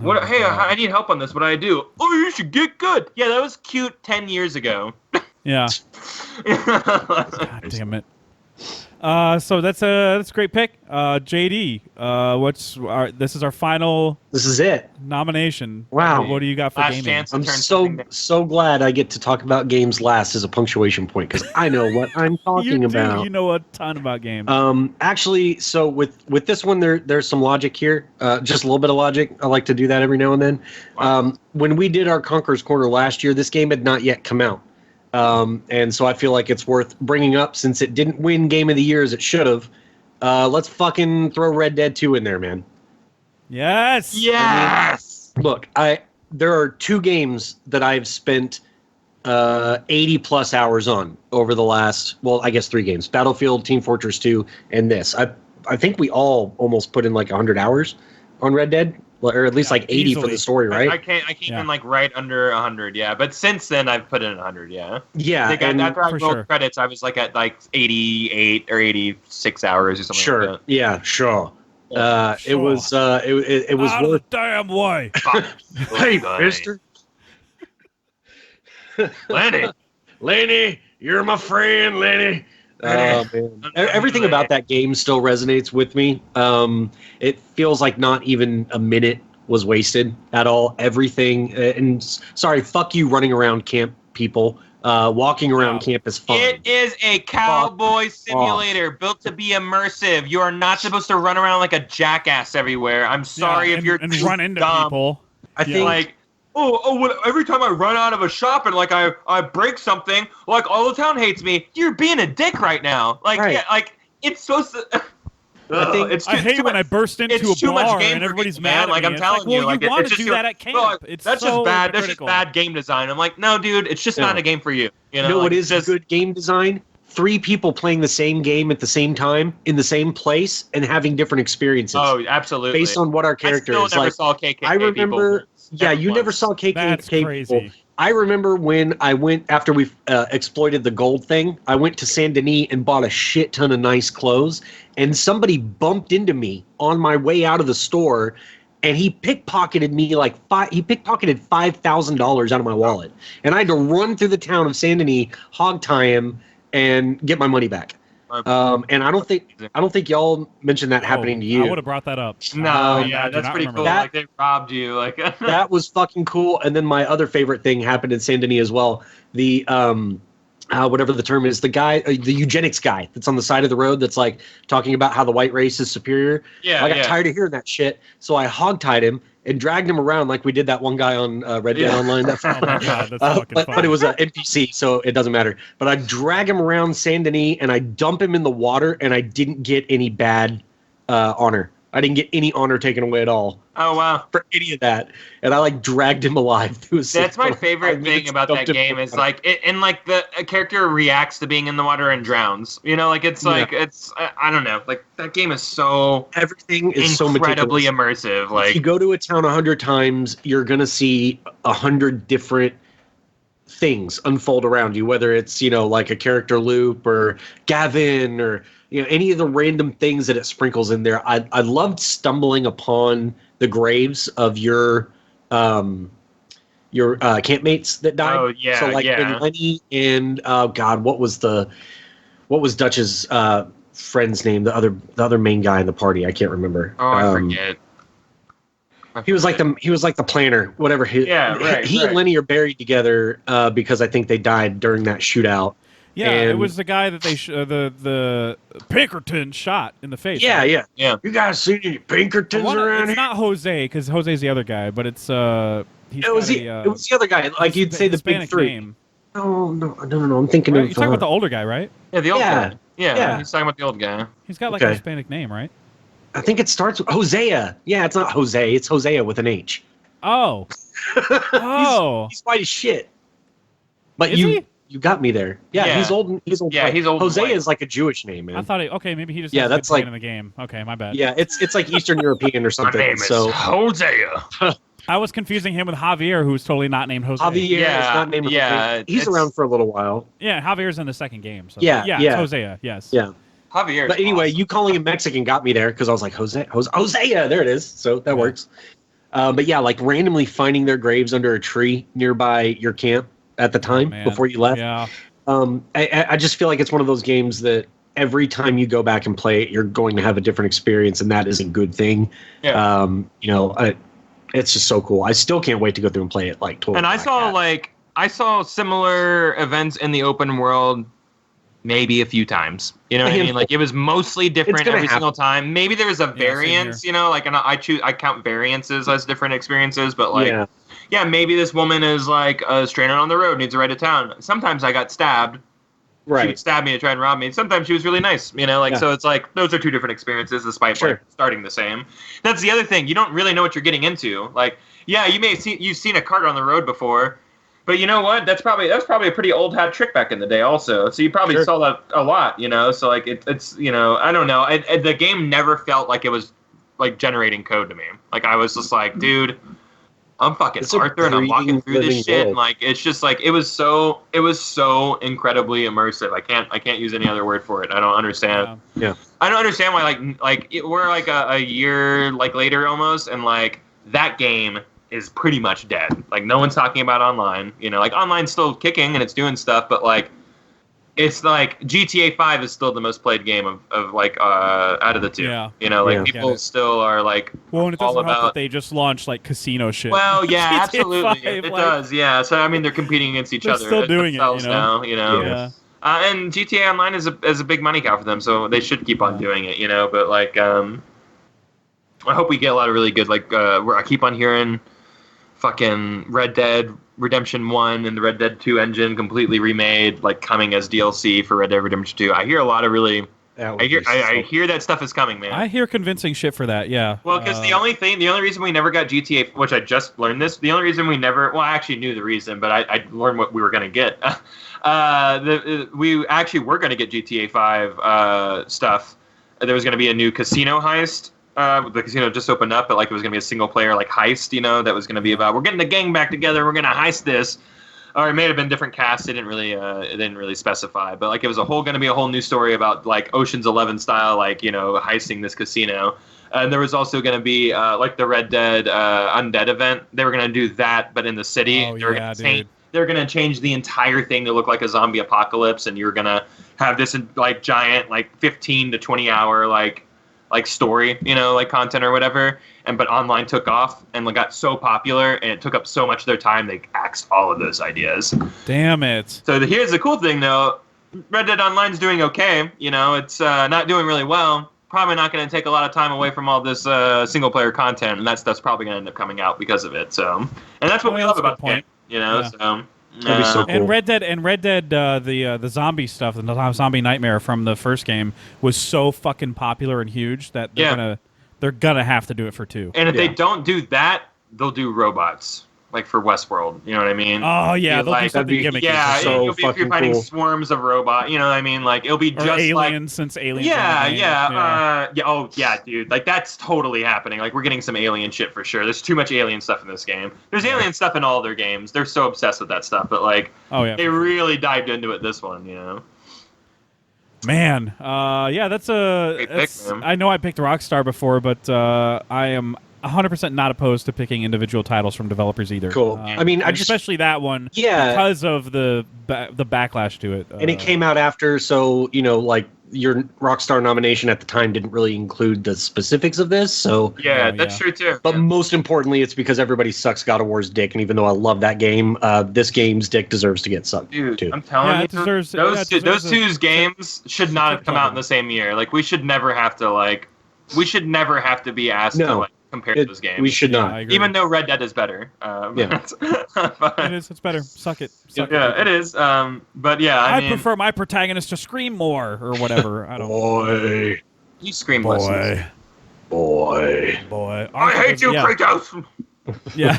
Hey, I need help on this. What do I do? Oh, you should get good. Yeah, that was cute 10 years ago. Yeah. God damn it. So that's a great pick. JD, this is our final. This is it. Nomination. Wow. What do you got for last gaming? Chance I'm so glad I get to talk about games last as a punctuation point because I know what I'm talking about. You know a ton about games. Actually, so with this one, there's some logic here. Just a little bit of logic. I like to do that every now and then. Wow. When we did our Conqueror's Corner last year, this game had not yet come out. And so I feel like it's worth bringing up since it didn't win Game of the Year as it should have. Let's fucking throw Red Dead 2 in there, man. Yes. Yes. I mean, look, there are 2 games that I've spent 80 plus hours on over the last, well, I guess 3 games: Battlefield, Team Fortress 2, and this. I think we all almost put in like 100 hours on Red Dead, or at least like 80 easily. for the story, right? I came in like right under 100, yeah. But since then, I've put in 100, yeah. Yeah, Like, and after I for rolled sure. credits, I was like at like 88 or 86 hours or something. sure, Like yeah, sure. Sure. It was Out of worth. the damn way. that. Hey, Fuck. mister. Lenny. Lenny, you're my friend, Lenny. Man. Everything Lenny. about that game still resonates with me. It feels like not even a minute was wasted at all. Everything, and sorry, fuck you running around camp, people. Walking around camp is fun. It is a cowboy simulator built to be immersive. You are not supposed to run around like a jackass everywhere. I'm sorry if you're and too run into dumb. people. I think Like, every time I run out of a shop and like I break something, like all the town hates me. You're being a dick right now. Like, Right. yeah, like it's supposed to. I think it's I hate too when much- I burst into a it's too much bar game and for everybody's me, mad man. at Like, me. I'm It's telling like, well, you, like, you want it's to just do your- that at camp. well, It's that's so just bad. That's just hypocritical. bad game design. I'm like, no, dude, it's just not a game for you. You know, You know like, what is just good game design? 3 people playing the same game at the same time in the same place and having different experiences. Oh, absolutely. Based on what our character I still is never like. saw KKK I remember. people. Yeah, you never once. saw KKK That's people. crazy. I remember when I went after we exploited the gold thing. I went to Saint Denis and bought a shit ton of nice clothes, and somebody bumped into me on my way out of the store, and he pickpocketed me like He pickpocketed $5,000 out of my wallet, and I had to run through the town of Saint Denis, hog tie him, and get my money back. And I don't think y'all mentioned that happening to you. I would have brought that up. No, I yeah, do that's not pretty remember cool. that. Like they robbed you, like That was fucking cool. And then my other favorite thing happened in Saint Denis as well. The whatever the term is, the guy, the eugenics guy that's on the side of the road that's like talking about how the white race is superior. Yeah, I got yeah. tired of hearing that shit, so I hogtied him and dragged him around like we did that one guy on Red Dead Yeah. Online. Oh my god, that's fucking but funny. it was an NPC, so it doesn't matter. But I drag him around Saint Denis and I dump him in the water, and I didn't get any bad honor. I didn't get any honor taken away at all Oh wow. for any of that, and I like dragged him alive through a That's my single- favorite I thing about that dumped him in game the is water. like and like the a character reacts to being in the water and drowns. You know, like it's like it's I don't know. Like that game is so everything is so incredibly meticulous. immersive. If Like you go to a town 100 times, you're gonna see 100 different things unfold around you. Whether it's like a character loop or Gavin or any of the random things that it sprinkles in there. I loved stumbling upon the graves of your campmates that died. Oh, yeah, So like yeah. when Lenny and God, what was Dutch's friend's name? The other main guy in the party. I can't remember. I forget. He was like the planner, whatever. Yeah, right, He right. and Lenny are buried together because I think they died during that shootout. Yeah, it And- was the guy that they the Pinkerton shot in the face. Yeah, right? yeah, Yeah. You guys see any Pinkertons around It's here? not Jose because Jose's the other guy, but it's he's It was got it was the other guy. Like you'd say the big Hispanic three. name. No. I'm thinking Right? of. You're talking about the older guy, right? Yeah, the old Yeah. guy. Yeah, Yeah. he's talking about the old guy. He's got like a Okay. Hispanic name, right? I think it starts with Hosea. Yeah, it's not Jose. It's Hosea with an H. Oh, oh, He's white as shit. But Is he? you got me there. Yeah, Yeah. he's old. He's old. Yeah, white. he's old and Hosea white. is like a Jewish name, man. I thought okay, maybe he just Yeah, has a that's good like- name in the game. Okay, my bad. Yeah, it's like Eastern European or something. My name is so Hosea. I was confusing him with Javier, who's totally not named Jose. Javier Yeah, is not named. yeah, Hosea. He's it's- around for a little while. Yeah, Javier's in the second game. So Yeah, yeah, yeah. It's Hosea. Yes. Yeah. Javier. But anyway, you calling him Mexican got me there because I was like, Hosea, there it is. So that works. But yeah, like randomly finding their graves under a tree nearby your camp at the time Man. before you left. Yeah. I just feel like it's one of those games that every time you go back and play it, you're going to have a different experience, and that is a good thing. Yeah. It's just so cool. I still can't wait to go through and play it. Like totally. And I back at. saw similar events in the open world maybe a few times. You know what I mean? Like it was mostly different gonna every single time. Maybe there was a same variance, and I count variances as different experiences, but like Yeah. yeah, maybe this woman is like a stranger on the road, needs a ride to town. Sometimes I got stabbed. Right. She would stab me to try and rob me. Sometimes she was really nice, so it's like those are two different experiences despite like, starting the same. That's the other thing. You don't really know what you're getting into. Like, yeah, you've seen a cart on the road before, but you know what? That was probably a pretty old hat trick back in the day also. So you probably saw that a lot, so like it's I don't know. The game never felt like it was like generating code to me. Like I was just like, dude, I'm fucking Arthur and I'm walking through this shit. And like it's just like it was so incredibly immersive. I can't use any other word for it. I don't understand. Yeah. I don't understand why we're like a year like later almost, and like that game is pretty much dead. Like no one's talking about online. Like online's still kicking and it's doing stuff, but like it's like GTA 5 is still the most played game of like out of the two. Yeah. People still are like well, and it doesn't all help about that they just launched like casino shit. Well, yeah, GTA absolutely. 5, it like, does, yeah. So I mean, they're competing against each other. Still doing it, now, Yeah. And GTA Online is a big money cow for them, so they should keep on doing it, But like, I hope we get a lot of really good like. I keep on hearing, fucking Red Dead Redemption 1 and the Red Dead 2 engine completely remade, like coming as DLC for Red Dead Redemption 2. I hear a lot of really. I hear that stuff is coming, man. I hear convincing shit for that, yeah. Well, because the only reason we never got GTA, which I just learned this, the only reason we never, well, I actually knew the reason, but I learned what we were going to get. We actually were going to get GTA 5 stuff. There was going to be a new casino heist. The casino just opened up, but like it was going to be a single player like heist, that was going to be about, we're getting the gang back together, we're going to heist this. Or it may have been different casts. It didn't really specify, but like it was going to be a whole new story about like Ocean's 11 style, like heisting this casino. And there was also going to be like the Red Dead Undead event. They were going to do that, but in the city. Oh, They were going to change the entire thing to look like a zombie apocalypse, and you're going to have this like giant like 15 to 20 hour like story, like content or whatever. But online took off and got so popular, and it took up so much of their time, they axed all of those ideas. Damn it. So here's the cool thing, though. Red Dead Online's doing okay. It's not doing really well. Probably not going to take a lot of time away from all this single-player content, and that stuff's probably going to end up coming out because of it. So, and that's what we love about the game, so... That'd be so cool. And Red Dead, the zombie stuff, the zombie nightmare from the first game was so fucking popular and huge that they're gonna have to do it for 2. And if they don't do that, they'll do robots, like for Westworld. You know what I mean? Oh yeah, they'll do something gimmicky. Yeah, so you're fighting cool. swarms of robots. You know what I mean? Like it'll be just aliens, like since aliens. yeah. Oh yeah, dude. Like that's totally happening. Like we're getting some alien shit for sure. There's too much alien stuff in this game. There's alien stuff in all their games. They're so obsessed with that stuff, but like, they really dived into it this one. Man, that's I know I picked Rockstar before, but I am 100% not opposed to picking individual titles from developers either. Cool. I mean, especially that one, because of the backlash to it. And it came out after, so like your Rockstar nomination at the time didn't really include the specifics of this. So that's true too. But most importantly, it's because everybody sucks God of War's dick, and even though I love that game, this game's dick deserves to get sucked. Dude, too. I'm telling you, those two game games should not have come out in the same year. Like we should never have to be asked to like compare those games. We should not. Even though Red Dead is better. It is. It's better. Suck it. It is. But yeah, I mean, prefer my protagonist to scream more or whatever. I don't. Boy. You scream less. Boy. I hate you, Kratos. Yeah.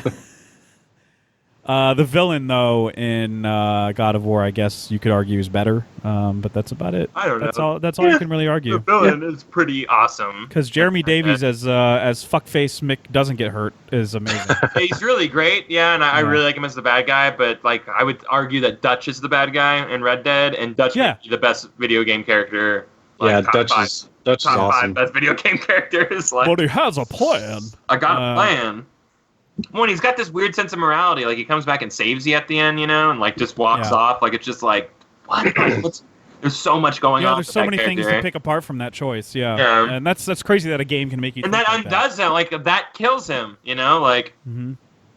The villain, though, in God of War, I guess you could argue is better, but that's about it. I don't know. That's all you can really argue. The villain is pretty awesome. Because Jeremy Davies as fuckface Mick doesn't get hurt is amazing. He's really great, and I really like him as the bad guy. But like, I would argue that Dutch is the bad guy in Red Dead, and Dutch would be the best video game character. Like, Dutch is awesome. 5 best video game characters. Like, but he has a plan. I got a plan. Well, he's got this weird sense of morality. Like, he comes back and saves you at the end, and like just walks off. Like, it's just like, what? There's so much going on. There's so many things to pick apart from that choice. Yeah. And that's crazy that a game can make you. And that undoes that. Like, that kills him. Like,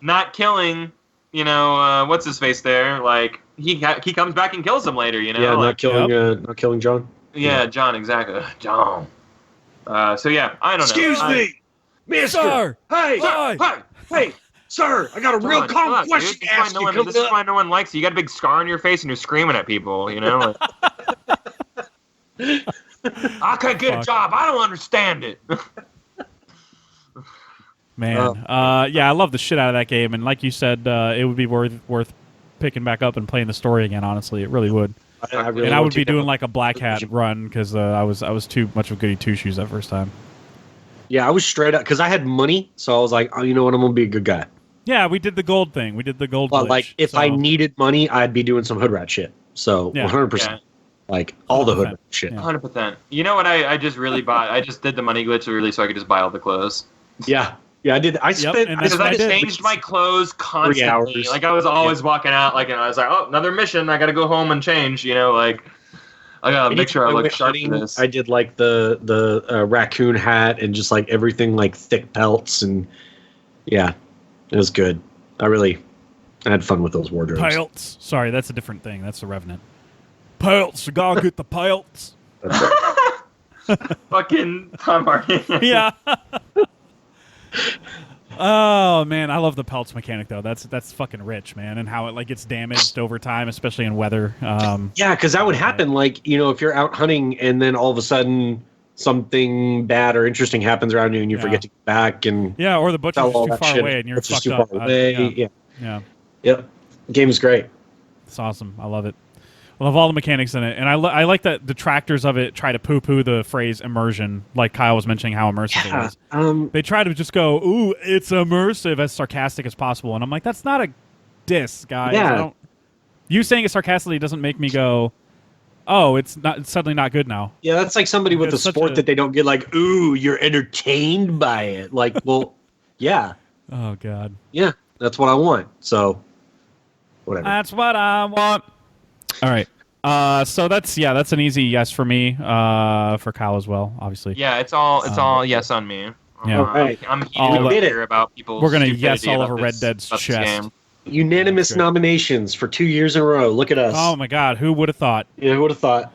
not killing. What's his face there? Like, he comes back and kills him later. Yeah, like, not killing John. Yeah, John, exactly. John. So yeah, I don't know. Excuse me, Mister. Sir. Hey. Sir, I got a real calm question to ask you. This is why no one likes you. You got a big scar on your face and you're screaming at people, you know? I can't get a job. I don't understand it. Man, yeah, I love the shit out of that game, and like you said, it would be worth picking back up and playing the story again. Honestly, it really would. I would be doing like a Black Hat run because I was too much of a goody two shoes that first time. Yeah, I was straight up because I had money, so I was like, oh, you know what, I'm gonna be a good guy. Yeah, we did the gold thing. We did the gold. But like, if I needed money, I'd be doing some hood rat shit. So 100%, like all the hood rat shit. 100%. You know what? I just really bought. I just did the money glitch really so I could just buy all the clothes. Yeah. Yeah, I did. I spent because I changed my clothes constantly. 3 hours. Like I was always walking out, like, and I was like, oh, another mission. I got to go home and change. You know, like I gotta make sure I look sharp for this. I did like the raccoon hat and just like everything, like thick pelts, and yeah, it was good. I had fun with those wardrobes. Pelts. Sorry, that's a different thing. That's the Revenant. Pelts. You gotta get the pelts. That's right. Fucking Tom Hardy. Yeah. Oh man, I love the pelts mechanic though. That's fucking rich, man, and how it like gets damaged over time, especially in weather. Yeah, because that would happen. Like, you know, if you're out hunting and then all of a sudden something bad or interesting happens around you and you forget to get back, and or the butcher's too far away and you're fucked up. Yeah. Yep. The game is great. It's awesome. I love it. I love all the mechanics in it, and I like that detractors of it try to poo-poo the phrase immersion, like Kyle was mentioning how immersive it was. They try to just go, ooh, it's immersive, as sarcastic as possible, and I'm like, that's not a diss, guys. Yeah. You saying it sarcastically doesn't make me go, oh, it's suddenly not good now. Yeah, that's like somebody with a sport that they don't get like, ooh, you're entertained by it. Like, well, yeah. Oh, God. Yeah, that's what I want, so whatever. That's what I want. All right. So that's an easy yes for me. For Kyle as well, obviously. Yeah, it's all yes on me. Yeah. Right. I'm here about people. We're gonna yes all over Red Dead's chest. Unanimous nominations for 2 years in a row. Look at us. Oh my God, who would have thought? Yeah, who would have thought?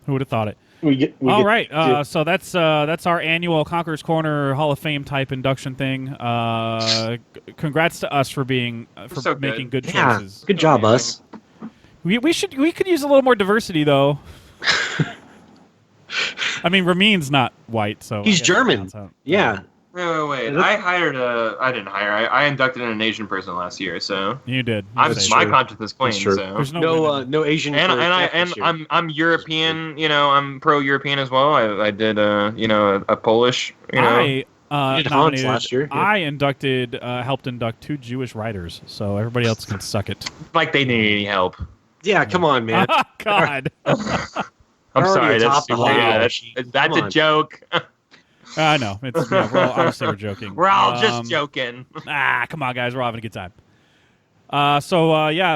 Who would have thought it? All right. So that's our annual Conqueror's Corner Hall of Fame type induction thing. Congrats to us for being making good choices. Good job, us. We could use a little more diversity though. I mean, Ramin's not white, so he's German. Yeah. Wait. I didn't hire. I inducted an Asian person last year, so you did. My conscience is clean. So there's no Asian. And I'm European. You know, I'm pro-European as well. I did a Polish. You know. You did Hans last year. I helped induct 2 Jewish writers, so everybody else can suck it. Like they need any help. Yeah, come on, man. Oh, God. I'm sorry. That's a joke. I know. Obviously we're joking. We're all just joking. Come on, guys. We're all having a good time.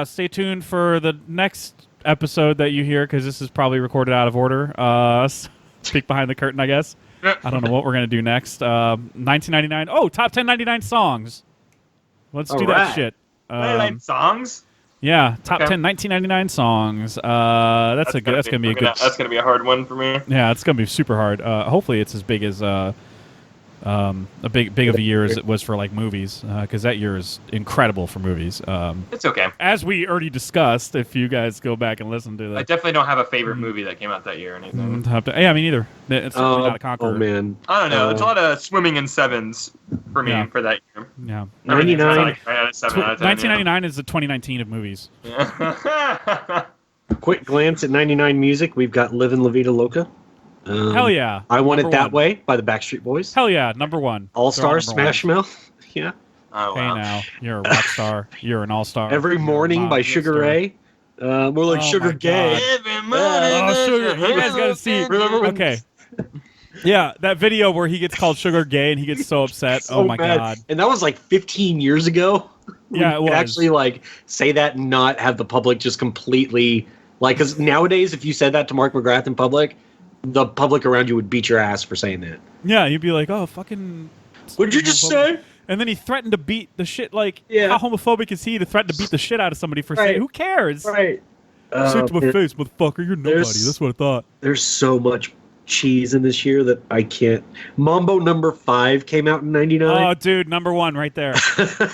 Stay tuned for the next episode that you hear, because this is probably recorded out of order. Speak behind the curtain, I guess. I don't know what we're going to do next. 1999. Oh, top 10 99 songs. Let's do that shit. 99 songs? Yeah, top 10 1999 songs. That's going to be a good. That's going to be a hard one for me. Yeah, it's going to be super hard. Hopefully, it's as big as a big of a year as it was for like movies, because that year is incredible for movies. It's okay. As we already discussed, if you guys go back and listen to that, I definitely don't have a favorite movie that came out that year or anything. Yeah, me neither. It's certainly not a Conqueror. Oh man, I don't know. It's a lot of swimming in sevens for me for that year. Yeah, 99. Like 1999 is the 2019 of movies. Quick glance at 99 music. We've got "Livin' La Vida Loca." Hell yeah! I Want It That Way by the Backstreet Boys. Hell yeah! Number one. All Star, Smash Mouth. Yeah. Oh, wow. Hey now, you're a rock star. You're an all-star. Every Morning by Sugar Ray. More like Sugar Gay. Sugar! You guys gotta see. Okay. Yeah, that video where he gets called Sugar Gay and he gets so upset. So my God! And that was like 15 years ago. Yeah, it was. Actually, like say that and not have the public just completely like, because nowadays, if you said that to Mark McGrath in public, the public around you would beat your ass for saying that. Yeah, you'd be like, "Oh, fucking." What did you just say? And then he threatened to beat the shit. Like, how homophobic is he to threaten to beat the shit out of somebody for saying? Who cares? Right. Say it to my face, motherfucker. You're nobody. That's what I thought. There's so much cheese in this year that I can't. Mambo number 5 came out in '99. Oh, dude, number 1 right there.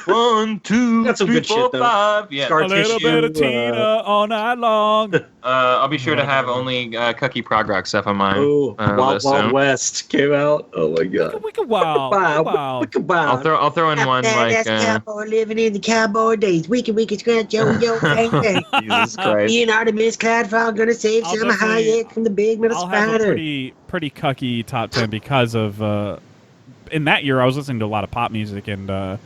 1, 2, Got some 3, good 4, shit, though. 5. Yeah. Scar A little Tissue, bit of Tina all night long. I'll be sure to have only Cookie prog rock stuff on my Oh, Wild list. Wild West came out. Oh my god. Wicka wow. Wow. I'll throw in one like cowboy living in the cowboy days. We can scratch yo bang bang. Jesus Christ. Me and Artemis Cladfall gonna save I'll Selma definitely- Hayek from the big metal I'll have a spider. pretty cucky top 10 because of in that year I was listening to a lot of pop music and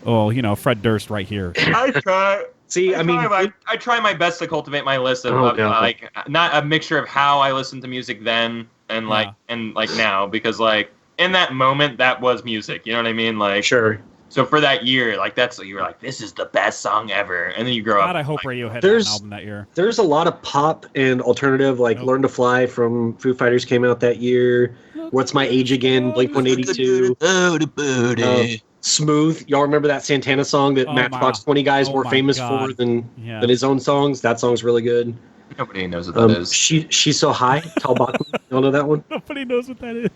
Fred Durst right here. I try. See, I mean, I try my best to cultivate my list of like not a mixture of how I listened to music then and like now, because like in that moment that was music. You know what I mean? Like sure. So for that year, like that's you were like, this is the best song ever, and then you grow God, up. I hope like, Radiohead had an album that year. There's a lot of pop and alternative, like Learn to Fly from Foo Fighters came out that year. What's My Age Again, Blink-182. Smooth. Y'all remember that Santana song that Matchbox 20 guys were famous for than his own songs? That song's really good. Nobody knows what that is. She's So High, Tal Bachman. Y'all know that one? Nobody knows what that is.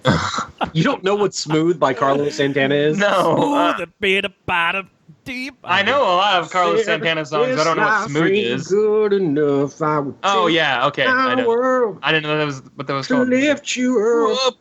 You don't know what Smooth by Carlos Santana is? No. Smooth, a bit of bottom, deep. I know a lot of Carlos Santana songs. I don't know what Smooth is. Good enough. I would yeah, okay. I know. world I didn't know that was what that was to called. lift you up.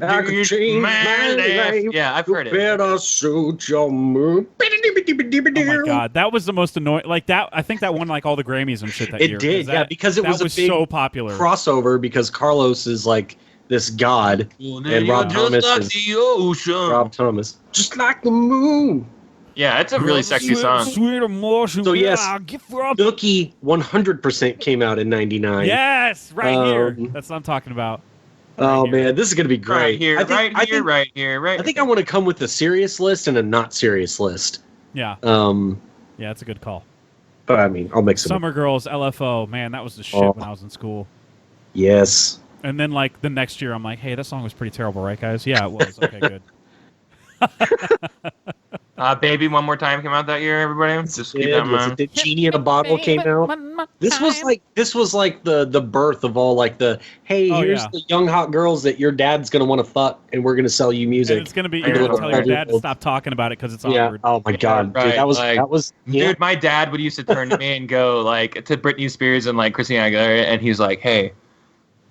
I could change my life. Yeah, I've heard it. Better suit your mood. Oh my god, that was the most annoying. Like that, I think that won like all the Grammys and shit that year. It did, yeah, because it was a big so popular crossover. Because Carlos is like this god, and Rob Thomas is Rob Thomas, just like the moon. Yeah, it's a really sexy song. Sweet emotion. So yes, Nookie 100% came out in '99. Yes, right here. That's what I'm talking about. Oh man, this is gonna be great. Right here. I think I want to come with a serious list and a not serious list. Yeah. Yeah, it's a good call. But I mean, I'll mix them. Summer Girls, LFO. Man, that was the shit when I was in school. Yes. And then like the next year, I'm like, hey, that song was pretty terrible, right, guys? Yeah, it was. Okay, good. Baby One More Time came out that year. Everybody, just keep that in mind. The Genie in a Bottle came out. This was like the birth of all like the here's the young hot girls that your dad's gonna want to fuck, and we're gonna sell you music. And it's gonna be you're gonna tell your dad to stop talking about it because it's awkward. Oh my god, dude, that was. Dude, my dad would used to turn to me and go like to Britney Spears and like Christina Aguilera, and he's like, hey.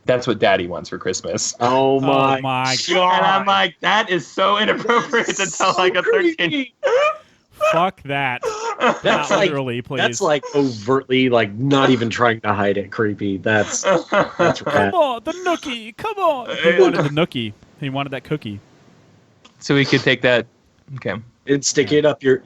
That's what Daddy wants for Christmas. Oh my god! And I'm like, that is so inappropriate to tell like a 13. Fuck that. That's not like literally, please. That's like overtly, like not even trying to hide it. Creepy. That's Come on, the nookie. Come on. He wanted the nookie. He wanted that cookie. So we could take that. Okay. And stick it up your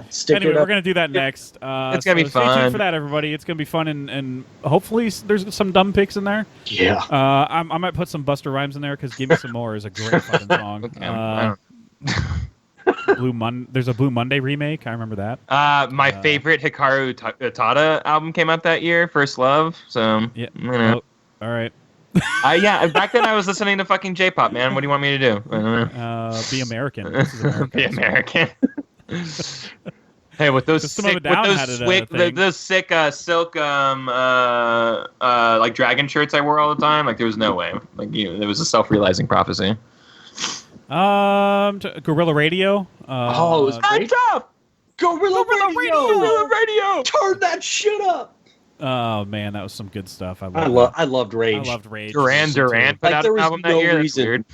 stick anyway, it up. we're gonna do that next. It's gonna be Stay fun tuned for that, everybody. It's gonna be fun, and hopefully there's some dumb picks in there. Yeah. I might put some Buster Rhymes in there because "Give Me Some More" is a great fucking song. There's a Blue Monday remake. I remember that. My favorite Hikaru Utada album came out that year, First Love. So yeah. All right. Back then I was listening to fucking J-pop, man. What do you want me to do? Be American. This is American. Be American. Hey, with those sick, silk like dragon shirts I wore all the time, like there was no way. Like it was a self-realizing prophecy. Guerrilla Radio. It was great. Guerrilla Radio. Turn that shit up. Oh man, that was some good stuff. I loved Rage. I loved Rage. Duran put out an album that year. That's weird.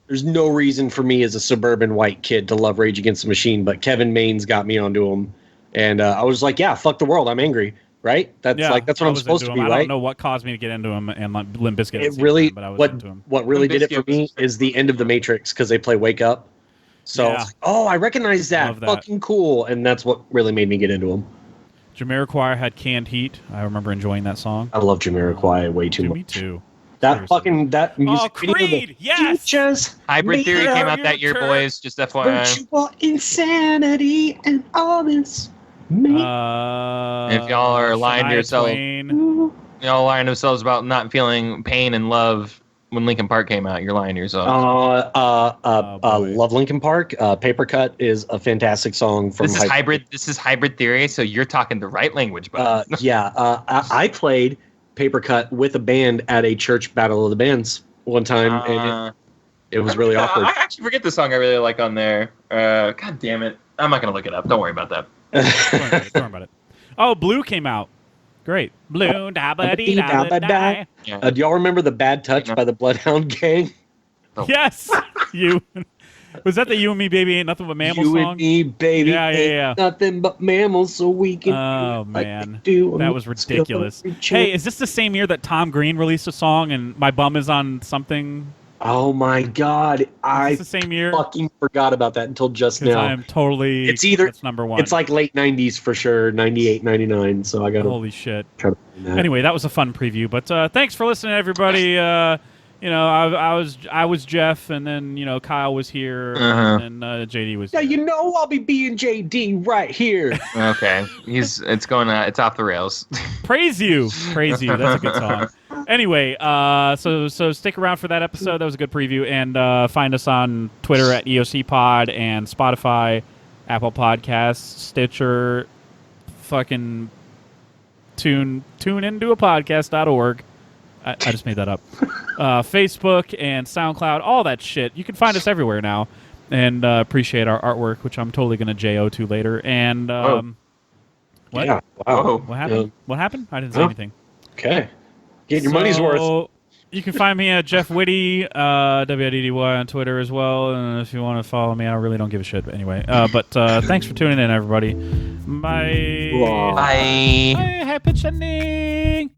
There's no reason for me as a suburban white kid to love Rage Against the Machine, but Kevin Maines got me onto him, and I was like, "Yeah, fuck the world, I'm angry." Right? That's what I'm supposed to be. Right? I don't know what caused me to get into him and Limp Bizkit. It really, but I was into him. What really did it for me is the end of the Matrix because they play Wake Up. So, I recognize that. Fucking cool, and that's what really made me get into him. Jamiroquai had Canned Heat. I remember enjoying that song. I love Jamiroquai way too much. Me too. That music video. Creed, yes. Hybrid Theory came out that year, boys. Just FYI. Insanity and all this. If y'all are lying to yourselves about not feeling pain and love when Linkin Park came out, you're lying to yourself. Love Linkin Park. Paper Cut is a fantastic song from. This is Hybrid Theory, so you're talking the right language, bud. I played Paper Cut with a band at a church Battle of the Bands one time, and it was really awkward. I actually forget the song I really like on there. God damn it. I'm not going to look it up. Don't worry about that. Don't worry about it. Oh, Blue came out. Great. Blue, da ba dee da ba die. Do y'all remember the Bad Touch by the Bloodhound Gang? Oh. Yes. Was that the You and Me Baby Ain't Nothing But Mammals you song? And me, baby, Yeah. nothing but mammals, so we can. Oh man, do that was ridiculous. Hey, is this the same year that Tom Green released a song and My Bum Is on Something? Oh my God, I the same year? fucking forgot about that until just now. I'm totally. It's number one. It's like late '90s for sure, 98, 99. So I got. Holy shit. Try to find that. Anyway, that was a fun preview. But thanks for listening, everybody. I was Jeff, and then Kyle was here, and then JD was. Yeah, here. I'll be being JD right here. Okay, it's off the rails. Praise you. That's a good song. Anyway, so stick around for that episode. That was a good preview, and find us on Twitter at EoCPod and Spotify, Apple Podcasts, Stitcher, fucking tune into a podcast.org. I just made that up. Facebook and SoundCloud, all that shit. You can find us everywhere now, and appreciate our artwork, which I'm totally gonna JO to later. And what? Yeah. Wow. What happened? What happened? I didn't say anything. Okay. Get your money's worth. You can find me at Jeff Whitty, WIDDY on Twitter as well. And if you want to follow me, I really don't give a shit. But anyway, thanks for tuning in, everybody. Bye. Bye. Happy ending.